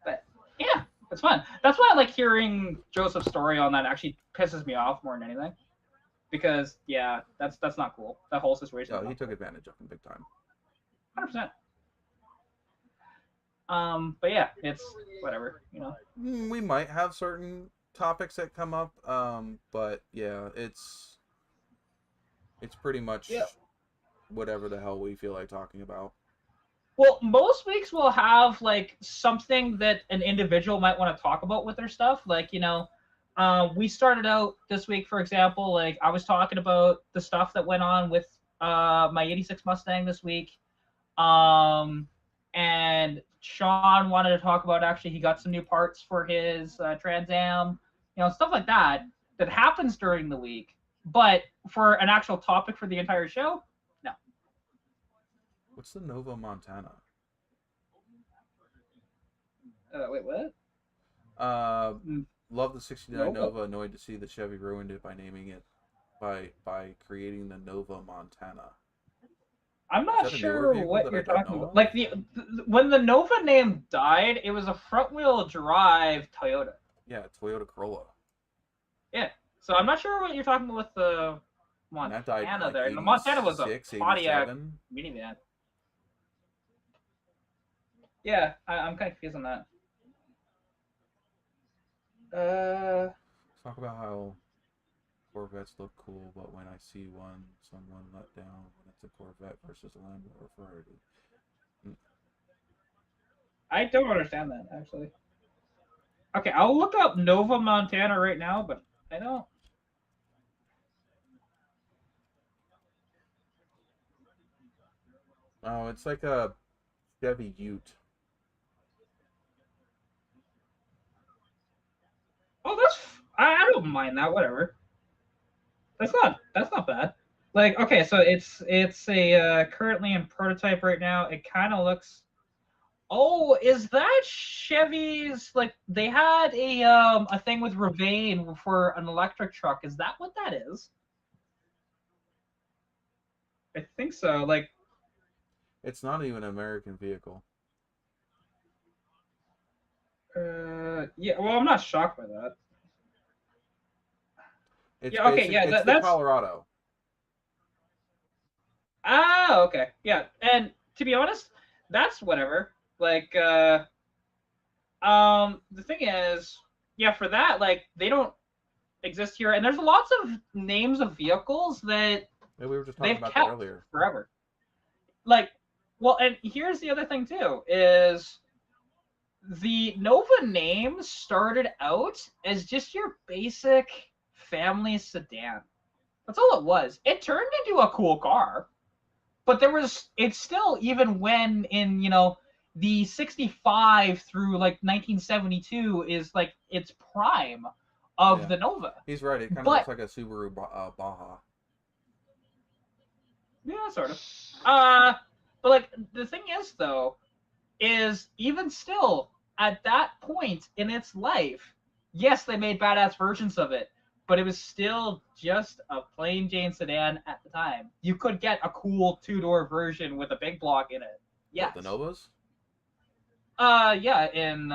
But yeah, it's fun. That's why I like hearing Joseph's story on that. Actually pisses me off more than anything, because yeah, that's not cool. That whole situation. Oh, he took advantage of him big time. 100%. But yeah, it's whatever, you know. We might have certain topics that come up, but yeah, it's pretty much whatever the hell we feel like talking about. Well, most weeks we'll have like something that an individual might want to talk about with their stuff. Like, you know, we started out this week, for example, like I was talking about the stuff that went on with my 86 Mustang this week. And Sean wanted to talk about actually he got some new parts for his Trans Am, you know, stuff like that happens during the week. But for an actual topic for the entire show, no. What's the Nova Montana? Wait, what? Love the 69 Nova. Annoyed to see that Chevy ruined it by naming it by creating the Nova Montana. I'm not sure what you're talking about. Like when the Nova name died, it was a front-wheel drive Toyota. Yeah, Toyota Corolla. Yeah, so I'm not sure what you're talking about with the Montana like there. The Montana was a Pontiac minivan. Yeah, I'm kind of confused on that. Talk about how Corvettes look cool, but when I see someone let down when it's a Corvette versus a Lambo or Ferrari. I don't understand that, actually. Okay, I'll look up Nova Montana right now, but I don't. Oh, it's like a Chevy Ute. Oh, I don't mind that. Whatever. That's not bad. Like, okay, so it's a currently in prototype right now. It kind of looks. Oh, is that Chevy's? Like, they had a thing with Ravane for an electric truck. Is that what that is? I think so. Like, it's not even an American vehicle. Yeah. Well, I'm not shocked by that. It's that's Colorado. Ah, okay. Yeah, and to be honest, that's whatever. Like, the thing is, yeah, for that, like, they don't exist here, and there's lots of names of vehicles that we were just talking about that earlier. Forever. Like, well, and here's the other thing too is the Nova name started out as just your basic family sedan. That's all it was. It turned into a cool car, but it's still, even when in, you know, the 65 through like 1972 is like its prime of the Nova. He's right. It kind of looks like a Subaru Baja. Yeah, sort of. But like the thing is though, is even still at that point in its life, yes, they made badass versions of it, but it was still just a plain Jane sedan at the time. You could get a cool two-door version with a big block in it. Yeah. The Novas? Yeah, in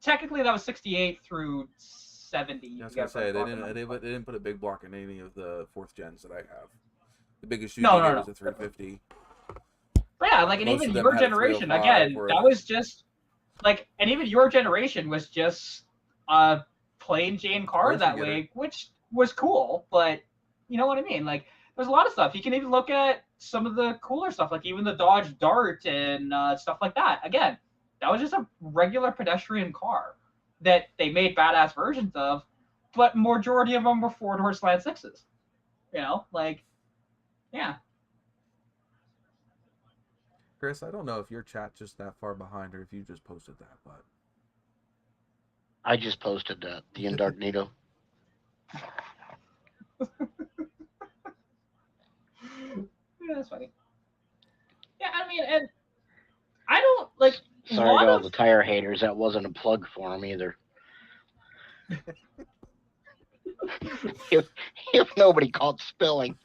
technically that was 68 through 70. I was gonna say they didn't put a big block in any of the 4th gens that I have. The biggest No, you no, get no. is a 350. But yeah, like, and Most even of them your had a generation, 305 again, or that was just like, and even your generation was just a plain Jane car Approach and that get way, which was cool. But you know what I mean? Like, there's a lot of stuff. You can even look at some of the cooler stuff, like even the Dodge Dart and stuff like that. Again, that was just a regular pedestrian car that they made badass versions of, but majority of them were four-door slant sixes. You know, like, yeah. Chris, I don't know if your chat just that far behind or if you just posted that, but I just posted that. The Incognito. Yeah, that's funny. Yeah, I mean, and I don't like a Sorry lot to all of the tire haters. That wasn't a plug for them either. if nobody caught spilling.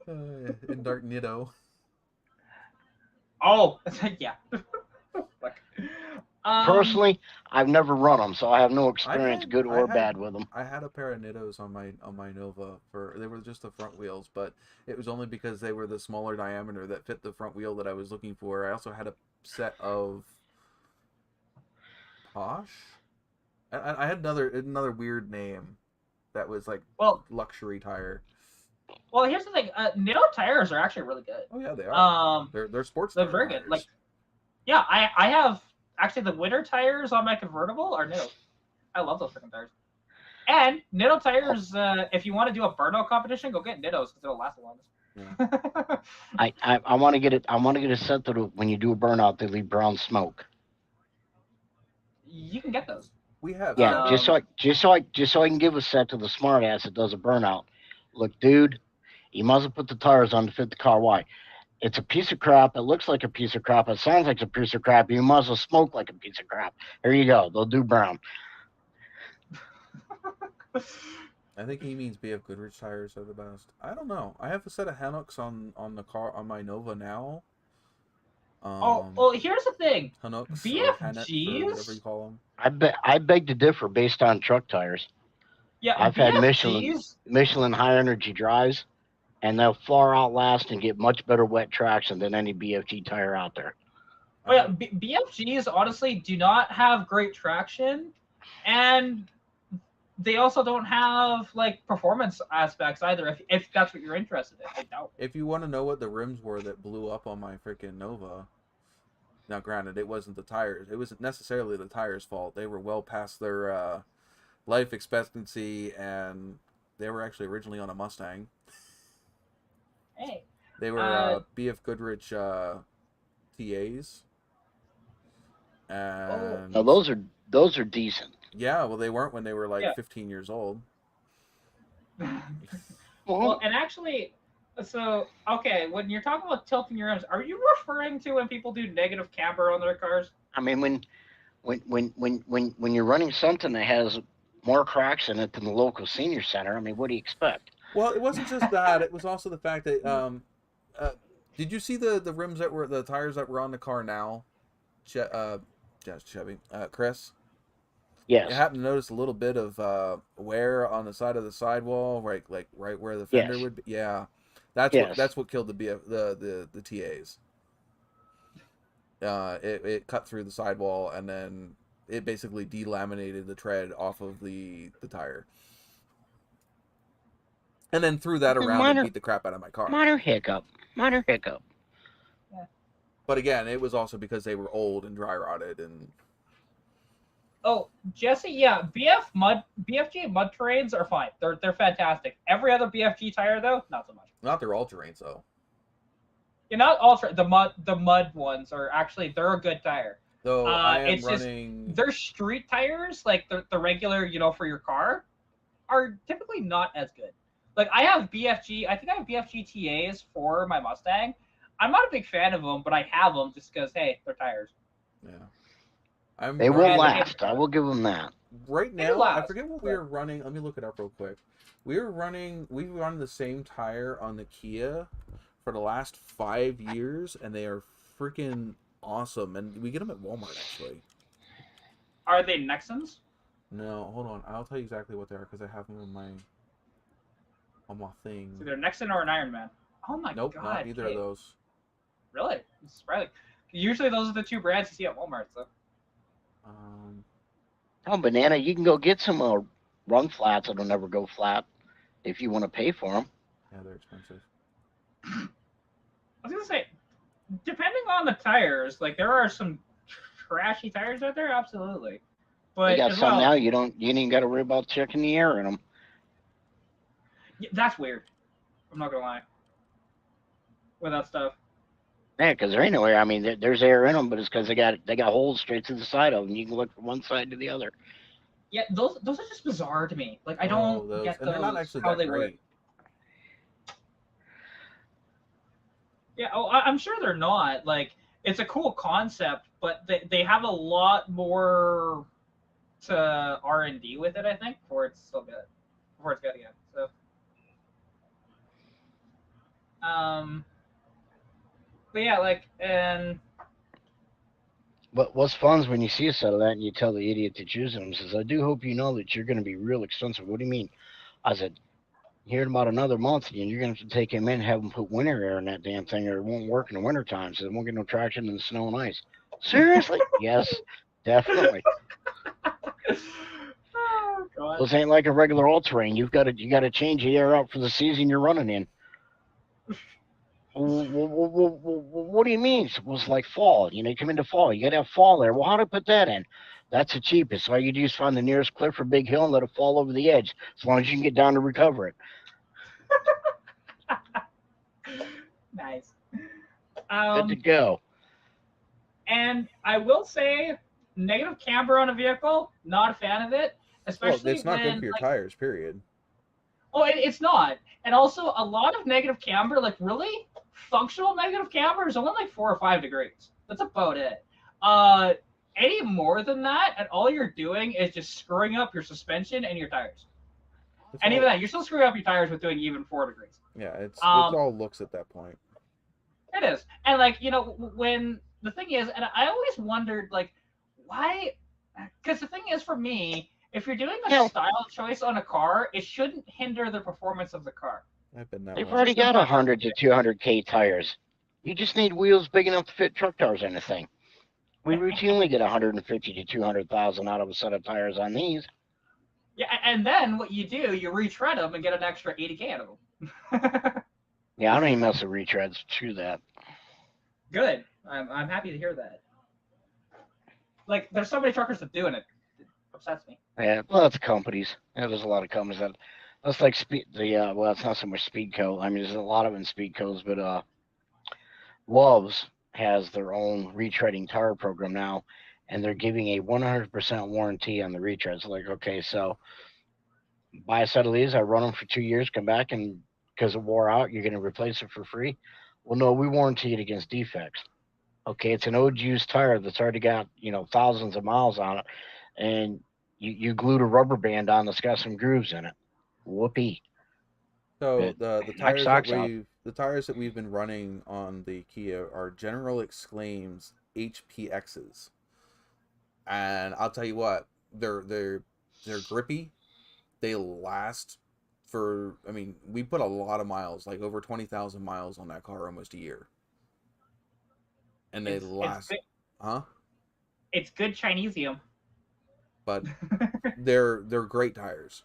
Incognito. oh yeah. Fuck. Personally, I've never run them, so I have no experience, had- good I or had- bad, with them. I had a pair of Nittos on my Nova they were just the front wheels, but it was only because they were the smaller diameter that fit the front wheel that I was looking for. I also had a set of Posh. I had another weird name that was like well, luxury tire. well, here's the thing. Nitto tires are actually really good. Oh yeah, they are. Um, They're sports they're tire very tires. good. Like, yeah, I have actually the winter tires on my convertible are Nitto. I love those freaking tires. And Nitto tires, if you want to do a burnout competition, go get Nittos because it'll last the longest. Yeah. I want to get it. I want to get a set that when you do a burnout, they leave brown smoke. You can get those. We have Yeah, just so I can give a set to the smart ass that does a burnout. Look, dude, you must have put the tires on to fit the car. Why? It's a piece of crap. It looks like a piece of crap. It sounds like a piece of crap. You must have smoked like a piece of crap. Here you go. They'll do brown. I think he means BF Goodrich tires are the best. I don't know. I have a set of Hanuks on the car on my Nova now. Well, here's the thing. Hanuks or Hanuks or whatever you BFGs. call them. I beg to differ based on truck tires. Yeah, I've had BFGs. Michelin high energy drives, and they'll far outlast and get much better wet traction than any BFG tire out there. Oh yeah, BFGs honestly do not have great traction, and they also don't have like performance aspects either. If that's what you're interested in, I doubt. If you want to know what the rims were that blew up on my freaking Nova, now granted it wasn't the tires. It wasn't necessarily the tires' fault. They were well past their life expectancy, and they were actually originally on a Mustang. Hey. They were BF Goodrich TAs. And Now those are decent. yeah, well, they weren't when they were like 15 years old. Well, and actually, so okay, when you're talking about tilting your rims, are you referring to when people do negative camber on their cars? I mean, when you're running something that has more cracks in it than the local senior center, I mean, what do you expect? Well, it wasn't just that; it was also the fact that did you see the rims that were the tires that were on the car now? Chevy, Chris. Yes. You happen to notice a little bit of wear on the side of the sidewall, right where the fender would be. Yeah, that's what killed the TAs. It cut through the sidewall and then it basically delaminated the tread off of the tire, and then threw that around and beat the crap out of my car. Minor hiccup. Yeah. But again, it was also because they were old and dry rotted and. Oh, Jesse, yeah, BFG mud terrains are fine. They're fantastic. Every other BFG tire though, not so much. Not their all terrains though. You're not ultra. The mud ones are actually they're a good tire. Though I am it's running. Just, their street tires, like the regular, for your car, are typically not as good. Like I have BFG. I think I have BFG TAs for my Mustang. I'm not a big fan of them, but I have them just because hey, they're tires. Yeah. They will last. I will give them that. Right now, I forget what we were running. Let me look it up real quick. We run the same tire on the Kia for the last 5 years, and they are freaking awesome. And we get them at Walmart, actually. Are they Nexans? No, hold on. I'll tell you exactly what they are because I have them on my thing. It's either Nexan or an Iron Man. Oh my Nope, god. not either of those. Really? It's surprising. Usually those are the two brands you see at Walmart, so. Oh, Banana, you can go get some run flats that'll never go flat if you want to pay for them. Yeah, they're expensive. I was gonna say, depending on the tires, like there are some trashy tires out there, absolutely. But They got as some well, now. You ain't even got to worry about checking the air in them. yeah, that's weird. I'm not gonna lie. With that stuff. Yeah, because there ain't no air. I mean, there's air in them, but it's because they got holes straight to the side of them. You can look from one side to the other. Yeah, those are just bizarre to me. Like I don't get and those. they're not actually how that they great. work. Yeah, I'm sure they're not. Like it's a cool concept, but they have a lot more to R&D with it. I think before it's still good. Before it's good again. So. But yeah, like and. But what's fun is when you see a set of that and you tell the idiot that's using them, says, I do hope you know that you're going to be real expensive. What do you mean? I said, here in about another month, and you're going to have to take him in and have him put winter air in that damn thing, or it won't work in the winter time, so it won't get no traction in the snow and ice. Seriously? Yes, definitely. Oh, God. This ain't like a regular all-terrain. You got to change the air out for the season you're running in. What do you mean? It was like fall. You come into fall. You got to have fall there. Well, how to put that in? That's the cheapest. All you do is find the nearest cliff or big hill and let it fall over the edge, as long as you can get down to recover it. Nice. Good to go. And I will say, negative camber on a vehicle, not a fan of it. Especially well, it's not when, good for your like, tires, period. Oh, it's not. And also, a lot of negative camber, like really functional negative camber, is only like 4 or 5 degrees. That's about it. Any more than that, and all you're doing is just screwing up your suspension and your tires. And even that, you're still screwing up your tires with doing even 4 degrees. Yeah, it's all looks at that point. It is. And like, when the thing is, and I always wondered, like, why? Because the thing is, for me, if you're doing a style choice on a car, it shouldn't hinder the performance of the car. They've already got 100 to 200K tires. You just need wheels big enough to fit truck tires in the thing. We routinely get 150 to 200,000 out of a set of tires on these. Yeah, and then what you do, you retread them and get an extra 80K out of them. Yeah, I don't even mess with retreads. Screw that. Good. I'm happy to hear that. Like, there's so many truckers that do it. It upsets me. Yeah, well, it's companies. Yeah, there's a lot of companies that's like well, it's not so much Speedco. I mean, there's a lot of it in Speedcos, but Love's has their own retreading tire program now, and they're giving a 100% warranty on the retreads. Like, okay, so buy a set of these, I run them for 2 years, come back, and because it wore out, you're going to replace it for free. Well, no, we warranty it against defects. Okay, it's an old used tire that's already got thousands of miles on it, and you glued a rubber band on that's got some grooves in it. Whoopee. So the tires that we've been running on the Kia are General Exclaim's HPXs, and I'll tell you what, they're grippy. They last for. I mean, we put a lot of miles, like over 20,000 miles on that car almost a year, and they last. Huh? It's good Chinesium. But they're great tires.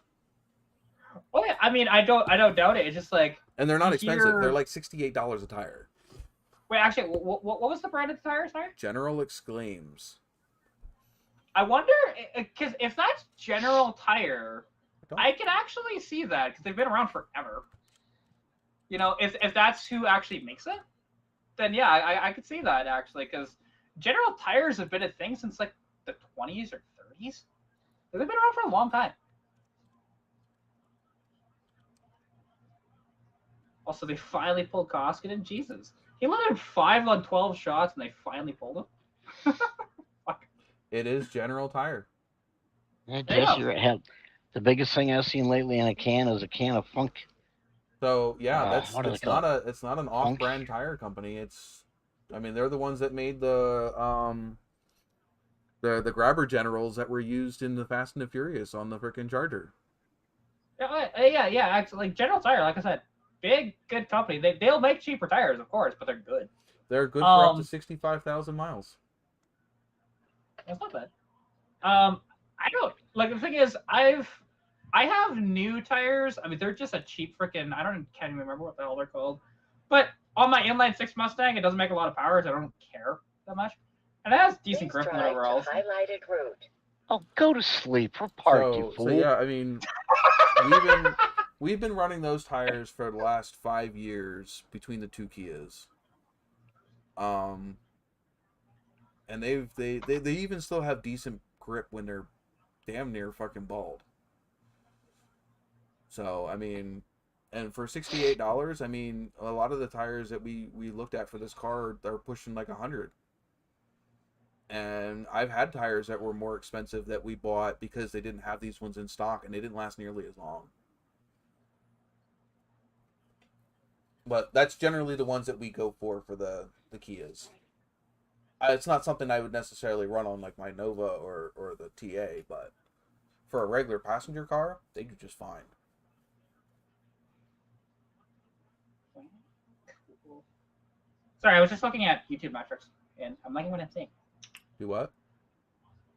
Oh yeah, I mean, I don't doubt it. It's just like, and they're not expensive. They're like $68 a tire. Wait, actually, what was the brand of the tire? Sorry. General Exclaims. I wonder, because if that's General Tire, I can actually see that because they've been around forever. If that's who actually makes it, then yeah, I could see that actually, because General Tires have been a thing since like the 20s or 30s. They've been around for a long time. Also, they finally pulled Koskinen. Jesus. He landed 5 on 12 shots, and they finally pulled him. Fuck. It is General Tire. Yeah, Jesse, the biggest thing I've seen lately in a can is a can of Funk. So yeah, it's not an off-brand tire company. They're the ones that made the grabber generals that were used in the Fast and the Furious on the frickin' Charger. Yeah. Actually, like General Tire, like I said, big, good company. They'll make cheaper tires, of course, but they're good. They're good for up to 65,000 miles. That's not bad. I don't like the thing is I have new tires. I mean, they're just a cheap freaking. Can't even remember what the hell they're called. But on my inline six Mustang, it doesn't make a lot of power, so I don't care that much. And it has decent grip and whatever else. Highlighted route. Oh, go to sleep. We're parked, you fool. So yeah, I mean, we've been running those tires for the last 5 years between the two Kias. And they even still have decent grip when they're damn near fucking bald. So I mean, and for $68, I mean, a lot of the tires that we looked at for this car are pushing like 100. And I've had tires that were more expensive that we bought because they didn't have these ones in stock and they didn't last nearly as long. But that's generally the ones that we go for the Kias. It's not something I would necessarily run on like my Nova or the TA, but for a regular passenger car, they do just fine. Sorry, I was just looking at YouTube metrics, and I'm liking what I'm seeing. Do what?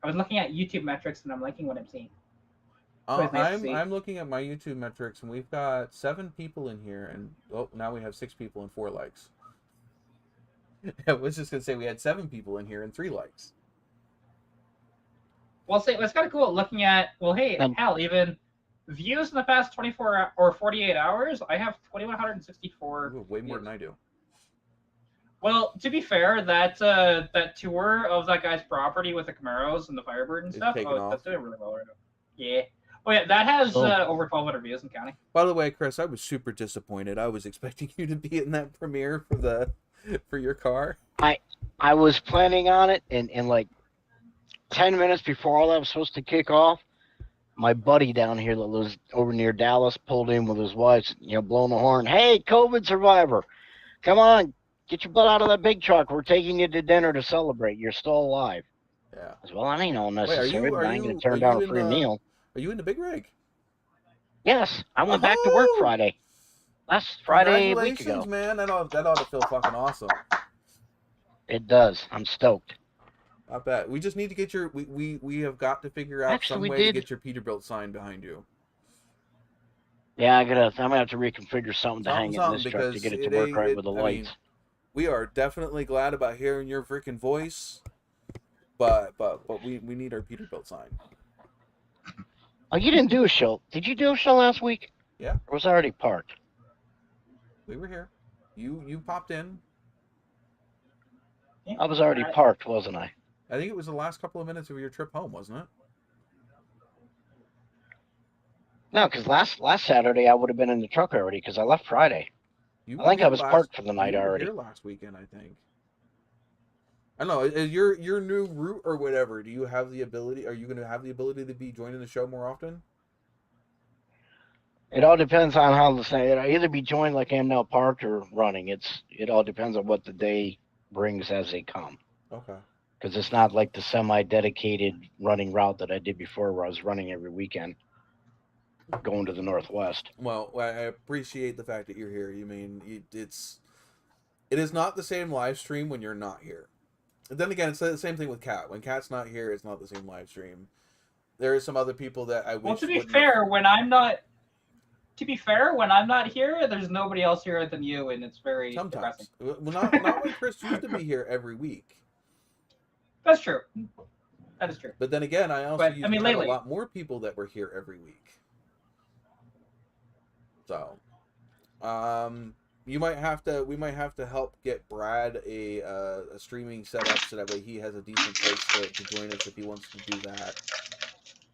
I was looking at YouTube metrics, and I'm liking what I'm seeing. I'm looking at my YouTube metrics, and we've got 7 people in here, and now we have 6 people and 4 likes. I was just gonna say we had 7 people in here and 3 likes. Well, see, it's kind of cool looking at. Well, hey, hell, even views in the past 24 or 48 hours, I have 2,164. Ooh, way more views. than I do. Well, to be fair, that tour of that guy's property with the Camaros and the Firebird and stuff, that's doing really well right now. Yeah. Oh yeah, that has over 1,200 views and counting. By the way, Chris, I was super disappointed. I was expecting you to be in that premiere for your car. I was planning on it, and like 10 minutes before all that was supposed to kick off, my buddy down here that lives over near Dallas pulled in with his wife, blowing the horn. Hey, COVID survivor, come on, get your butt out of that big truck. We're taking you to dinner to celebrate. You're still alive. Yeah. Well, that ain't all necessary. I ain't going to turn down a free meal. Are you in the big rig? Yes. I went back to work Friday. Last Friday, a week ago. Congratulations, man. That ought to feel fucking awesome. It does. I'm stoked. I bet. We just need to get your... We have got to figure out some way to get your Peterbilt sign behind you. Yeah, I'm gonna have to reconfigure something to hang it in this truck to get it to work right with the lights. We are definitely glad about hearing your freaking voice, but we need our Peterbilt sign. Oh, you didn't do a show. Did you do a show last week? Yeah. Or was I already parked? We were here. You popped in. I was already parked, wasn't I? I think it was the last couple of minutes of your trip home, wasn't it? No, because last Saturday I would have been in the truck already because I left Friday. I think I was parked for the night already. You were here last weekend, I think. I don't know. Is your new route or whatever, do you have the ability? Are you going to have the ability to be joining the show more often? It all depends on how the thing. It'll either be joined like I am now, parked, or running. It all depends on what the day brings as they come. Okay. Because it's not like the semi-dedicated running route that I did before, where I was running every weekend, going to the Northwest. Well, I appreciate the fact that you're here. You mean it is not the same live stream when you're not here. And then again, it's the same thing with Kat. When Kat's not here, it's not the same live stream. There are some other people that I wish. Well, to be fair, when I'm not here, there's nobody else here than you, and it's very sometimes. depressing. Well, not when Chris used to be here every week. That's true. That is true. But then again, I also used to have lately, a lot more people that were here every week. So, we might have to help get Brad a streaming setup so that way he has a decent place to join us if he wants to do that.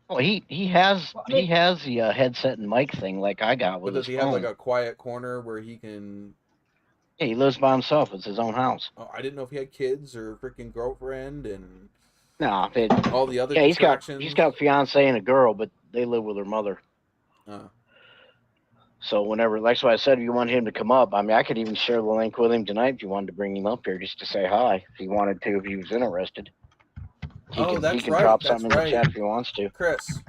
Well, he has the headset and mic thing like I got with his phone. Does he have like a quiet corner where he can? Yeah, he lives by himself. It's his own house. Oh, I didn't know if he had kids or freaking girlfriend and. No, all the other. Yeah, he's got a fiance and a girl, but they live with her mother. So whenever, that's why I said if you want him to come up, I mean, I could even share the link with him tonight if you wanted to bring him up here just to say hi, if he wanted to, if he was interested. He can drop something in the chat if he wants to. Chris,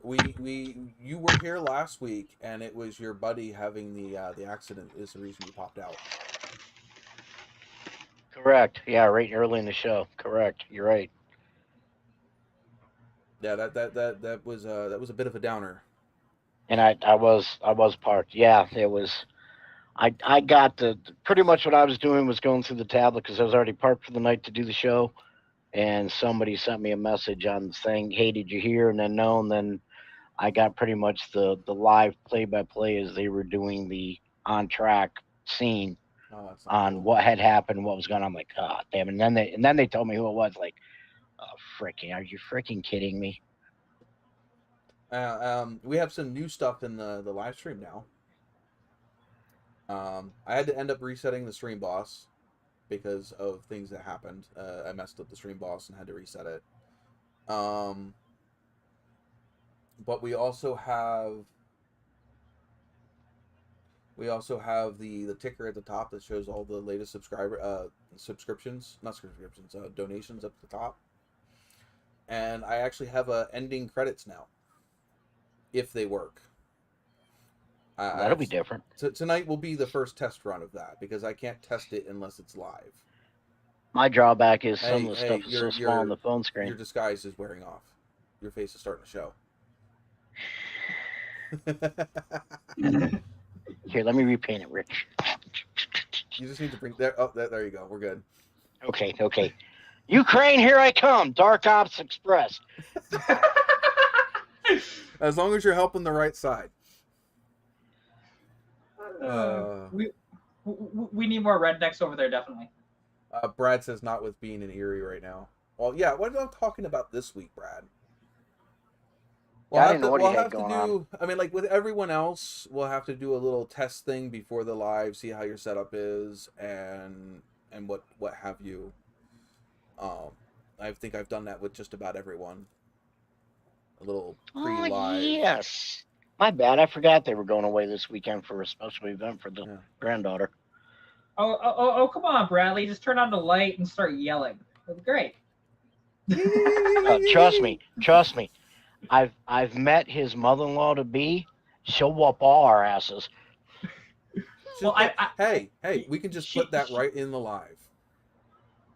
you were here last week, and it was your buddy having the accident is the reason you popped out. Correct. Yeah, right early in the show. Correct. You're right. Yeah, that was a bit of a downer. And I was parked. Yeah, it was. I got the pretty much what I was doing was going through the tablet because I was already parked for the night to do the show, and somebody sent me a message on the thing. Hey, did you hear? And then no, and then I got pretty much the live play by play as they were doing the on track scene Oh, that's not on cool. what had happened, what was going on. I'm like, oh damn! And then they told me who it was. Like, oh freaking, are you freaking kidding me? We have some new stuff in the live stream now. I had to end up resetting the stream boss because of things that happened. I messed up the stream boss and had to reset it. But we also have the ticker at the top that shows all the latest subscriptions, not subscriptions, donations up at the top. And I actually have ending credits now, if they work. That'll be different. Tonight will be the first test run of that because I can't test it unless it's live. My drawback is some of the stuff is so small on the phone screen. Your disguise is wearing off. Your face is starting to show. Here, let me repaint it, Rich. You just need to bring there. Oh, there you go. We're good. Okay. Ukraine, here I come. Dark Ops Express. As long as you're helping the right side. We need more rednecks over there, definitely. Brad says not with being in Erie right now. Well, yeah. What am I talking about this week, Brad? I didn't know what he had going on. I mean, like with everyone else, we'll have to do a little test thing before the live, see how your setup is, and what have you. I think I've done that with just about everyone. A little pre-live. Oh, yes. My bad. I forgot they were going away this weekend for a special event for the granddaughter. Oh, come on, Bradley. Just turn on the light and start yelling. That'd be great. Trust me. I've met his mother-in-law to be. She'll whoop all our asses. Well, hey, we can just put that right in the live.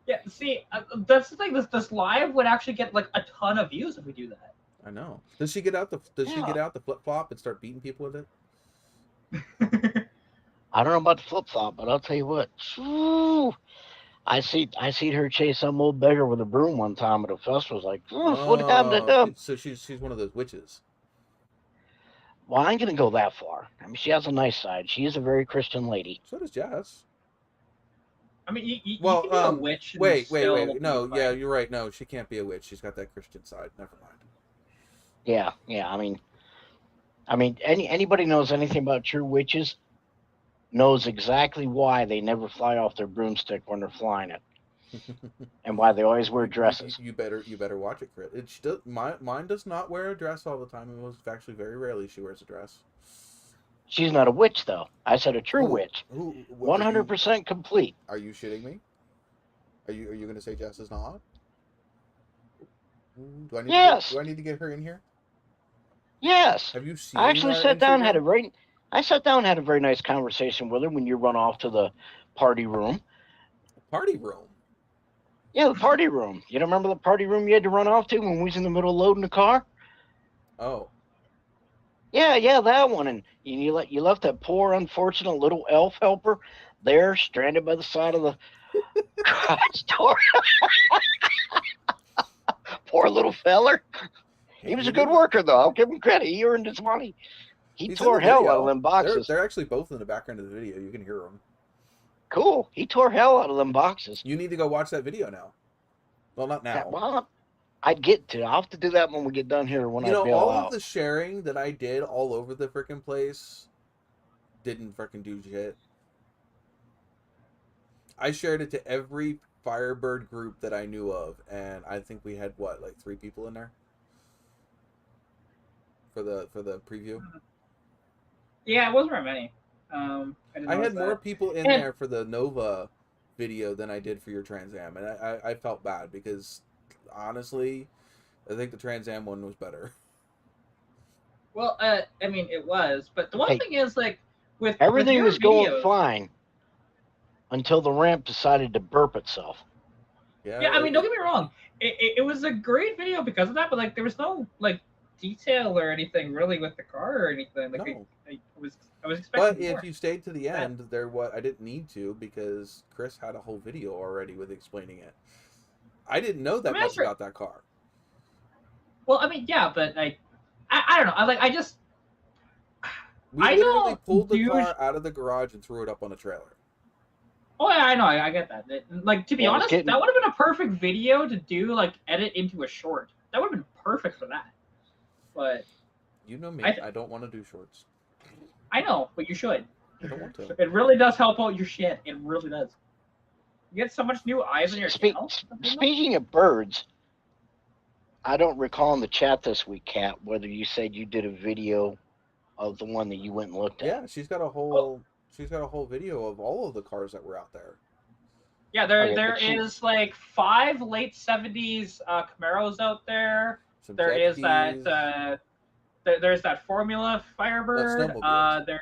Yeah, see, that's the thing. This live would actually get like a ton of views if we do that. I know. Does she get out the flip flop and start beating people with it? I don't know about the flip flop, but I'll tell you what. I seen her chase some old beggar with a broom one time at a festival. I was like, what happened to him? So she's one of those witches. Well, I ain't gonna go that far. I mean, she has a nice side. She is a very Christian lady. So does Jess. I mean, you can be a witch. Wait. No, yeah, you're right. No, she can't be a witch. She's got that Christian side. Never mind. Yeah. I mean, anybody knows anything about true witches knows exactly why they never fly off their broomstick when they're flying it, and why they always wear dresses. You better watch it, Crit. Mine does not wear a dress all the time. It was actually very rarely she wears a dress. She's not a witch, though. I said a true witch. 100% complete. Are you shitting me? Are you going to say Jess is not? Do I need to get her in here? Yes. Have you seen? I actually sat down and had a very nice conversation with her when you run off to the party room. Party room? Yeah, the party room. You don't remember the party room you had to run off to when we was in the middle of loading the car? Oh. Yeah, that one. And you left that poor, unfortunate little elf helper there, stranded by the side of the garage door. Poor little feller. He was a good worker, though. I'll give him credit. He earned his money. He tore hell out of them boxes. They're actually both in the background of the video. You can hear them. Cool. He tore hell out of them boxes. You need to go watch that video now. Well, not now. Well, I'd get to. I'll have to do that when we get done here. When I bail all out. of the sharing that I did all over the freaking place didn't freaking do shit. I shared it to every Firebird group that I knew of, and I think we had like 3 people in there for the preview. Yeah, it wasn't very many. I had more people in there for the Nova video than I did for your Trans Am, and I felt bad because honestly, I think the Trans Am one was better. Well, I mean, it was, but the one Hey, thing is, like, with everything your was going videos, fine until the ramp decided to burp itself. yeah, I mean, don't get me wrong, it was a great video because of that, but like, there was no like detail or anything really with the car or anything. Like, No. I was But expecting if more. you stayed to the end, I didn't need to because Chris had a whole video already with explaining it. I didn't know I that mean, much that's right. about that car. Well, I mean, yeah, but I don't know. I just We I literally don't pulled the do. car out of the garage and threw it up on a trailer. Oh yeah, I know. I get that. Like, to be Yeah, it was honest, getting- that would have been a perfect video to do, like, edit into a short. That would have been perfect for that. But You know me, I don't want to do shorts. I know, but you should. I don't want to. It really does help out your shit. It really does. You get so much new eyes on your channel. Speaking of birds, I don't recall in the chat this week, Kat, whether you said you did a video of the one that you went and looked at. Yeah, she's got a whole video of all of the cars that were out there. Yeah, there is like 5 late 70s Camaros out there. Some There jet is that skis. there's that Formula Firebird. snowmobiles.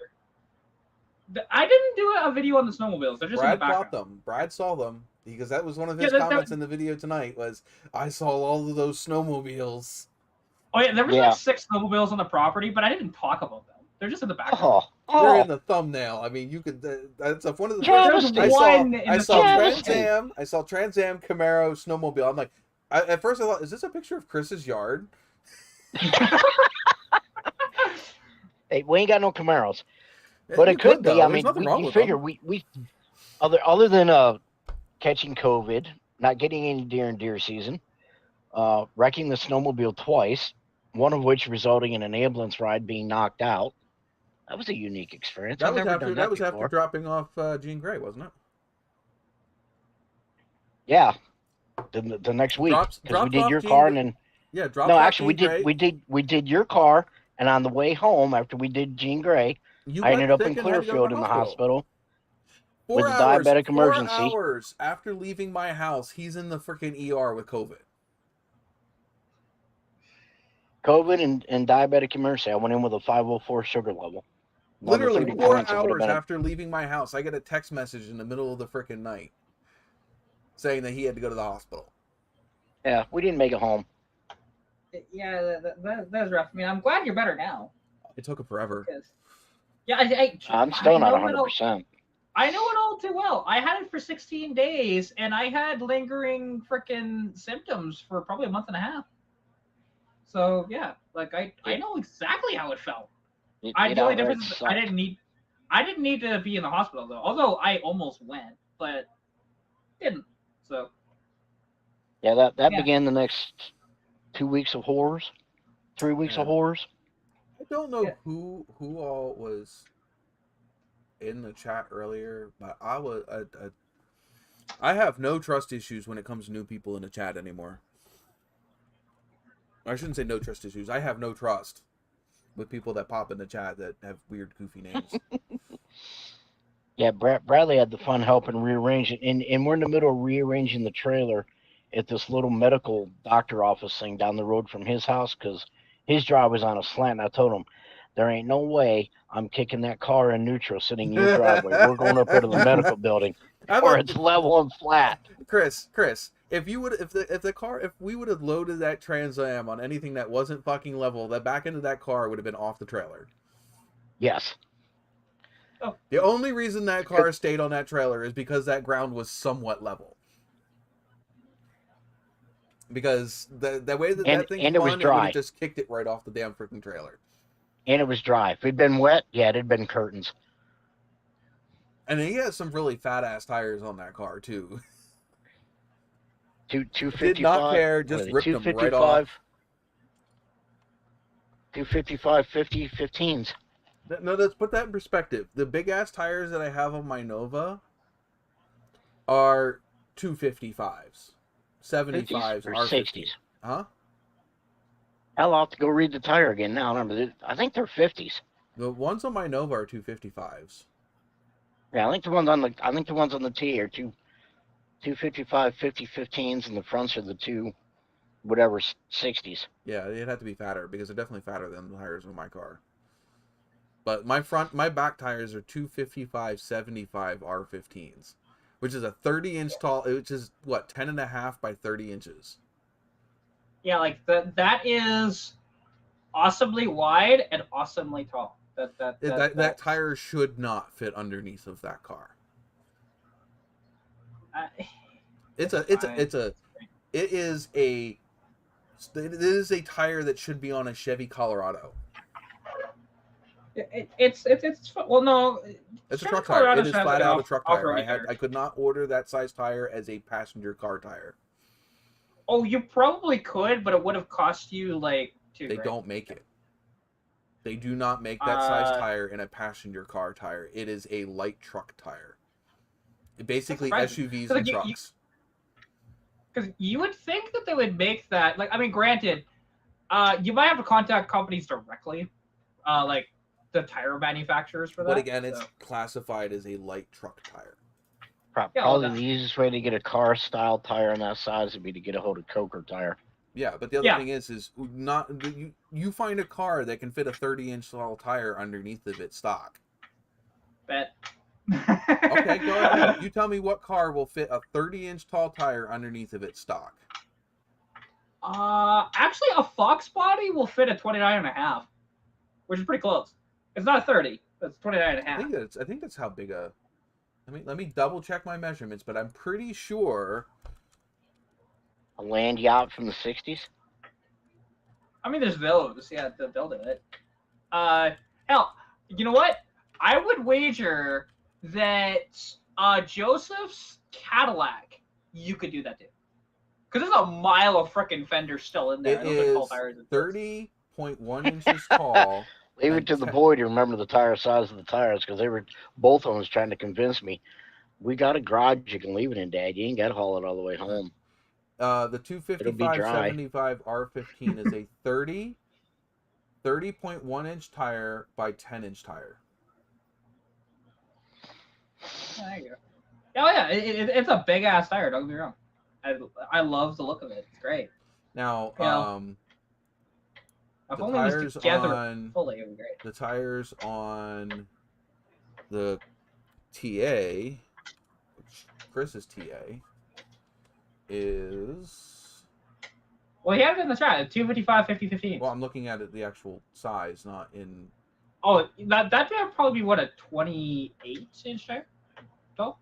I didn't do a video on the snowmobiles. They're just in the Brad background. bought them. Brad saw them because that was one of his Yeah, comments in the video tonight. Was I saw all of those snowmobiles. Oh yeah, there was like 6 snowmobiles on the property, but I didn't talk about them. They're just in the background. They're in the thumbnail. I mean, you could. That's one of the There's one I saw Trans Am. I saw Trans Am, Camaro, snowmobile. I'm like, at first I thought, is this a picture of Chris's yard? Hey, we ain't got no Camaros, but it could be. I mean, you figure we other than catching COVID, not getting any deer in deer season, wrecking the snowmobile twice, one of which resulting in an ambulance ride being knocked out. That was a unique experience. That was after dropping off Jean Grey, wasn't it? Yeah, the next week because we did your car and then no, actually we did your car, and on the way home after we did Jean Grey, I ended up in Clearfield in the hospital with a diabetic emergency. 4 hours after leaving my house, he's in the freaking ER with COVID. COVID and diabetic emergency. I went in with a 504 sugar level. Literally 4 hours after leaving my house, I get a text message in the middle of the freaking night saying that he had to go to the hospital. Yeah, we didn't make it home. Yeah, that was rough. I mean, I'm glad you're better now. It took him forever. Yeah, I'm still not 100%. I know it all too well. I had it for 16 days, and I had lingering freaking symptoms for probably a month and a half. So yeah, like I know exactly how it felt. The only difference is I didn't need to be in the hospital though. Although I almost went, but didn't. So yeah, that began the next 2 weeks of horrors, 3 weeks of horrors. I don't know who all was in the chat earlier, but I have no trust issues when it comes to new people in the chat anymore. I shouldn't say no trust issues. I have no trust with people that pop in the chat that have weird, goofy names. Yeah, Bradley had the fun helping rearrange it, and we're in the middle of rearranging the trailer at this little medical doctor office thing down the road from his house because his drive was on a slant. And I told him, there ain't no way I'm kicking that car in neutral sitting in your driveway. We're going up there to the medical building where it's level and flat. Chris, if we would have loaded that Trans Am on anything that wasn't fucking level, that back end of that car would have been off the trailer. Yes. Oh. The only reason that car stayed on that trailer is because that ground was somewhat level. Because the way that thing and it was dry. It just kicked it right off the damn freaking trailer. And it was dry. If it'd been wet, yeah, it'd been curtains. And he has some really fat ass tires on that car too. 255. Did not care, just ripped them right off. 255, 50, 15s. No, let's put that in perspective. The big ass tires that I have on my Nova are 255s, 75s, or 60s. Huh? I'll have to go read the tire again now. Remember, I think they're 50s. The ones on my Nova are 255s. Yeah, I think the ones on the T are 255, 50, 15s, and the fronts are the 2 whatever 60s. Yeah, it'd have to be fatter because they're definitely fatter than the tires of my car. But my back tires are 255/75 R15s, which is a 30-inch tall, which is what, 10.5 by 30 inches. Yeah, like that is awesomely wide and awesomely tall. That tire should not fit underneath of that car. It is a tire that should be on a Chevy Colorado. It's well, no, it's a truck tire. It is flat out a truck tire. I could not order that size tire as a passenger car tire. Oh, you probably could, but it would have cost you like $2,000. They don't make it. They do not make that size tire in a passenger car tire. It is a light truck tire. Basically SUVs and trucks. Because you would think that they would make that. Like, I mean, granted, you might have to contact companies directly, like the tire manufacturers for that. But again, it's classified as a light truck tire. Probably the easiest way to get a car style tire on that size would be to get a hold of Coker tire. Yeah, but the other thing is not you find a car that can fit a 30-inch tall tire underneath of its stock. Bet. Okay, go ahead. You tell me what car will fit a 30-inch tall tire underneath of its stock. Actually, a Fox body will fit a 29.5, which is pretty close. It's not a 30, but it's 29.5. I think that's how big a. Let me double check my measurements, but I'm pretty sure. A land yacht from the 60s? I mean, there's those. Yeah, they'll do it. Hell, you know what? I would wager that Joseph's Cadillac, you could do that too. Because there's a mile of frickin' fender still in there. It is 30.1 inches tall. Leave it to the boy to remember the tire size of the tires, because they were both of them trying to convince me. We got a garage you can leave it in, Dad. You ain't got to haul it all the way home. The 255/75 R15 is a 30.1 inch tire by 10-inch tire. There you go. Oh yeah, it's a big ass tire. Don't get me wrong. I love the look of it. It's great. Now, if only it was together fully, it would be great. The tires on the TA, which Chris's TA, is. Well, he had it in the chat. 255/50/15. Well, I'm looking at it the actual size, not in. Oh, that'd probably be what, a 28-inch tire? Tall?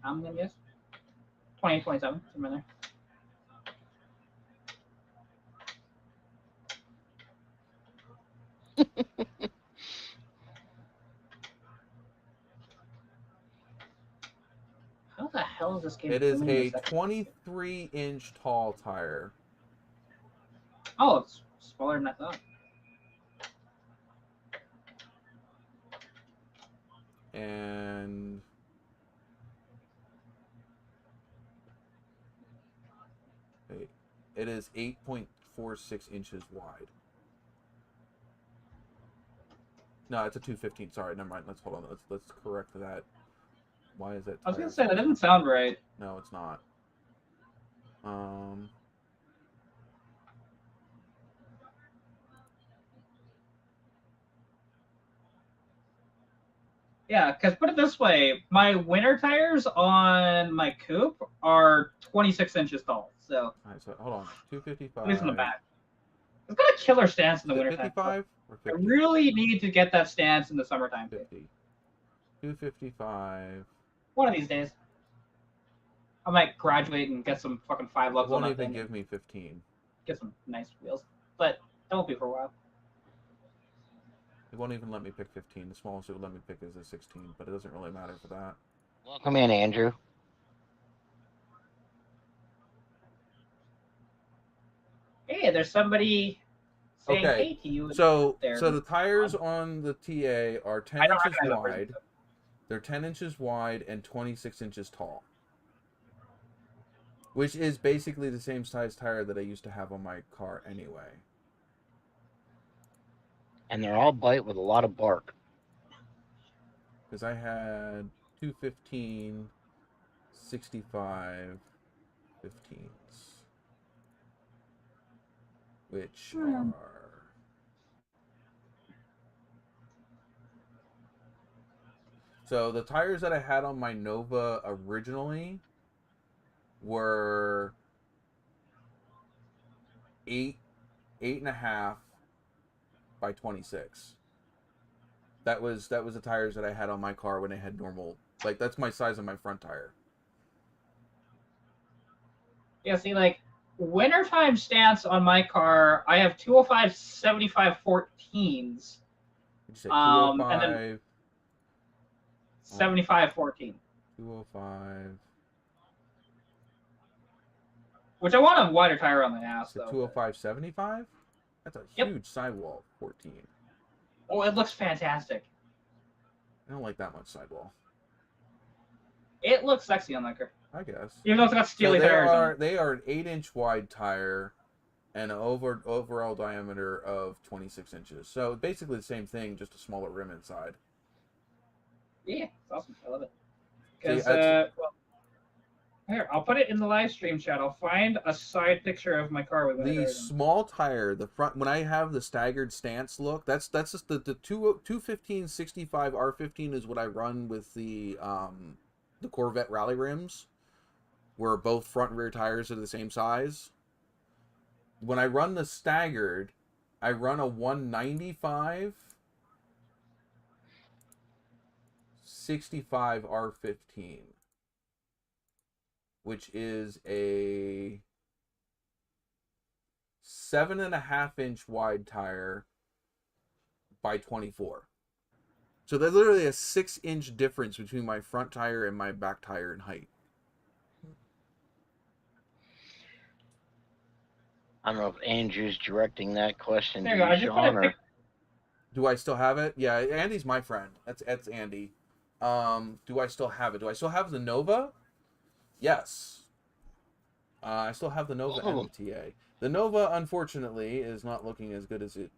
I'm gonna guess 20, 27, somewhere there. How the hell is this game? It is a 23-inch tall tire. Oh, it's smaller than I thought. And it is 8.46 inches wide. No, it's a 215. Sorry, never mind. Let's hold on. Let's correct that. Why is that? I was gonna say that doesn't sound right. No, it's not. Yeah, because put it this way, my winter tires on my coupe are 26 inches tall. So. All right, so hold on. 255. At least in the back. It's got a killer stance in the winter 55 or 50? I really need to get that stance in the summertime. 50. 255. One of these days. I might graduate and get some fucking 5 lugs on that thing. Won't even give me 15. Get some nice wheels. But that won't be for a while. It won't even let me pick 15. The smallest it would let me pick is a 16, but it doesn't really matter for that. Welcome in, Andrew. Hey, there's somebody saying hey to you. So the tires on the TA are 10 inches wide. They're 10 inches wide and 26 inches tall. Which is basically the same size tire that I used to have on my car anyway. And they're all bite with a lot of bark. Because I had 215, 65, 15s, which are so the tires that I had on my Nova originally were 8.5 by 26. That was the tires that I had on my car when I had normal. Like that's my size of my front tire. Yeah, see, like wintertime stance on my car, I have 205 75 14s. Did you say And then 205? 75 14. 205. Which I want a wider tire on the ass, So though. 205 75? That's a huge sidewall 14. Oh, it looks fantastic. I don't like that much sidewall. It looks sexy on that car. I guess. Even though it's got steely tires on it. They are an 8-inch wide tire and an overall diameter of 26 inches. So basically the same thing, just a smaller rim inside. Yeah, it's awesome. I love it. Because, well, here, I'll put it in the live stream chat. I'll find a side picture of my car with the small tire, the front, when I have the staggered stance look, that's just the 215 65 R15 is what I run with the Corvette rally rims, where both front and rear tires are the same size. When I run the staggered, I run a 195 65 R15, which is a 7.5-inch wide tire by 24. So there's literally a 6-inch difference between my front tire and my back tire in height. I don't know if Andrew's directing that question There to you go. I you, just Sean, put a or Do I still have it? Yeah, Andy's my friend. That's Andy. Do I still have it? Do I still have the Nova? Yes. I still have the Nova MTA. The Nova, unfortunately, is not looking as good as it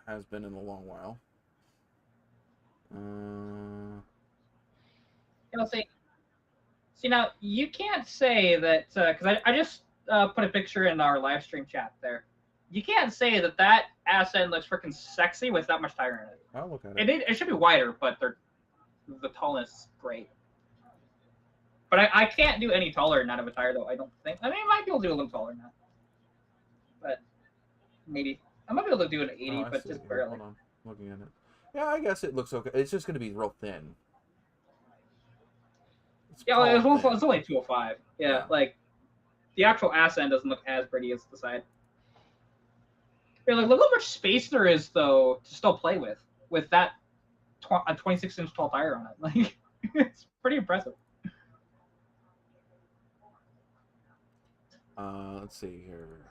has been in a long while. See, now, you can't say that, because I just put a picture in our live stream chat there. You can't say that that ass end looks freaking sexy with that much tire in it. I'll look at it. It should be wider, but the tallness is great. But I can't do any taller than that of a tire, though, I don't think. I mean, I might be able to do a little taller than that. But maybe. I might be able to do an 80, but just barely. Hold on. Looking at it. Yeah, I guess it looks okay. It's just going to be real thin. Yeah, it's only 205. Yeah, like, the actual ass end doesn't look as pretty as the side. Yeah, like, look how much space there is, though, to still play with that a 26-inch tall tire on it. Like, it's pretty impressive. Let's see here.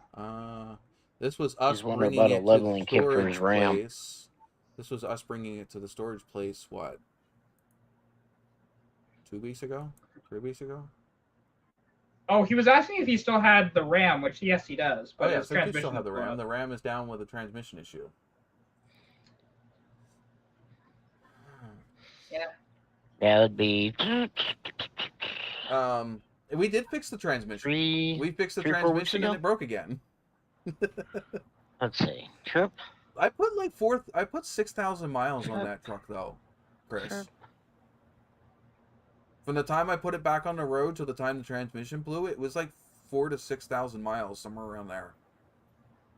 This was us bringing bringing it it to to the kit for storage his RAM. place. This was us bringing it to the storage place, what? 2 weeks ago? 3 weeks ago? Oh, he was asking if he still had the RAM, which yes, he does. But Oh, his yes, I do transmission still have the is RAM. blown The up. RAM is down with a transmission issue. Yeah. That'd be We did fix the transmission. We fixed the 3-4 weeks transmission and ago? it broke again. Let's see. Trip. I put 6,000 miles on that truck though, Chris. Sure. From the time I put it back on the road to the time the transmission blew, it was like 4,000 to 6,000 miles, somewhere around there.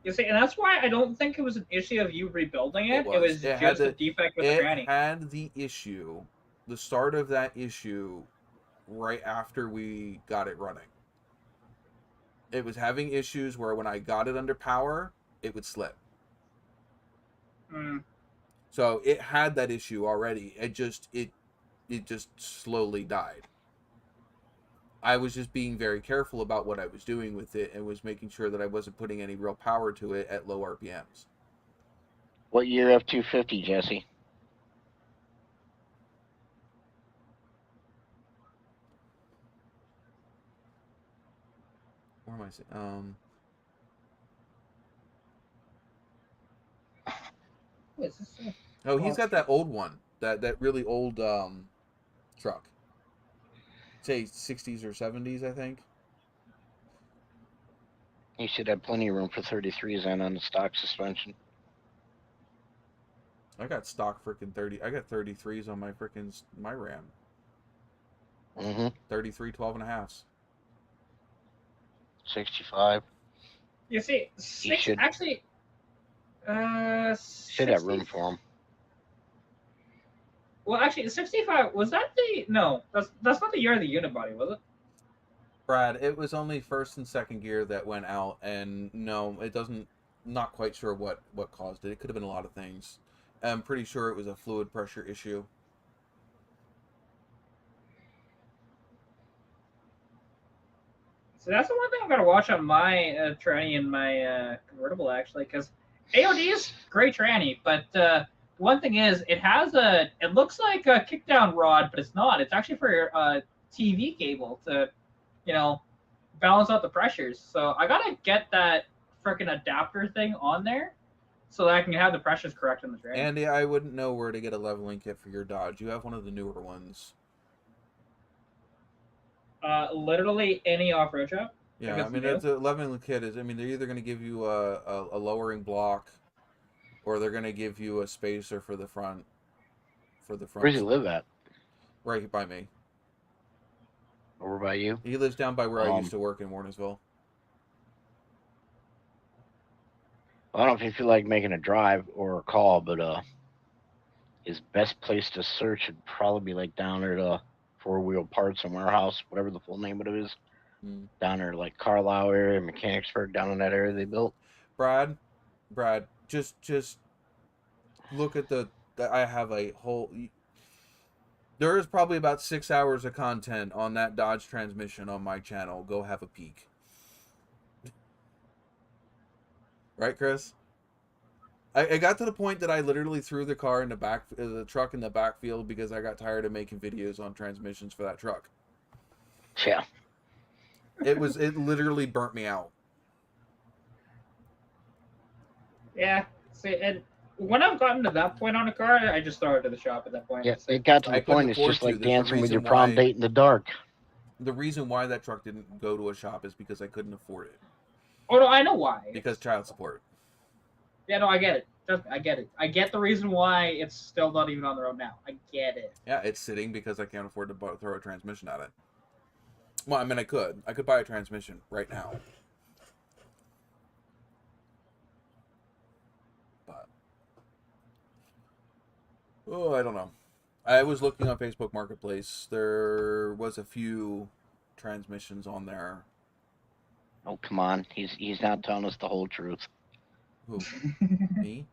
You see, and that's why I don't think it was an issue of you rebuilding it. It was just a defect with the granny. It had the issue, the start of that issue, right after we got it running. It was having issues where when I got it under power, it would slip. So it had that issue already. It just slowly died. I was just being very careful about what I was doing with it and was making sure that I wasn't putting any real power to it at low RPMs. What year F-250, Jesse? Where am I saying? What is this? Oh, he's got that old one. That really old truck. Say 60s or 70s, I think. You should have plenty of room for 33s and on the stock suspension. I got stock freaking 30. I got 33s on my Ram. Mm-hmm. 33 12 and a halves. 65. You see, should have room for them. Well, actually, 65 was that the no? That's not the year of the unibody, was it? Brad, it was only first and second gear that went out, and no, it doesn't. Not quite sure what caused it. It could have been a lot of things. I'm pretty sure it was a fluid pressure issue. So that's the one thing I'm gonna watch on my tranny and my convertible actually, because AOD is great tranny, but one thing is it has it looks like a kickdown rod, but it's not. It's actually for your TV cable to, balance out the pressures. So I gotta get that freaking adapter thing on there so that I can have the pressures correct in the tranny. Andy, I wouldn't know where to get a leveling kit for your Dodge. You have one of the newer ones. Literally any off-road shop. Yeah, I mean, it's a leveling kit. They're either going to give you a lowering block, or they're going to give you a spacer for the front. Where does he live at? Right by me. Over by you? He lives down by where I used to work in Warrensville. I don't know if you feel like making a drive or a call, but his best place to search would probably be like down there to Four Wheel Parts and Warehouse, whatever the full name of it is. Down there, like Carlisle area, Mechanicsburg, down in that area they built. Brad, just look at I have a whole. There is probably about 6 hours of content on that Dodge transmission on my channel. Go have a peek. Right, Chris? I got to the point that I literally threw the car in the truck in the backfield because I got tired of making videos on transmissions for that truck. Yeah. It literally burnt me out. Yeah. See, and when I've gotten to that point on a car, I just throw it to the shop at that point. Yeah, it got to the point. It's just like dancing with your prom date in the dark. The reason why that truck didn't go to a shop is because I couldn't afford it. Oh no, I know why. Because child support. Yeah, no, I get it. I get it. I get the reason why it's still not even on the road now. I get it. Yeah, it's sitting because I can't afford to throw a transmission at it. Well, I mean, I could buy a transmission right now. But, I don't know. I was looking on Facebook Marketplace. There was a few transmissions on there. Oh, come on. He's not telling us the whole truth. Who? Me?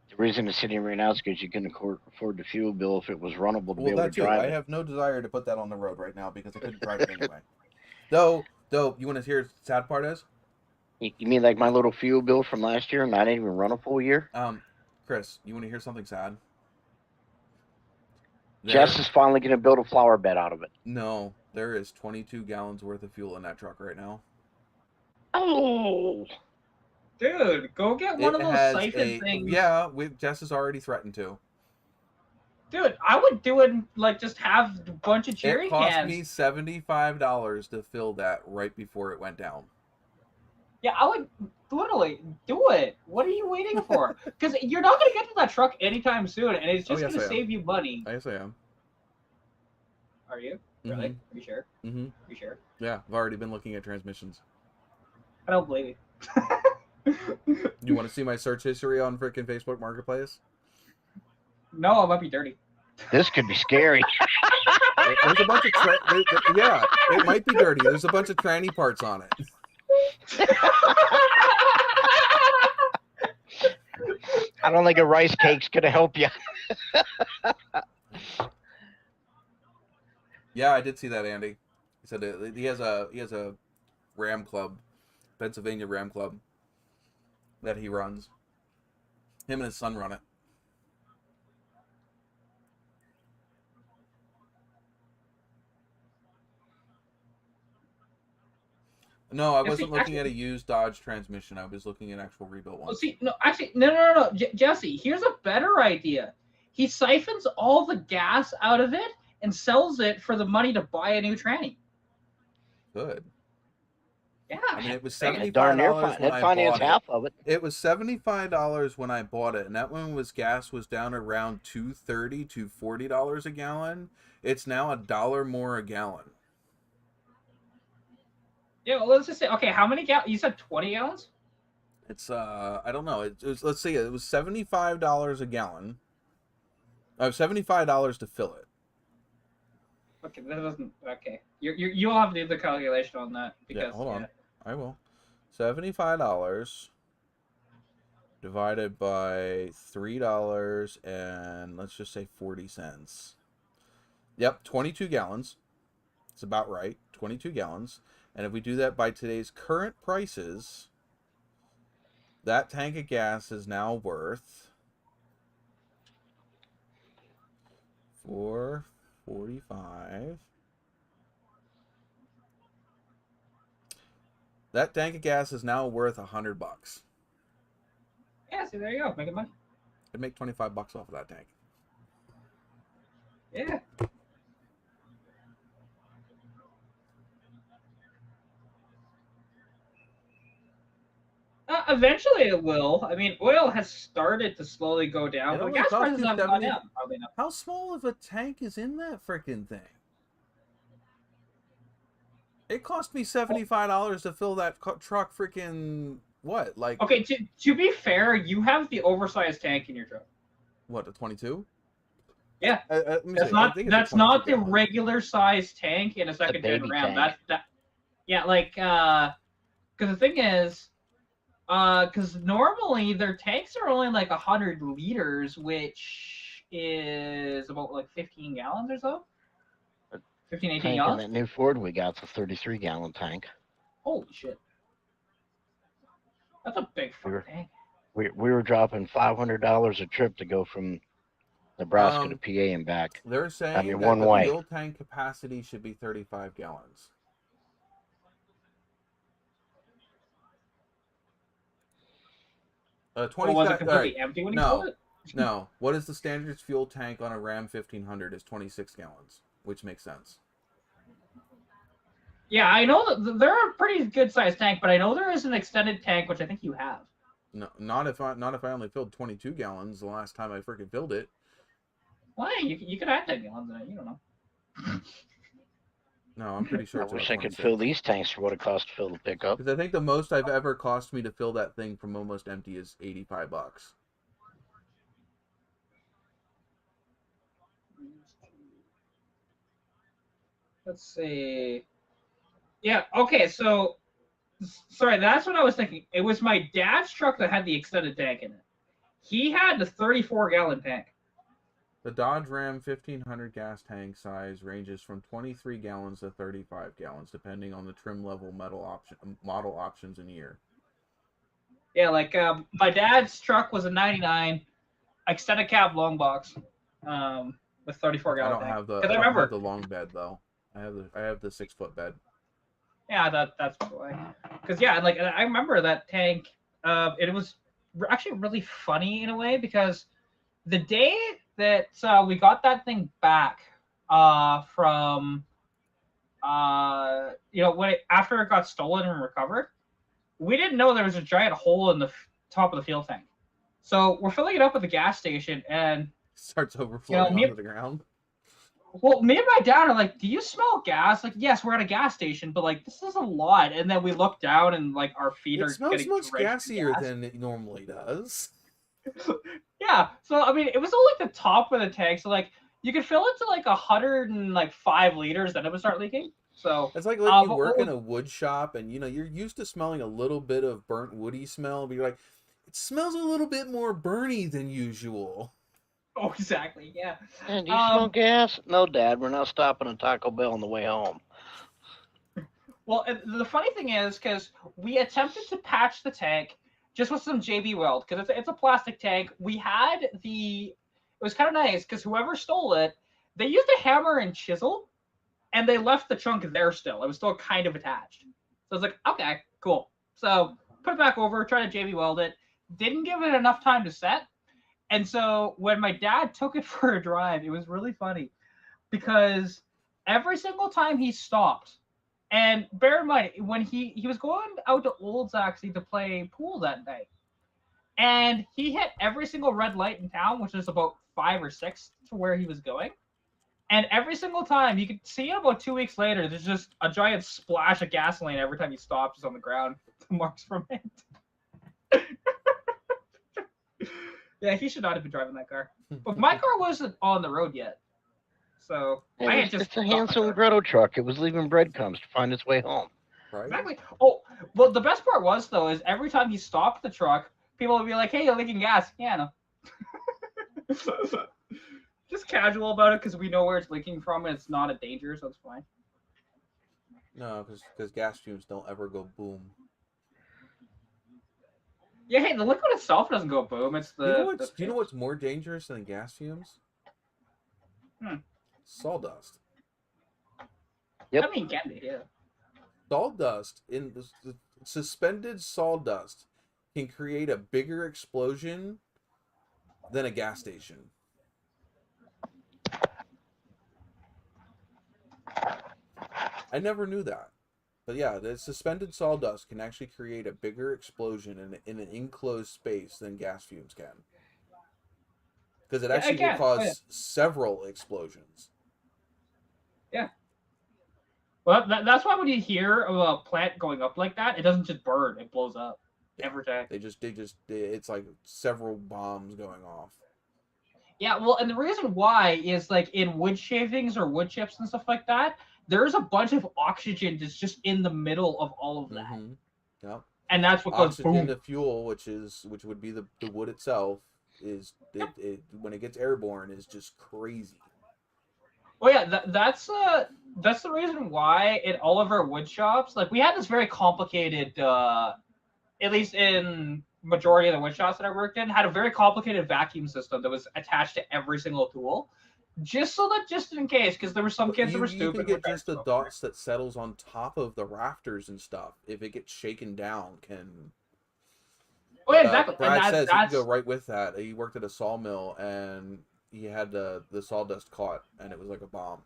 The reason it's sitting right now is because you couldn't afford the fuel bill if it was runnable to be able to drive it. I have no desire to put that on the road right now because I couldn't drive it anyway. Though, you want to hear the sad part is? You mean like my little fuel bill from last year and I didn't even run a full year? Chris, you want to hear something sad? Jess is finally going to build a flower bed out of it. No, there is 22 gallons worth of fuel in that truck right now. Oh! Dude, go get one of those siphon things. Yeah, Jess has already threatened to. Dude, I would do it like just have a bunch of jerry cans. It cost me $75 to fill that right before it went down. Yeah, I would literally do it. What are you waiting for? Because you're not going to get to that truck anytime soon, and it's just going to save you money. Yes, I am. Are you? Really? Are you sure? Mm-hmm. Are you sure? Yeah, I've already been looking at transmissions. I don't believe you. You want to see my search history on freaking Facebook Marketplace? No, it might be dirty. This could be scary. There's a bunch of yeah, it might be dirty. There's a bunch of tranny parts on it. I don't think a rice cake's gonna help you. Yeah, I did see that, Andy. He said he has a Ram Club, Pennsylvania Ram Club, that he runs. Him and his son run it. No, I wasn't looking at a used Dodge transmission. I was looking at actual rebuilt ones. No. Jesse, here's a better idea. He siphons all the gas out of it and sells it for the money to buy a new tranny. Good. Yeah. I mean, it was Hey, darn near $75 when that I finance bought it. half of it. It was $75 when I bought it, and that one was gas was down around $2.30 to $40 a gallon. It's now $1 more a gallon. Yeah, well, let's just say, okay, how many gallons? You said 20 gallons? It's I don't know. It was, let's see, it was $75 a gallon. $75 to fill it. Okay, that doesn't. Okay, you'll have to do the calculation on that because. Yeah, hold on. I will. $75 divided by $3 and let's just say 40 cents. Yep, 22 gallons. It's about right. 22 gallons. And if we do that by today's current prices, that tank of gas is now worth $4.45. That tank of gas is now worth $100. Yeah, see, there you go, making money. I'd make $25 off of that tank. Yeah. Eventually it will. I mean, oil has started to slowly go down, but gas prices haven't gone down. Probably not. How small of a tank is in that freaking thing? It cost me $75 to fill that truck freaking what? Like okay, to be fair, you have the oversized tank in your truck. What, a 22? Yeah, that's not the regular size tank in a second gen Ram. That yeah, like because the thing is, because normally their tanks are only like 100 liters, which is about like 15 gallons or so. 15, 18 gallons. That new Ford we got's a 33-gallon tank. Holy shit. That's a big tank. We were dropping $500 a trip to go from Nebraska to PA and back. They're saying I mean, that one the way. fuel tank capacity should be 35 gallons. Was it completely empty when you filled it? No. What is the standard fuel tank on a Ram 1500 is 26 gallons, which makes sense. Yeah, I know that they're a pretty good sized tank, but I know there is an extended tank, which I think you have. No, not if I only filled 22 gallons the last time I freaking filled it. Why? You could add 10 gallons in it. You don't know. No, I'm pretty sure. I wish I could fill these tanks for what it costs to fill the pickup. Because I think the most I've ever cost me to fill that thing from almost empty is $85. Let's see. Yeah. Okay. So, sorry. That's what I was thinking. It was my dad's truck that had the extended tank in it. He had the 34-gallon tank. The Dodge Ram 1500 gas tank size ranges from 23 gallons to 35 gallons, depending on the trim level, model options, and year. Yeah, like my dad's truck was a 99 extended cab long box with 34 gallon. I don't have the long bed though. I have the 6-foot bed. Yeah, that's why. Because yeah, like I remember that tank. It was actually really funny in a way because the day that we got that thing back from after it got stolen and recovered, we didn't know there was a giant hole in the top of the fuel tank. So we're filling it up at the gas station and starts overflowing onto the ground. Well, me and my dad are like, "Do you smell gas?" Like, yes, we're at a gas station, but like, this is a lot. And then we look down, and like, our feet are getting much gassier than it normally does. Yeah, so I mean, it was only like the top of the tank, so like, you could fill it to like 105 liters, then it would start leaking. So it's like you work in a wood shop, and you're used to smelling a little bit of burnt woody smell, but you're like, it smells a little bit more burny than usual. Oh, exactly. Yeah. And do you smell gas? No, Dad. We're not stopping at Taco Bell on the way home. Well, the funny thing is, because we attempted to patch the tank just with some JB Weld, because it's a plastic tank. We had it was kind of nice, because whoever stole it, they used a hammer and chisel, and they left the chunk there still. It was still kind of attached. So I was like, okay, cool. So put it back over, try to JB Weld it. Didn't give it enough time to set. And so when my dad took it for a drive, it was really funny because every single time he stopped, And bear in mind, when he was going out to Olds actually to play pool that night, and he hit every single red light in town, which is about 5 or 6 to where he was going. And every single time, you could see about 2 weeks later, there's just a giant splash of gasoline every time he stops on the ground. Marks from it. Yeah, he should not have been driving that car. But my car wasn't on the road yet. So I had just it's a Hansel and Gretel truck. It was leaving breadcrumbs to find its way home. Right? Exactly. Oh, well, the best part was, though, is every time he stopped the truck, people would be like, hey, you're leaking gas. Yeah, no. Just casual about it because we know where it's leaking from and it's not a danger, so it's fine. No, because gas fumes don't ever go boom. Yeah, hey, the liquid itself doesn't go boom. It's the. Do you know what's more dangerous than gas fumes? Sawdust. Yep. I mean, can be, yeah. Sawdust in the suspended sawdust can create a bigger explosion than a gas station. I never knew that. But yeah, the suspended sawdust can actually create a bigger explosion in an enclosed space than gas fumes can. Because it actually will cause several explosions. Yeah. Well, that's why when you hear of a plant going up like that, it doesn't just burn; it blows up every time. It's like several bombs going off. Yeah, well, and the reason why is like in wood shavings or wood chips and stuff like that, there's a bunch of oxygen that's just in the middle of all of that. Mm-hmm. Yep. And that's what goes oxygen boom. to fuel, which would be the wood itself, is it when it gets airborne is just crazy. Well, yeah, that's the reason why in all of our wood shops, like we had this very complicated, at least in majority of the wood shops that I worked in, had a very complicated vacuum system that was attached to every single tool, just in case, because there were some kids that were stupid. You can get just the dust that settles on top of the rafters and stuff. If it gets shaken down, can. Oh yeah, exactly. Brad says you can go right with that. He worked at a sawmill and he had the sawdust caught, and it was like a bomb.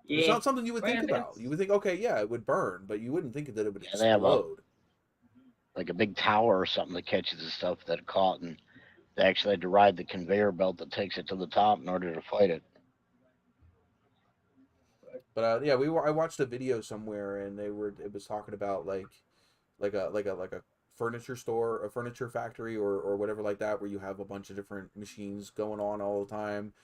Yeah. It's not something you would think about. You would think, okay, yeah, it would burn, but you wouldn't think that it would explode. Like a big tower or something that catches the stuff that it caught, and they actually had to ride the conveyor belt that takes it to the top in order to fight it. But yeah, I watched a video somewhere, and it was talking about like a furniture store, a furniture factory, or whatever like that, where you have a bunch of different machines going on all the time,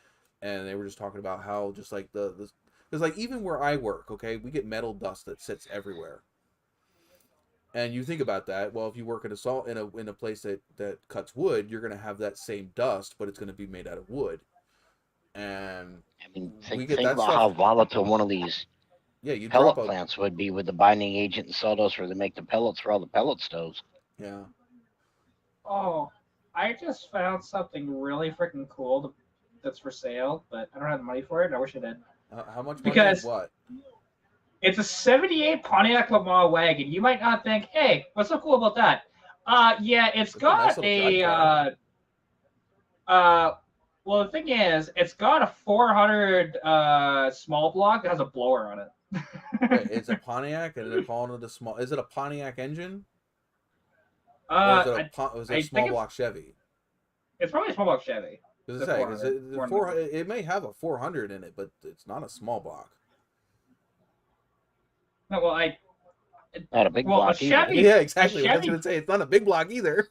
and they were just talking about how just like because like even where I work, okay, we get metal dust that sits everywhere. And you think about that. Well, if you work at in a place that cuts wood, you're going to have that same dust, but it's going to be made out of wood. And I mean, think about how volatile one of these pellet plants would be with the binding agent and sawdust where they make the pellets for all the pellet stoves. Yeah. Oh, I just found something really freaking cool that's for sale, but I don't have the money for it. I wish I did. How much money is what? It's a 78 Pontiac Le Mans wagon. You might not think, hey, what's so cool about that? Yeah, it's got well, the thing is, it's got a 400 small block that has a blower on it. Wait, it's a Pontiac, and they're calling it a small. Is it a Pontiac engine? Or is it a small block Chevy? It's probably a small block Chevy. It may have a 400 in it, but it's not a small block. No, well, not a big block. Chevy, yeah, exactly. I was going to say it's not a big block either.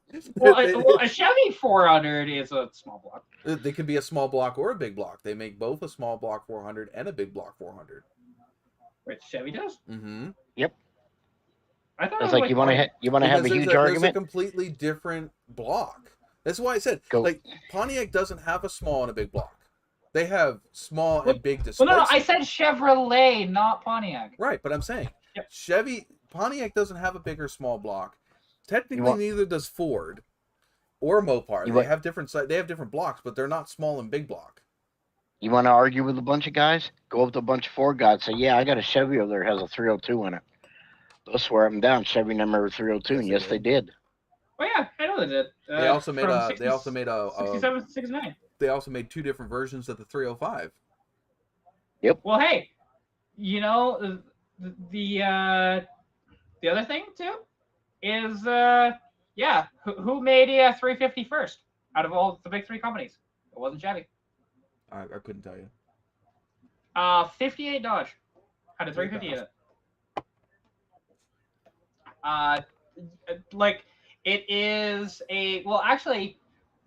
a Chevy 400 is a small block. They could be a small block or a big block. They make both a small block 400 and a big block 400. Wait, Chevy does? Mm-hmm. Yep. I thought it's like you want to have a huge argument. It's a completely different block. That's why I said like Pontiac doesn't have a small and a big block. They have small and big displacement. Well, no, I said Chevrolet, not Pontiac. Right, but I'm saying Pontiac doesn't have a big or small block. Technically, neither does Ford or Mopar. They have different blocks, but they're not small and big block. You want to argue with a bunch of guys? Go up to a bunch of Ford guys. Say, yeah, I got a Chevy over there that has a 302 in it. They'll swear up and down Chevy number 302, and yes, they did. Oh yeah, I know they did. They also made a 67, 69. They also made two different versions of the 305. Yep. Well, hey, You know, the other thing too is yeah, who made a 350 first out of all the big three companies? It wasn't Chevy. I couldn't tell you. 58 Dodge had a 350 in it. Like it is a well, actually,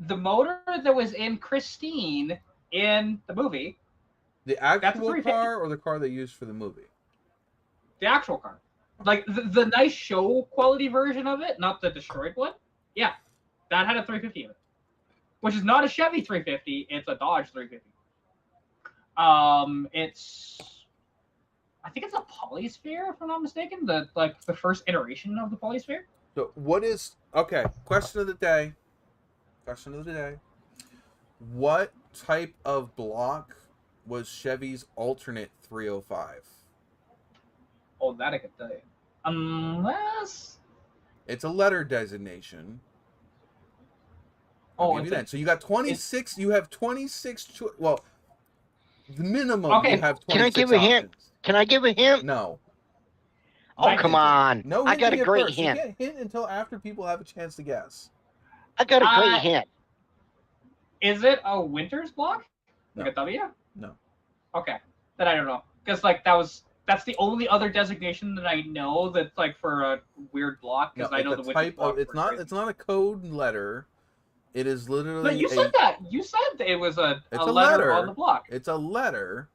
the motor that was in Christine in the movie. The actual car or the car they used for the movie? The actual car. Like the nice show quality version of it, not the destroyed one. Yeah, that had a 350 in it, which is not a Chevy 350. It's a Dodge 350. I think it's a Polysphere, if I'm not mistaken. The first iteration of the Polysphere. So what is okay? Question of the day. What type of block was Chevy's alternate 305? Oh, that I could tell you. Unless it's a letter designation. Oh, give you that. So you got 26. You have 26. Well, the minimum. Okay. You have 26 Can I give a hint? Can I give a hint? No. Oh, come on. No, I got a great hint. You can't hint until after people have a chance to guess. I got a great hint. Is it a Winters block? Like a W? No. Okay. Then I don't know. Because that's the only other designation that I know that's like for a weird block. Because I know the Winters block. It's not a code letter. It is literally. No, you said that. You said it was a letter on the block. It's a letter,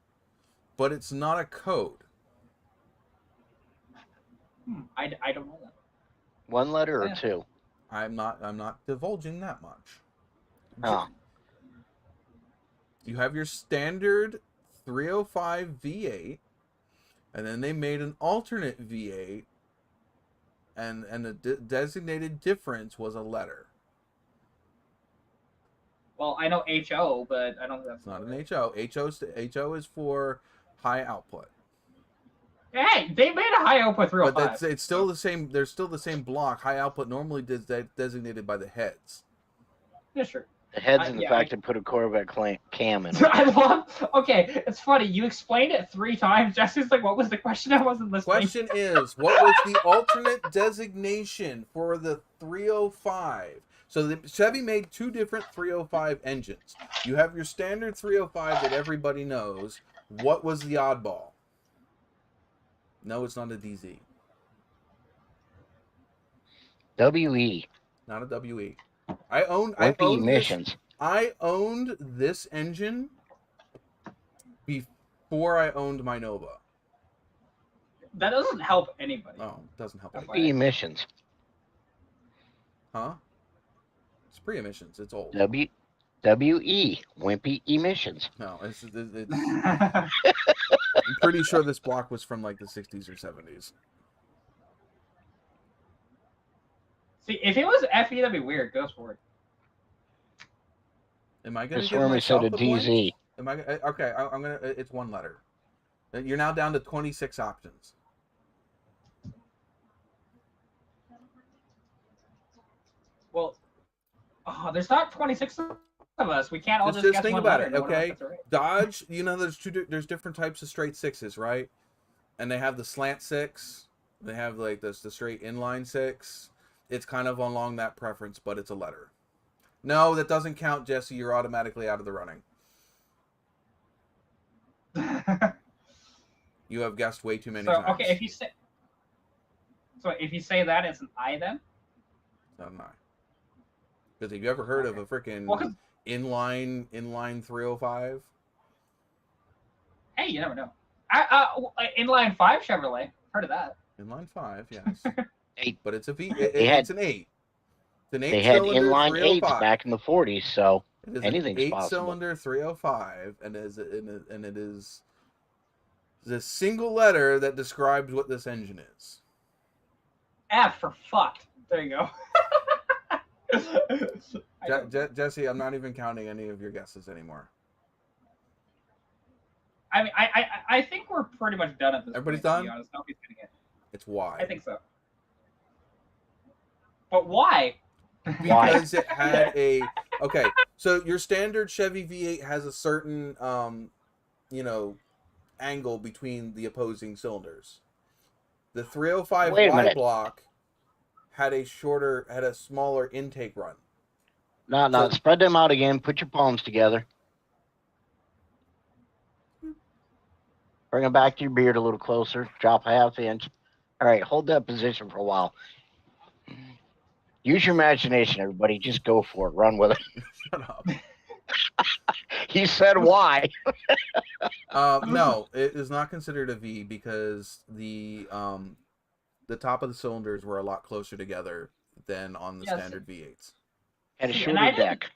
but it's not a code. I don't know that. One letter or two? I'm not divulging that much. Oh. You have your standard 305 V8, and then they made an alternate V8, and the designated difference was a letter. Well, I know HO, but I don't think that's not an HO. HO is for high output. Hey, they made a high output 305. But it's still the same. There's still the same block. High output normally designated by the heads. Yeah, sure. The heads and the fact to put a Corvette cam in. I love. Okay, it's funny. You explained it 3 times. Jesse's like, "What was the question?" I wasn't listening. Question is, what was the alternate designation for the 305? So the Chevy made 2 different 305 engines. You have your standard 305 that everybody knows. What was the oddball? No, it's not a DZ. WE. Not a WE. I owned this engine before I owned my Nova. That doesn't help anybody. Oh, it doesn't help anybody. Emissions. Huh? It's pre-emissions. It's old. WE. Wimpy emissions. No, it's I'm pretty sure this block was from like the 60s or 70s. See, if it was FE, that'd be weird. Go for it. Am I gonna get myself a DZ? Am I okay? I'm gonna. It's 1 letter. You're now down to 26 options. Well, there's not 26 of us. We can't all just think about it, okay? Dodge, you know, there's different types of straight 6s, right? And they have the slant 6. They have like the straight inline 6. It's kind of along that preference, but it's a letter. No, that doesn't count, Jesse. You're automatically out of the running. You have guessed way too many times. Okay, if you say that, it's an I then? It's not an I. Because have you ever heard of a freaking inline 305? Hey, you never know. Inline 5 Chevrolet. Heard of that. Inline 5, yes. 8. But it's a V. It's an 8. It's an 8 they had inline 8s back in the 40s, so anything's possible. 8-cylinder 305, and it is the single letter that describes what this engine is. F for fuck. There you go. Jesse, I'm not even counting any of your guesses anymore. I mean, I think we're pretty much done at this Everybody's point, done? to be honest. Nobody's gonna get it. It's Y. I think so. But why? Because it had a... Okay, so your standard Chevy V8 has a certain, angle between the opposing cylinders. The 305 Wait a Y minute. block had a smaller intake run. No, So- spread them out again. Put your palms together. Bring them back to your beard a little closer. Drop a ½ inch. All right, hold that position for a while. Use your imagination, everybody. Just go for it. Run with it. Shut up. He said why. No, it is not considered a V because the top of the cylinders were a lot closer together than on the standard V8s. And a See, shoulder and deck.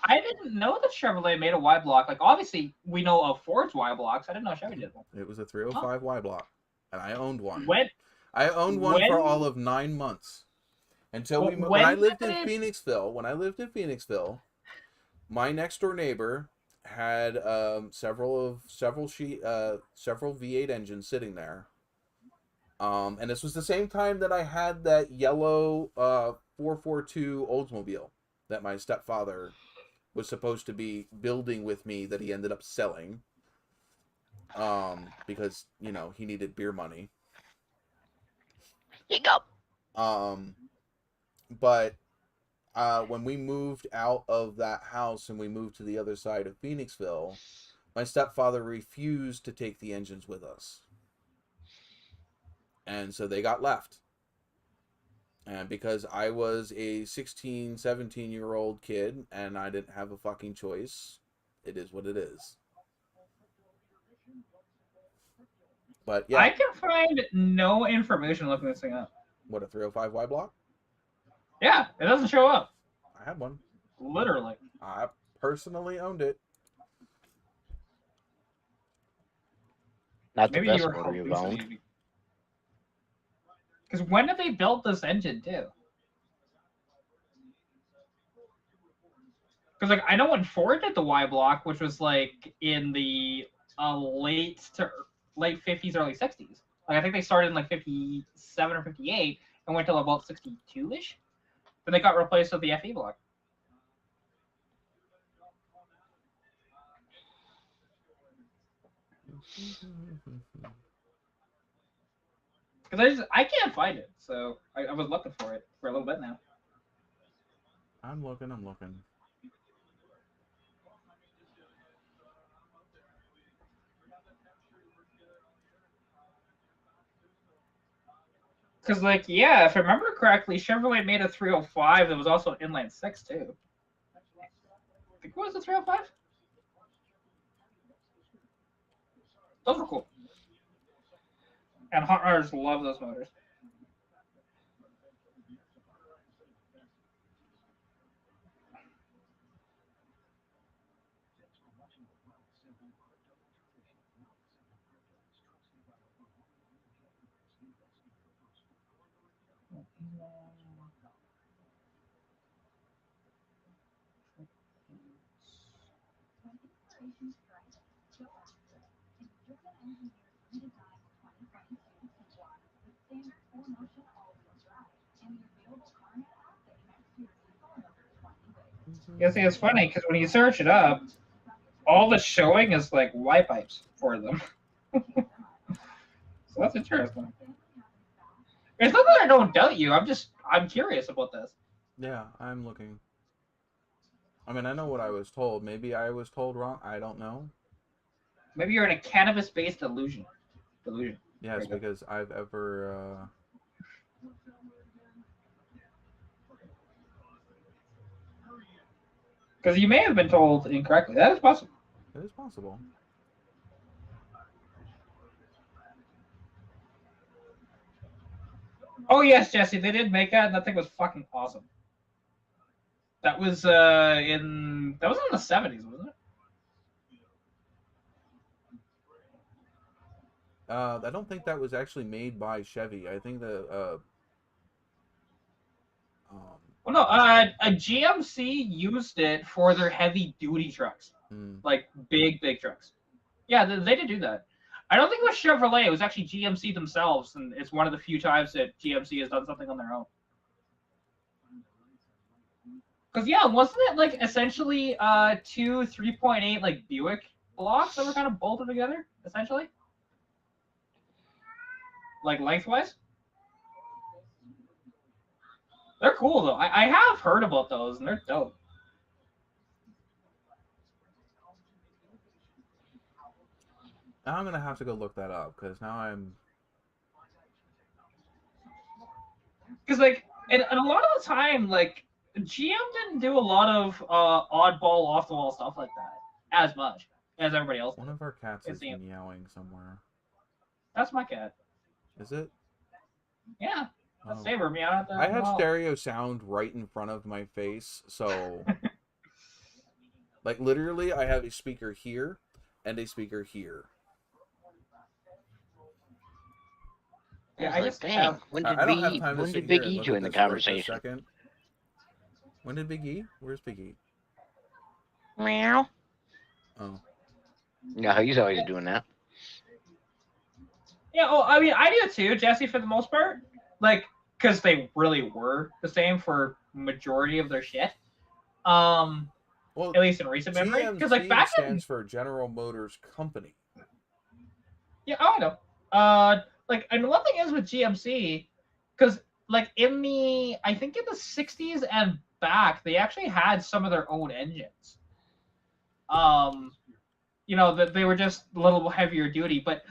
I didn't know that Chevrolet made a Y block. Like, obviously, we know of Ford's Y blocks. I didn't know Chevy did one. It was a 305 Y block, and I owned one. When? I owned one for all of 9 months until we moved. When I lived in Phoenixville, my next door neighbor had several V8 engines sitting there. And this was the same time that I had that yellow 442 Oldsmobile that my stepfather was supposed to be building with me that he ended up selling. Because, you know, he needed beer money. You go. But when we moved out of that house and we moved to the other side of Phoenixville, my stepfather refused to take the engines with us. And so they got left. And because I was a 16, 17-year-old kid and I didn't have a fucking choice, it is what it is. But yeah. I can find no information looking this thing up. What, a 305 Y block? Yeah, it doesn't show up. I had one. Literally. I personally owned it. Not the Maybe best you were motor you've owned. Because when did they build this engine too? Because like I know when Ford did the Y block, which was like in the late 50s, early 60s. Like I think they started in like 57 or 58 and went till about 62-ish. Then they got replaced with the FE block. Because I can't find it, so I was looking for it for a little bit now. I'm looking. Because, like, yeah, if I remember correctly, Chevrolet made a 305 that was also an inline 6, too. I think it was a 305? Those were cool. And hot rodders love those motors. Yeah, see, it's funny because when you search it up, all that's showing is like Y pipes for them. So that's interesting. It's not that I don't doubt you. I'm curious about this. Yeah, I'm looking. I mean, I know what I was told. Maybe I was told wrong. I don't know. Maybe you're in a cannabis-based delusion. Yes, because I've ever. Because you may have been told incorrectly. That is possible. It is possible. Oh yes, Jesse, they did make that, and that thing was fucking awesome. That was in the 70s, wasn't it? I don't think that was actually made by Chevy. I think the well, no, a GMC used it for their heavy duty trucks, like big trucks. Yeah, they did do that. I don't think it was Chevrolet. It was actually GMC themselves, and it's one of the few times that GMC has done something on their own. Because yeah, wasn't it like essentially two 3.8 like Buick blocks that were kind of bolted together, essentially? like lengthwise. They're cool though. I have heard about those and they're dope. Now I'm gonna have to go look that up because now I'm. Because like, and a lot of the time, like GM didn't do a lot of oddball, off the wall stuff like that as much as everybody else. One of our cats is It's meowing somewhere. That's my cat. Is it? Yeah, Oh. save her. Meow. I have stereo sound right in front of my face, so like literally, I have a speaker here and a speaker here. Yeah, I just dang. When did Big E join the conversation? When did Big E? Where's Big E? Meow. Oh. Yeah, he's always doing that. Yeah, oh, I mean, I do too, Jesse, for the most part. Like, because they really were the same for majority of their shit. Well, at least in recent memory. Because like back stands for General Motors Company. Yeah, I know. Like, and one thing is with GMC, because like I think in the 60s and back, they actually had some of their own engines. You know, that they were just a little heavier duty, but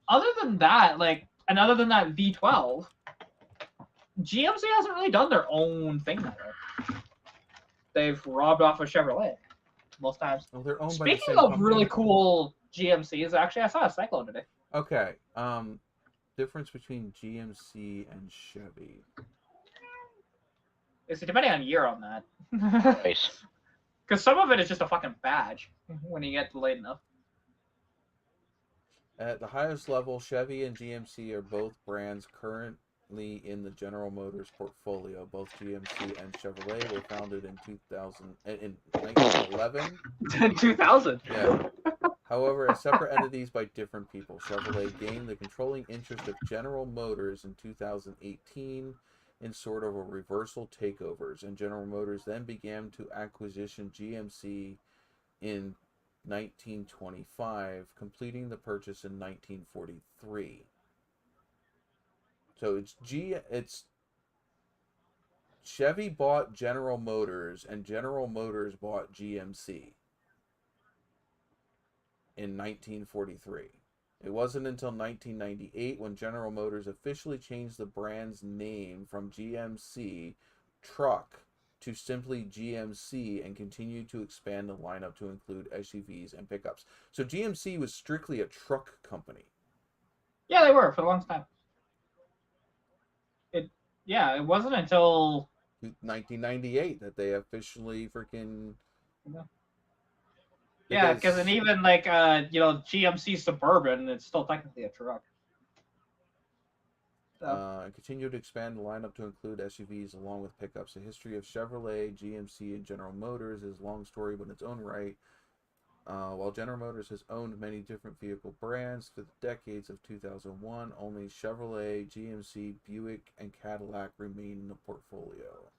other than that, like, and other than that V12, GMC hasn't really done their own thing that way. They've robbed off a Chevrolet most times. Well, they're owned Speaking by the same of company. really cool GMCs, actually, I saw a Cyclone today. Okay. Difference between GMC and Chevy. It's depending on year on that. Nice. Because some of it is just a fucking badge when you get late enough. At the highest level, Chevy and GMC are both brands currently in the General Motors portfolio. Both GMC and Chevrolet were founded in 1911. In 2000. Yeah. However, as separate entities by different people. Chevrolet gained the controlling interest of General Motors in 2018 in sort of a reversal takeovers, and General Motors then began to acquisition GMC in 1925, completing the purchase in 1943. So it's Chevy bought General Motors and General Motors bought GMC in 1943. It wasn't until 1998 when General Motors officially changed the brand's name from GMC Truck to simply GMC and continued to expand the lineup to include SUVs and pickups. So GMC was strictly a truck company. Yeah, they were for a long time. It wasn't until 1998 that they officially freaking. Yeah, because and even like GMC Suburban, it's still technically a truck. So. Continue to expand the lineup to include SUVs along with pickups. The history of Chevrolet, GMC, and General Motors is a long story but in its own right. While General Motors has owned many different vehicle brands for the decades of 2001, only Chevrolet, GMC, Buick, and Cadillac remain in the portfolio.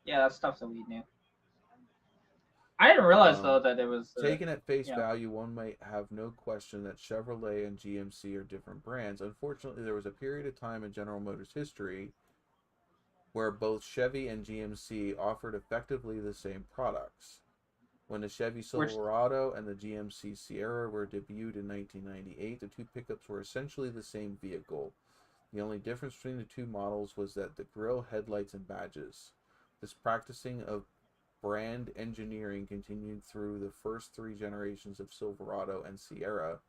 Yeah, that's stuff that we knew. I didn't realize though that it was taken at face value. One might have no question that Chevrolet and GMC are different brands. Unfortunately, there was a period of time in General Motors history where both Chevy and GMC offered effectively the same products. When the Chevy Silverado and the GMC Sierra were debuted in 1998, the two pickups were essentially the same vehicle. The only difference between the two models was that the grille, headlights, and badges. This practicing of brand engineering continued through the first three generations of Silverado and Sierra,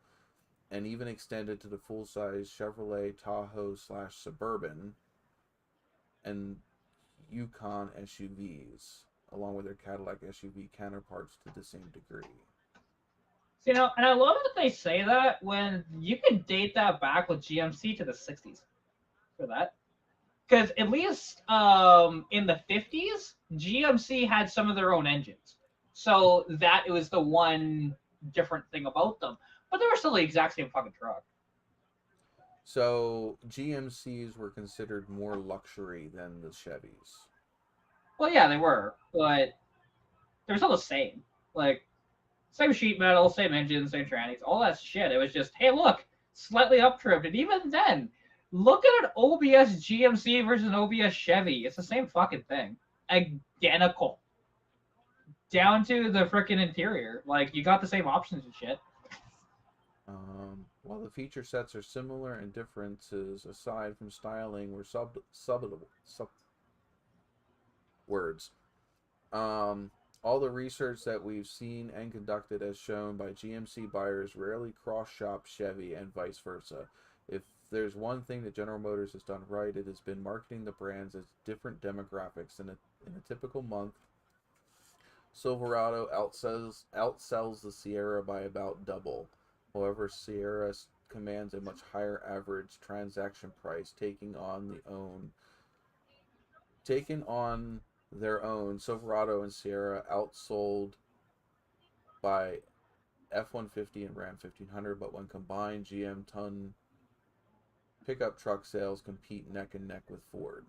and even extended to the full-size Chevrolet Tahoe/Suburban and Yukon SUVs, along with their Cadillac SUV counterparts to the same degree. And I love that they say that when you can date that back with GMC to the 60s for that. Because at least in the 50s, GMC had some of their own engines. So that it was the one different thing about them. But they were still the exact same fucking truck. So GMCs were considered more luxury than the Chevys. Well, yeah, they were. But they were still the same. Like, Same sheet metal, same engine, same trannies, all that shit. It was just, hey, look, slightly up trimmed. And even then, look at an OBS GMC versus an OBS Chevy. It's the same fucking thing. Identical. Down to the freaking interior. Like, you got the same options and shit. While the feature sets are similar and differences aside from styling were sub words. All the research that we've seen and conducted has shown by GMC buyers rarely cross-shop Chevy and vice versa. If there's one thing that General Motors has done right, it has been marketing the brands as different demographics. In a typical month, Silverado outsells the Sierra by about double. However, Sierra commands a much higher average transaction price, taking on their own. Silverado and Sierra outsold by F-150 and Ram 1500, but when combined, GM ton pickup truck sales compete neck and neck with Ford.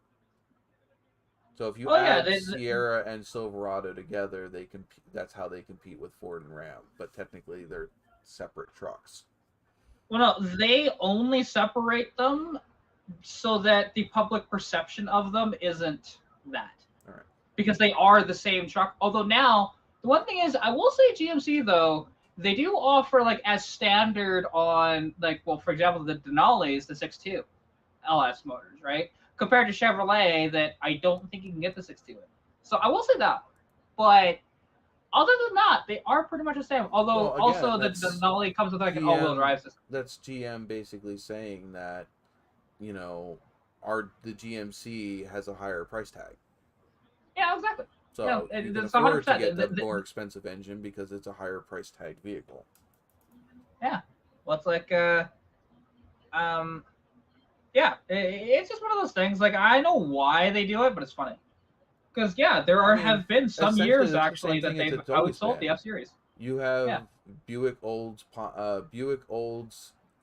So if you add Sierra and Silverado together, they compete. That's how they compete with Ford and Ram. But technically, they're separate trucks. Well, no, they only separate them so that the public perception of them isn't that. All right. Because they are the same truck. Although now, the one thing is, I will say GMC, though, they do offer, like, as standard on, like, well, for example, the Denali's, the 6.2 LS motors, right? Compared to Chevrolet, that I don't think you can get the 6.2 in. So I will say that. But other than that, they are pretty much the same. Although, well, again, also, the Denali comes with, like, an all-wheel drive system. That's GM basically saying that, you know, the GMC has a higher price tag. Yeah, exactly. So yeah, you can afford to get the more expensive engine because it's a higher price tag vehicle. Yeah. Well, it's like, yeah, it's just one of those things. Like, I know why they do it, but it's funny. Because, yeah, have been some years, actually, that they've outsold the F-Series. You have Buick Olds,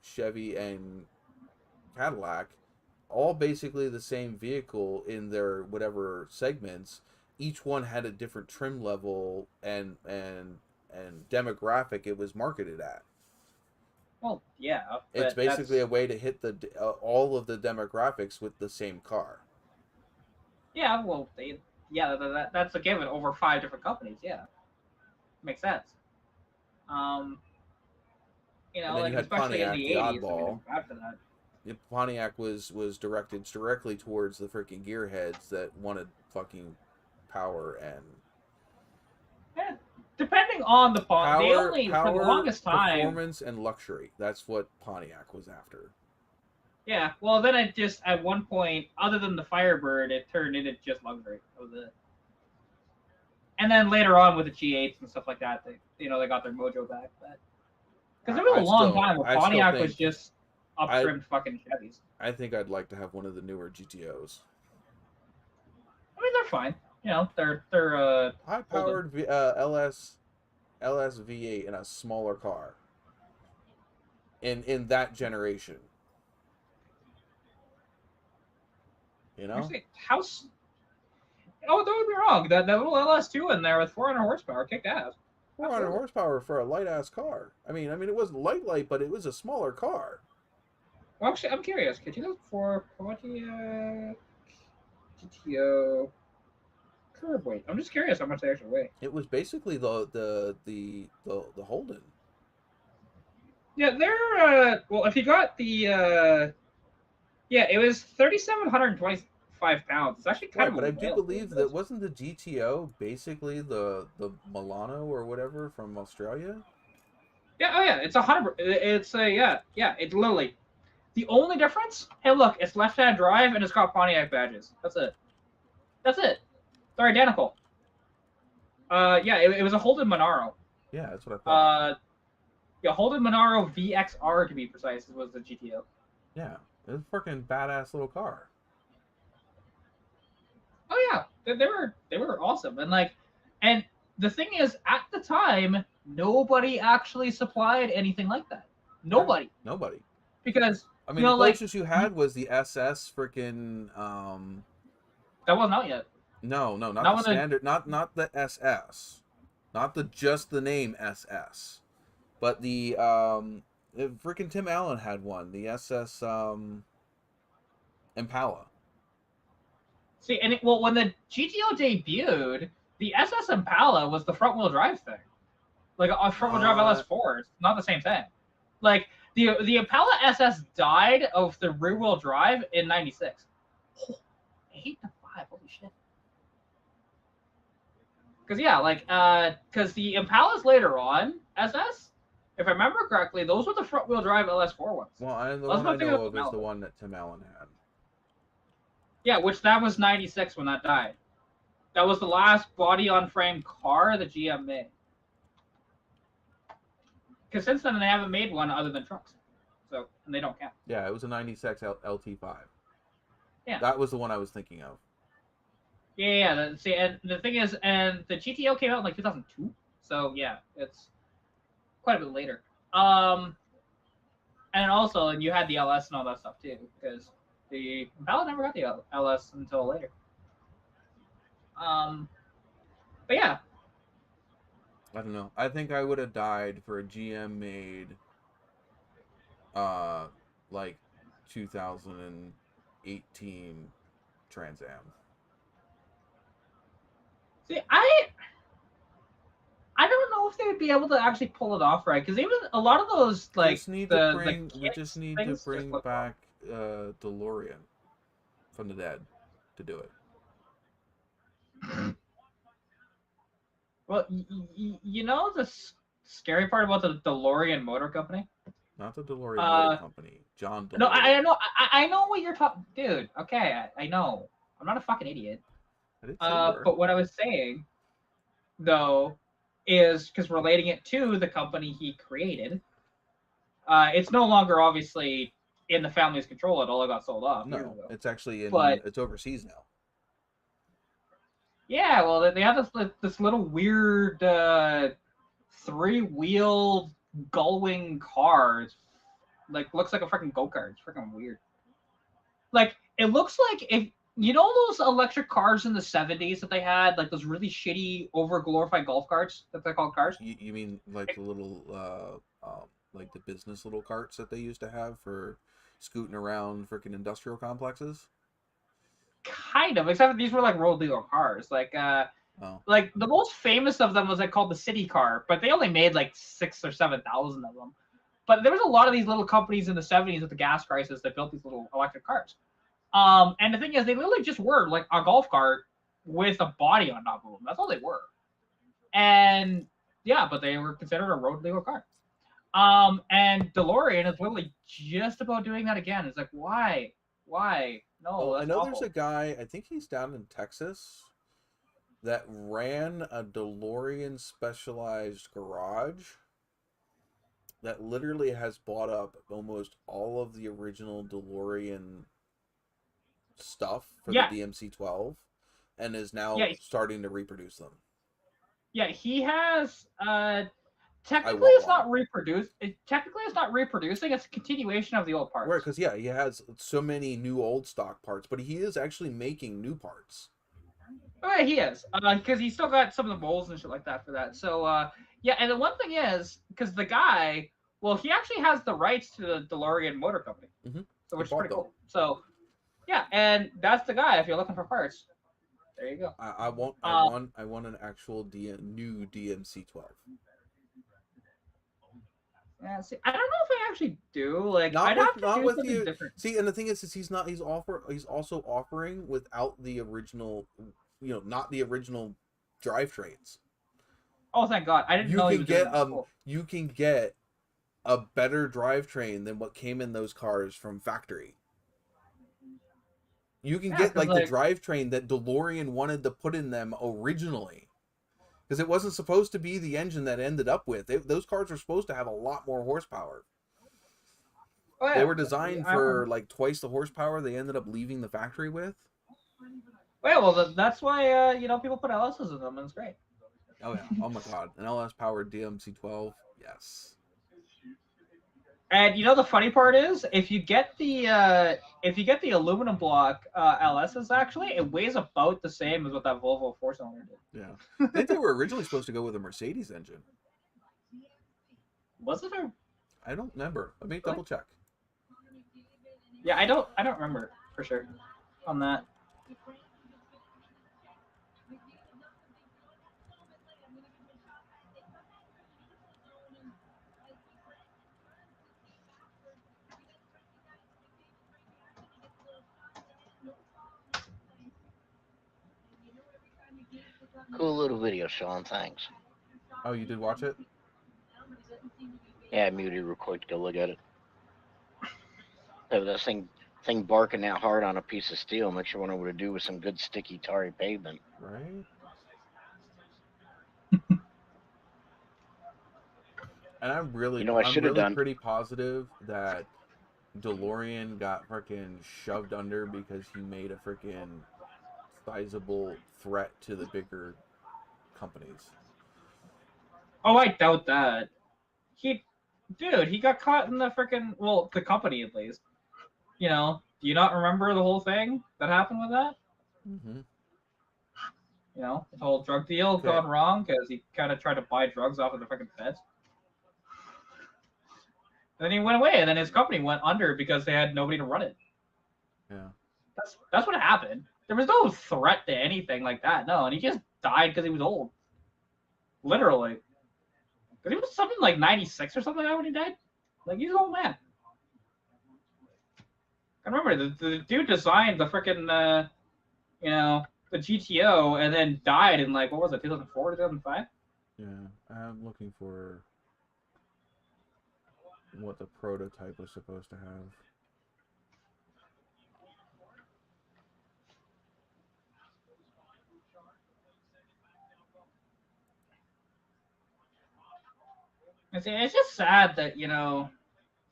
Chevy, and Cadillac, all basically the same vehicle in their whatever segments. Each one had a different trim level and demographic it was marketed at. Well, yeah. It's basically a way to hit all of the demographics with the same car. Yeah, well, that's a given over 5 different companies. Yeah, makes sense. You know, like, especially Pontiac, in the 80s, oddball. After that. Pontiac was directed directly towards the freaking gearheads that wanted fucking power and. Yeah. Depending on the Pontiac, for the longest time, performance and luxury. That's what Pontiac was after. Yeah, well, then it just at one point, other than the Firebird, it turned into just luxury. That was it. And then later on with the G8s and stuff like that, they got their mojo back. Because there was a long time where Pontiac was just up-trimmed fucking Chevys. I think I'd like to have one of the newer GTOs. I mean, they're fine. You know, they're high-powered LS V8 in a smaller car. In that generation. You know? Actually, oh, don't get me wrong. That little LS2 in there with 400 horsepower kicked ass. 400 horsepower for a light-ass car. I mean, it wasn't light, but it was a smaller car. Well, actually, I'm curious. Could you look for Pontiac GTO curb weight? I'm just curious how much they actually weigh. It was basically the Holden. Yeah, they're well. If you got the it was 3,725 pounds. It's actually kind of. But I do believe that wasn't the GTO basically the Milano or whatever from Australia. Yeah. Oh yeah. It's 100. It's It's literally the only difference. Hey, look, it's left-hand drive and it's got Pontiac badges. That's it. They're identical. It was a Holden Monaro. Yeah, that's what I thought. Holden Monaro VXR to be precise was the GTO. Yeah, it was a freaking badass little car. Oh yeah, they were awesome, and the thing is, at the time, nobody actually supplied anything like that. Nobody. Because I mean, the closest you had was the SS freaking. That wasn't out yet. No, not the standard, not the SS. Not just the name SS, but the freaking Tim Allen had one, the SS Impala. See, and well, when the GTO debuted, the SS Impala was the front wheel drive thing, like a front wheel drive LS4. It's not the same thing. Like the Impala SS died of the rear wheel drive in '96. 8-5, holy shit. Because yeah, like because the Impalas later on SS, if I remember correctly, those were the front wheel drive LS4 ones. Well, the one I know of is the one that Tim Allen had. Yeah, which that was '96 when that died. That was the last body-on-frame car that GM made. Because since then they haven't made one other than trucks, so and they don't count. Yeah, it was a '96 LT5. Yeah, that was the one I was thinking of. Yeah. See, and the thing is, and the GTO came out in like 2002, so yeah, it's quite a bit later. And also, you had the LS and all that stuff too, because the Impala never got the LS until later. But yeah. I don't know. I think I would have died for a GM made, like 2018 Trans Am. See, I don't know if they would be able to actually pull it off right, because even a lot of those like we just need to bring back DeLorean from the dead to do it. Well, you know the scary part about the DeLorean Motor Company? Not the DeLorean Motor Company. John DeLorean. No, I know what you're talking, dude. Okay, I know. I'm not a fucking idiot. But what I was saying, though, is because relating it to the company he created, it's no longer obviously in the family's control. It all got sold off. No, it's actually it's overseas now. Yeah, well, they have this little weird 3-wheeled gullwing car. It's, like, looks like a freaking go-kart. It's freaking weird. Like, it looks like if you know those electric cars in the 70s that they had, like those really shitty, over-glorified golf carts that they're called cars? You mean like the little, like the business little carts that they used to have for scooting around freaking industrial complexes? Kind of, except these were like road legal cars. Like, like the most famous of them was like called the City Car, but they only made like 6,000 or 7,000 of them. But there was a lot of these little companies in the 70s with the gas crisis that built these little electric cars. And the thing is, they literally just were like a golf cart with a body on top of them. That's all they were. And yeah, but they were considered a road legal car. And DeLorean is literally just about doing that again. It's like, why? No, well, I know awful. There's a guy, I think he's down in Texas, that ran a DeLorean specialized garage that literally has bought up almost all of the original DeLorean stuff for the DMC-12 and is now starting to reproduce them. Yeah, he has technically it's not reproducing, it's a continuation of the old parts. Right, because he has so many new old stock parts, but he is actually making new parts. Oh yeah, he is. Because he's still got some of the molds and shit like that for that. So yeah, and the one thing is, because the guy, well, he actually has the rights to the DeLorean Motor Company. Mm-hmm. So which is pretty cool. So yeah, and that's the guy if you're looking for parts. There you go. I want an actual new DMC-12. Yeah, see, I don't know if I actually do. Like, not I'd with, have to not do with something you. different. See, and the thing is he's also offering without the original, not the original drivetrains. Oh, thank God! I didn't know you could get you can get a better drivetrain than what came in those cars from factory. You can get like the drivetrain that DeLorean wanted to put in them originally. Because it wasn't supposed to be the engine that ended up with. Those cars were supposed to have a lot more horsepower. Oh, yeah. They were designed for like twice the horsepower they ended up leaving the factory with. Well, that's why people put LSs in them, and it's great. Oh yeah! Oh my God! An LS powered DMC-12, yes. And you know the funny part is, if you get the aluminum block LSs, actually, it weighs about the same as what that Volvo 4-cylinder did. Yeah, I think they were originally supposed to go with a Mercedes engine. Was it? I don't remember. Let me double check. Yeah, I don't remember for sure on that. Cool little video, Sean. Thanks. Oh, you did watch it? Yeah, I muted real quick to go look at it. That thing barking that hard on a piece of steel makes you wonder what to do with some good sticky tarry pavement. Right. And I'm really done. pretty positive that DeLorean got freaking shoved under because he made a freaking sizable threat to the bigger companies. Oh, I doubt that. He got caught in the freaking, well, the company at least. You know, do you not remember the whole thing that happened with that? Mm-hmm. You know, the whole drug deal gone wrong because he kind of tried to buy drugs off of the freaking feds. And then he went away, and then his company went under because they had nobody to run it. Yeah. That's what happened. There was no threat to anything like that. No, and he just died because he was old. Literally. Because he was something like 96 or something like that when he died. Like, he's an old man. I remember the dude designed the freaking, the GTO and then died in, like, what was it, 2004, 2005? Yeah, I'm looking for what the prototype was supposed to have. It's just sad that,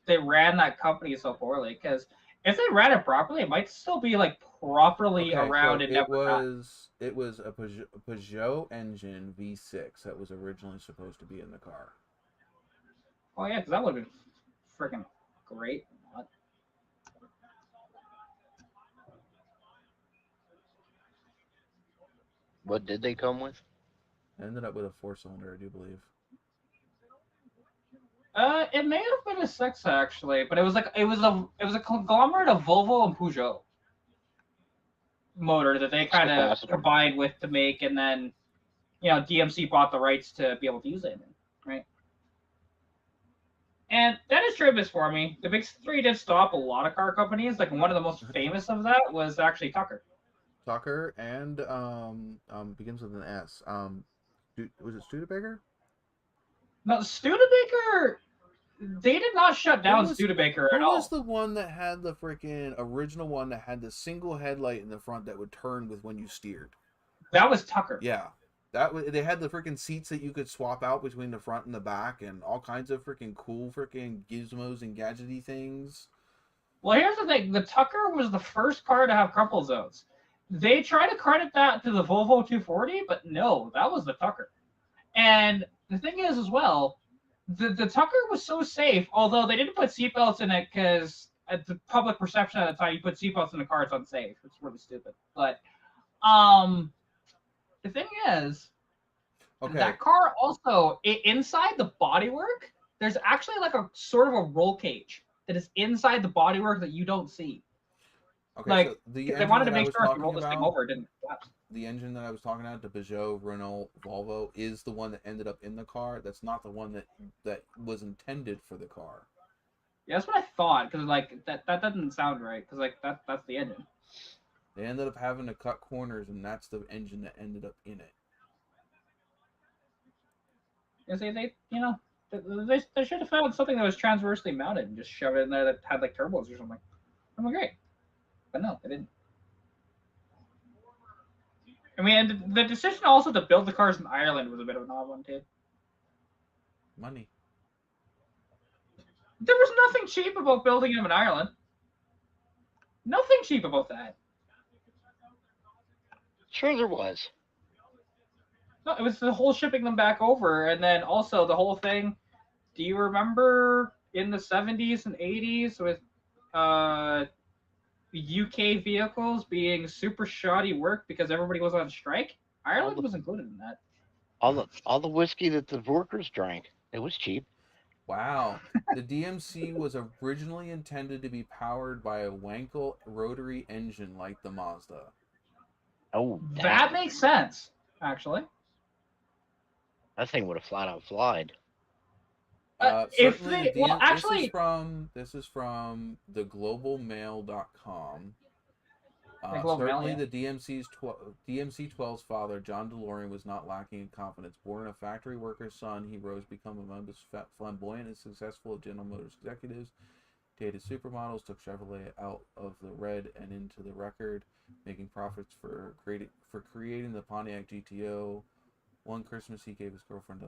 they ran that company so poorly, because if they ran it properly, it might still be, like, properly around and never died. It was a Peugeot engine V6 that was originally supposed to be in the car. Oh, yeah, because that would have been freaking great. What did they come with? Ended up with a 4-cylinder, I do believe. It may have been a 6 actually, but it was a conglomerate of Volvo and Peugeot motor that they kind of combined with to make, and then DMC bought the rights to be able to use it, right? And that is tremendous for me. The big three did stop a lot of car companies. Like, one of the most famous of that was actually Tucker. Tucker and begins with an S. Was it Studebaker? No, Studebaker. They did not shut down Studebaker at all. Who was the one that had the freaking original one that had the single headlight in the front that would turn with when you steered? That was Tucker. Yeah. They had the freaking seats that you could swap out between the front and the back, and all kinds of freaking cool freaking gizmos and gadgety things. Well, here's the thing. The Tucker was the first car to have crumple zones. They try to credit that to the Volvo 240, but no, that was the Tucker. And the thing is, as well, the Tucker was so safe, although they didn't put seatbelts in it because the public perception at the time, you put seatbelts in the car, it's unsafe. It's really stupid. But the thing is, that car also, inside the bodywork, there's actually like a sort of a roll cage that is inside the bodywork that you don't see. Okay, like, so they wanted to make sure if you roll this thing over, it didn't collapse. The engine that I was talking about, the Peugeot, Renault, Volvo, is the one that ended up in the car. That's not the one that was intended for the car. Yeah, that's what I thought, because like that doesn't sound right, because like that's the engine. They ended up having to cut corners, and that's the engine that ended up in it. Yeah, they should have found something that was transversely mounted and just shoved it in there that had like turbos or something. I'm like, great, but no, they didn't. I mean, the decision also to build the cars in Ireland was a bit of an odd one too. Money. There was nothing cheap about building them in Ireland. Nothing cheap about that. Sure, there was. No, it was the whole shipping them back over, and then also the whole thing. Do you remember in the 70s and 80s with UK vehicles being super shoddy work because everybody was on strike. Ireland was included in that. All the whiskey that the workers drank, it was cheap. Wow. The DMC was originally intended to be powered by a Wankel rotary engine like the Mazda. Oh, That makes sense, actually. That thing would have flat out flied. If Certainly they, well, actually, this is from the globalmail.com. Certainly, the DMC-12's father, John DeLorean, was not lacking in confidence. Born a factory worker's son, he rose to become among the flamboyant and successful General Motors executives. Dated supermodels, took Chevrolet out of the red and into the record, making profits for creating the Pontiac GTO. One Christmas, he gave his girlfriend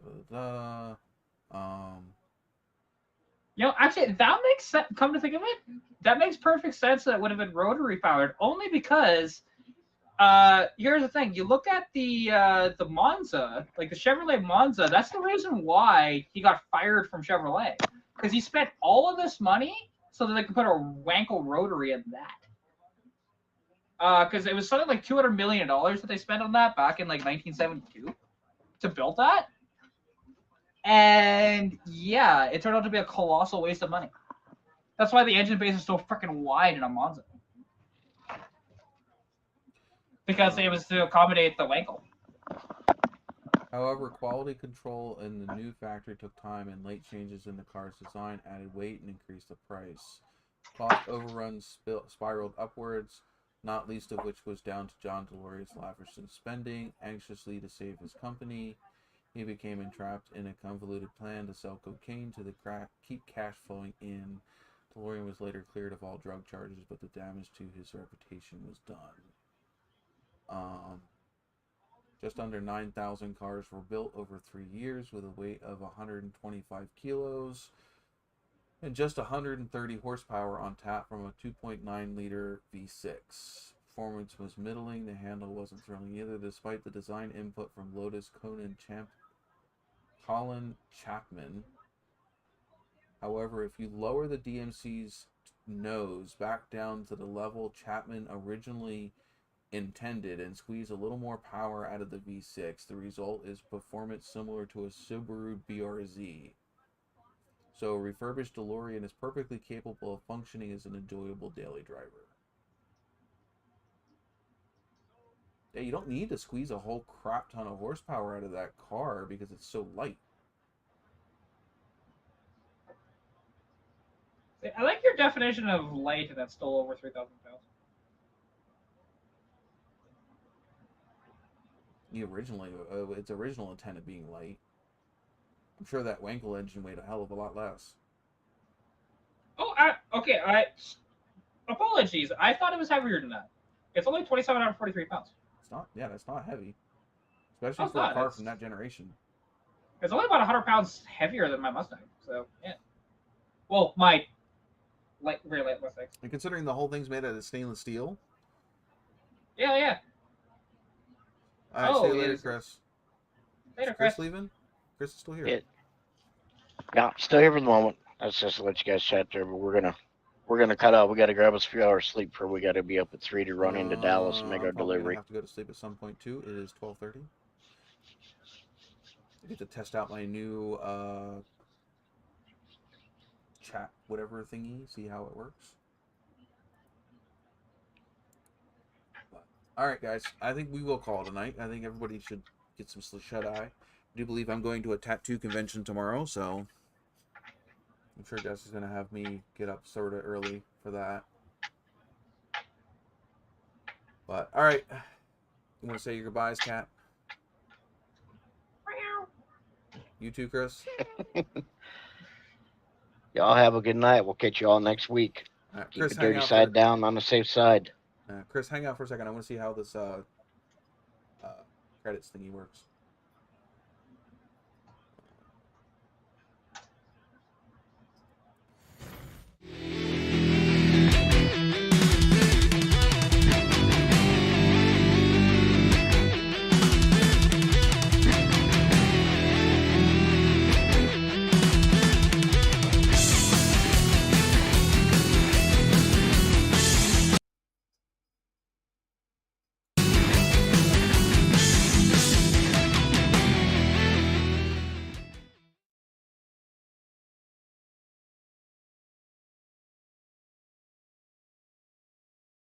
actually, that makes sense. Come to think of it, that makes perfect sense that it would have been rotary powered, only because here's the thing. You look at the Monza, like the Chevrolet Monza, that's the reason why he got fired from Chevrolet. Because he spent all of this money so that they could put a Wankel rotary in that. Because it was something like $200 million that they spent on that back in like 1972 to build that. And yeah, it turned out to be a colossal waste of money. That's why the engine base is so freaking wide in a Monza. Because it was to accommodate the Wankel. However, quality control in the new factory took time, and late changes in the car's design added weight and increased the price. Cost overruns spiraled upwards, not least of which was down to John DeLorean's lavish spending. Anxiously to save his company, he became entrapped in a convoluted plan to sell cocaine to keep cash flowing in. DeLorean was later cleared of all drug charges, but the damage to his reputation was done. Just under 9,000 cars were built over 3 years with a weight of 125 kilos and just 130 horsepower on tap from a 2.9 liter V6. Performance was middling, the handle wasn't thrilling either, despite the design input from Lotus Colin Chapman. However, if you lower the DMC's nose back down to the level Chapman originally intended and squeeze a little more power out of the V6, the result is performance similar to a Subaru BRZ. So a refurbished DeLorean is perfectly capable of functioning as an enjoyable daily driver. Yeah, you don't need to squeeze a whole crap ton of horsepower out of that car because it's so light. I like your definition of light that's still over 3,000 pounds. Its original intent of being light. I'm sure that Wankel engine weighed a hell of a lot less. Oh, okay. Apologies. I thought it was heavier than that. It's only 2,743 pounds. It's not. Yeah, that's not heavy, especially for a car from that generation. It's only about 100 pounds heavier than my Mustang. So yeah. Well, my very light Mustang. And considering the whole thing's made out of stainless steel. Yeah. All right, see you later, Chris. Later, Chris. Leaving? Chris is still here. Yeah, still here for the moment. That's just to let you guys chat there, but we're gonna cut out. We gotta grab us a few hours sleep before we gotta be up at 3 to run into Dallas and make our delivery. I have to go to sleep at some point too. It is 12:30. I get to test out my new chat whatever thingy, see how it works. All right, guys. I think we will call tonight. I think everybody should get some shut-eye. I do believe I'm going to a tattoo convention tomorrow, so I'm sure Jess is going to have me get up sort of early for that. But, all right. You want to say your goodbyes, Kat? You too, Chris? Y'all have a good night. We'll catch you all next week. Right, Keep the dirty side down on the safe side. Chris, hang out for a second. I want to see how this credits thingy works.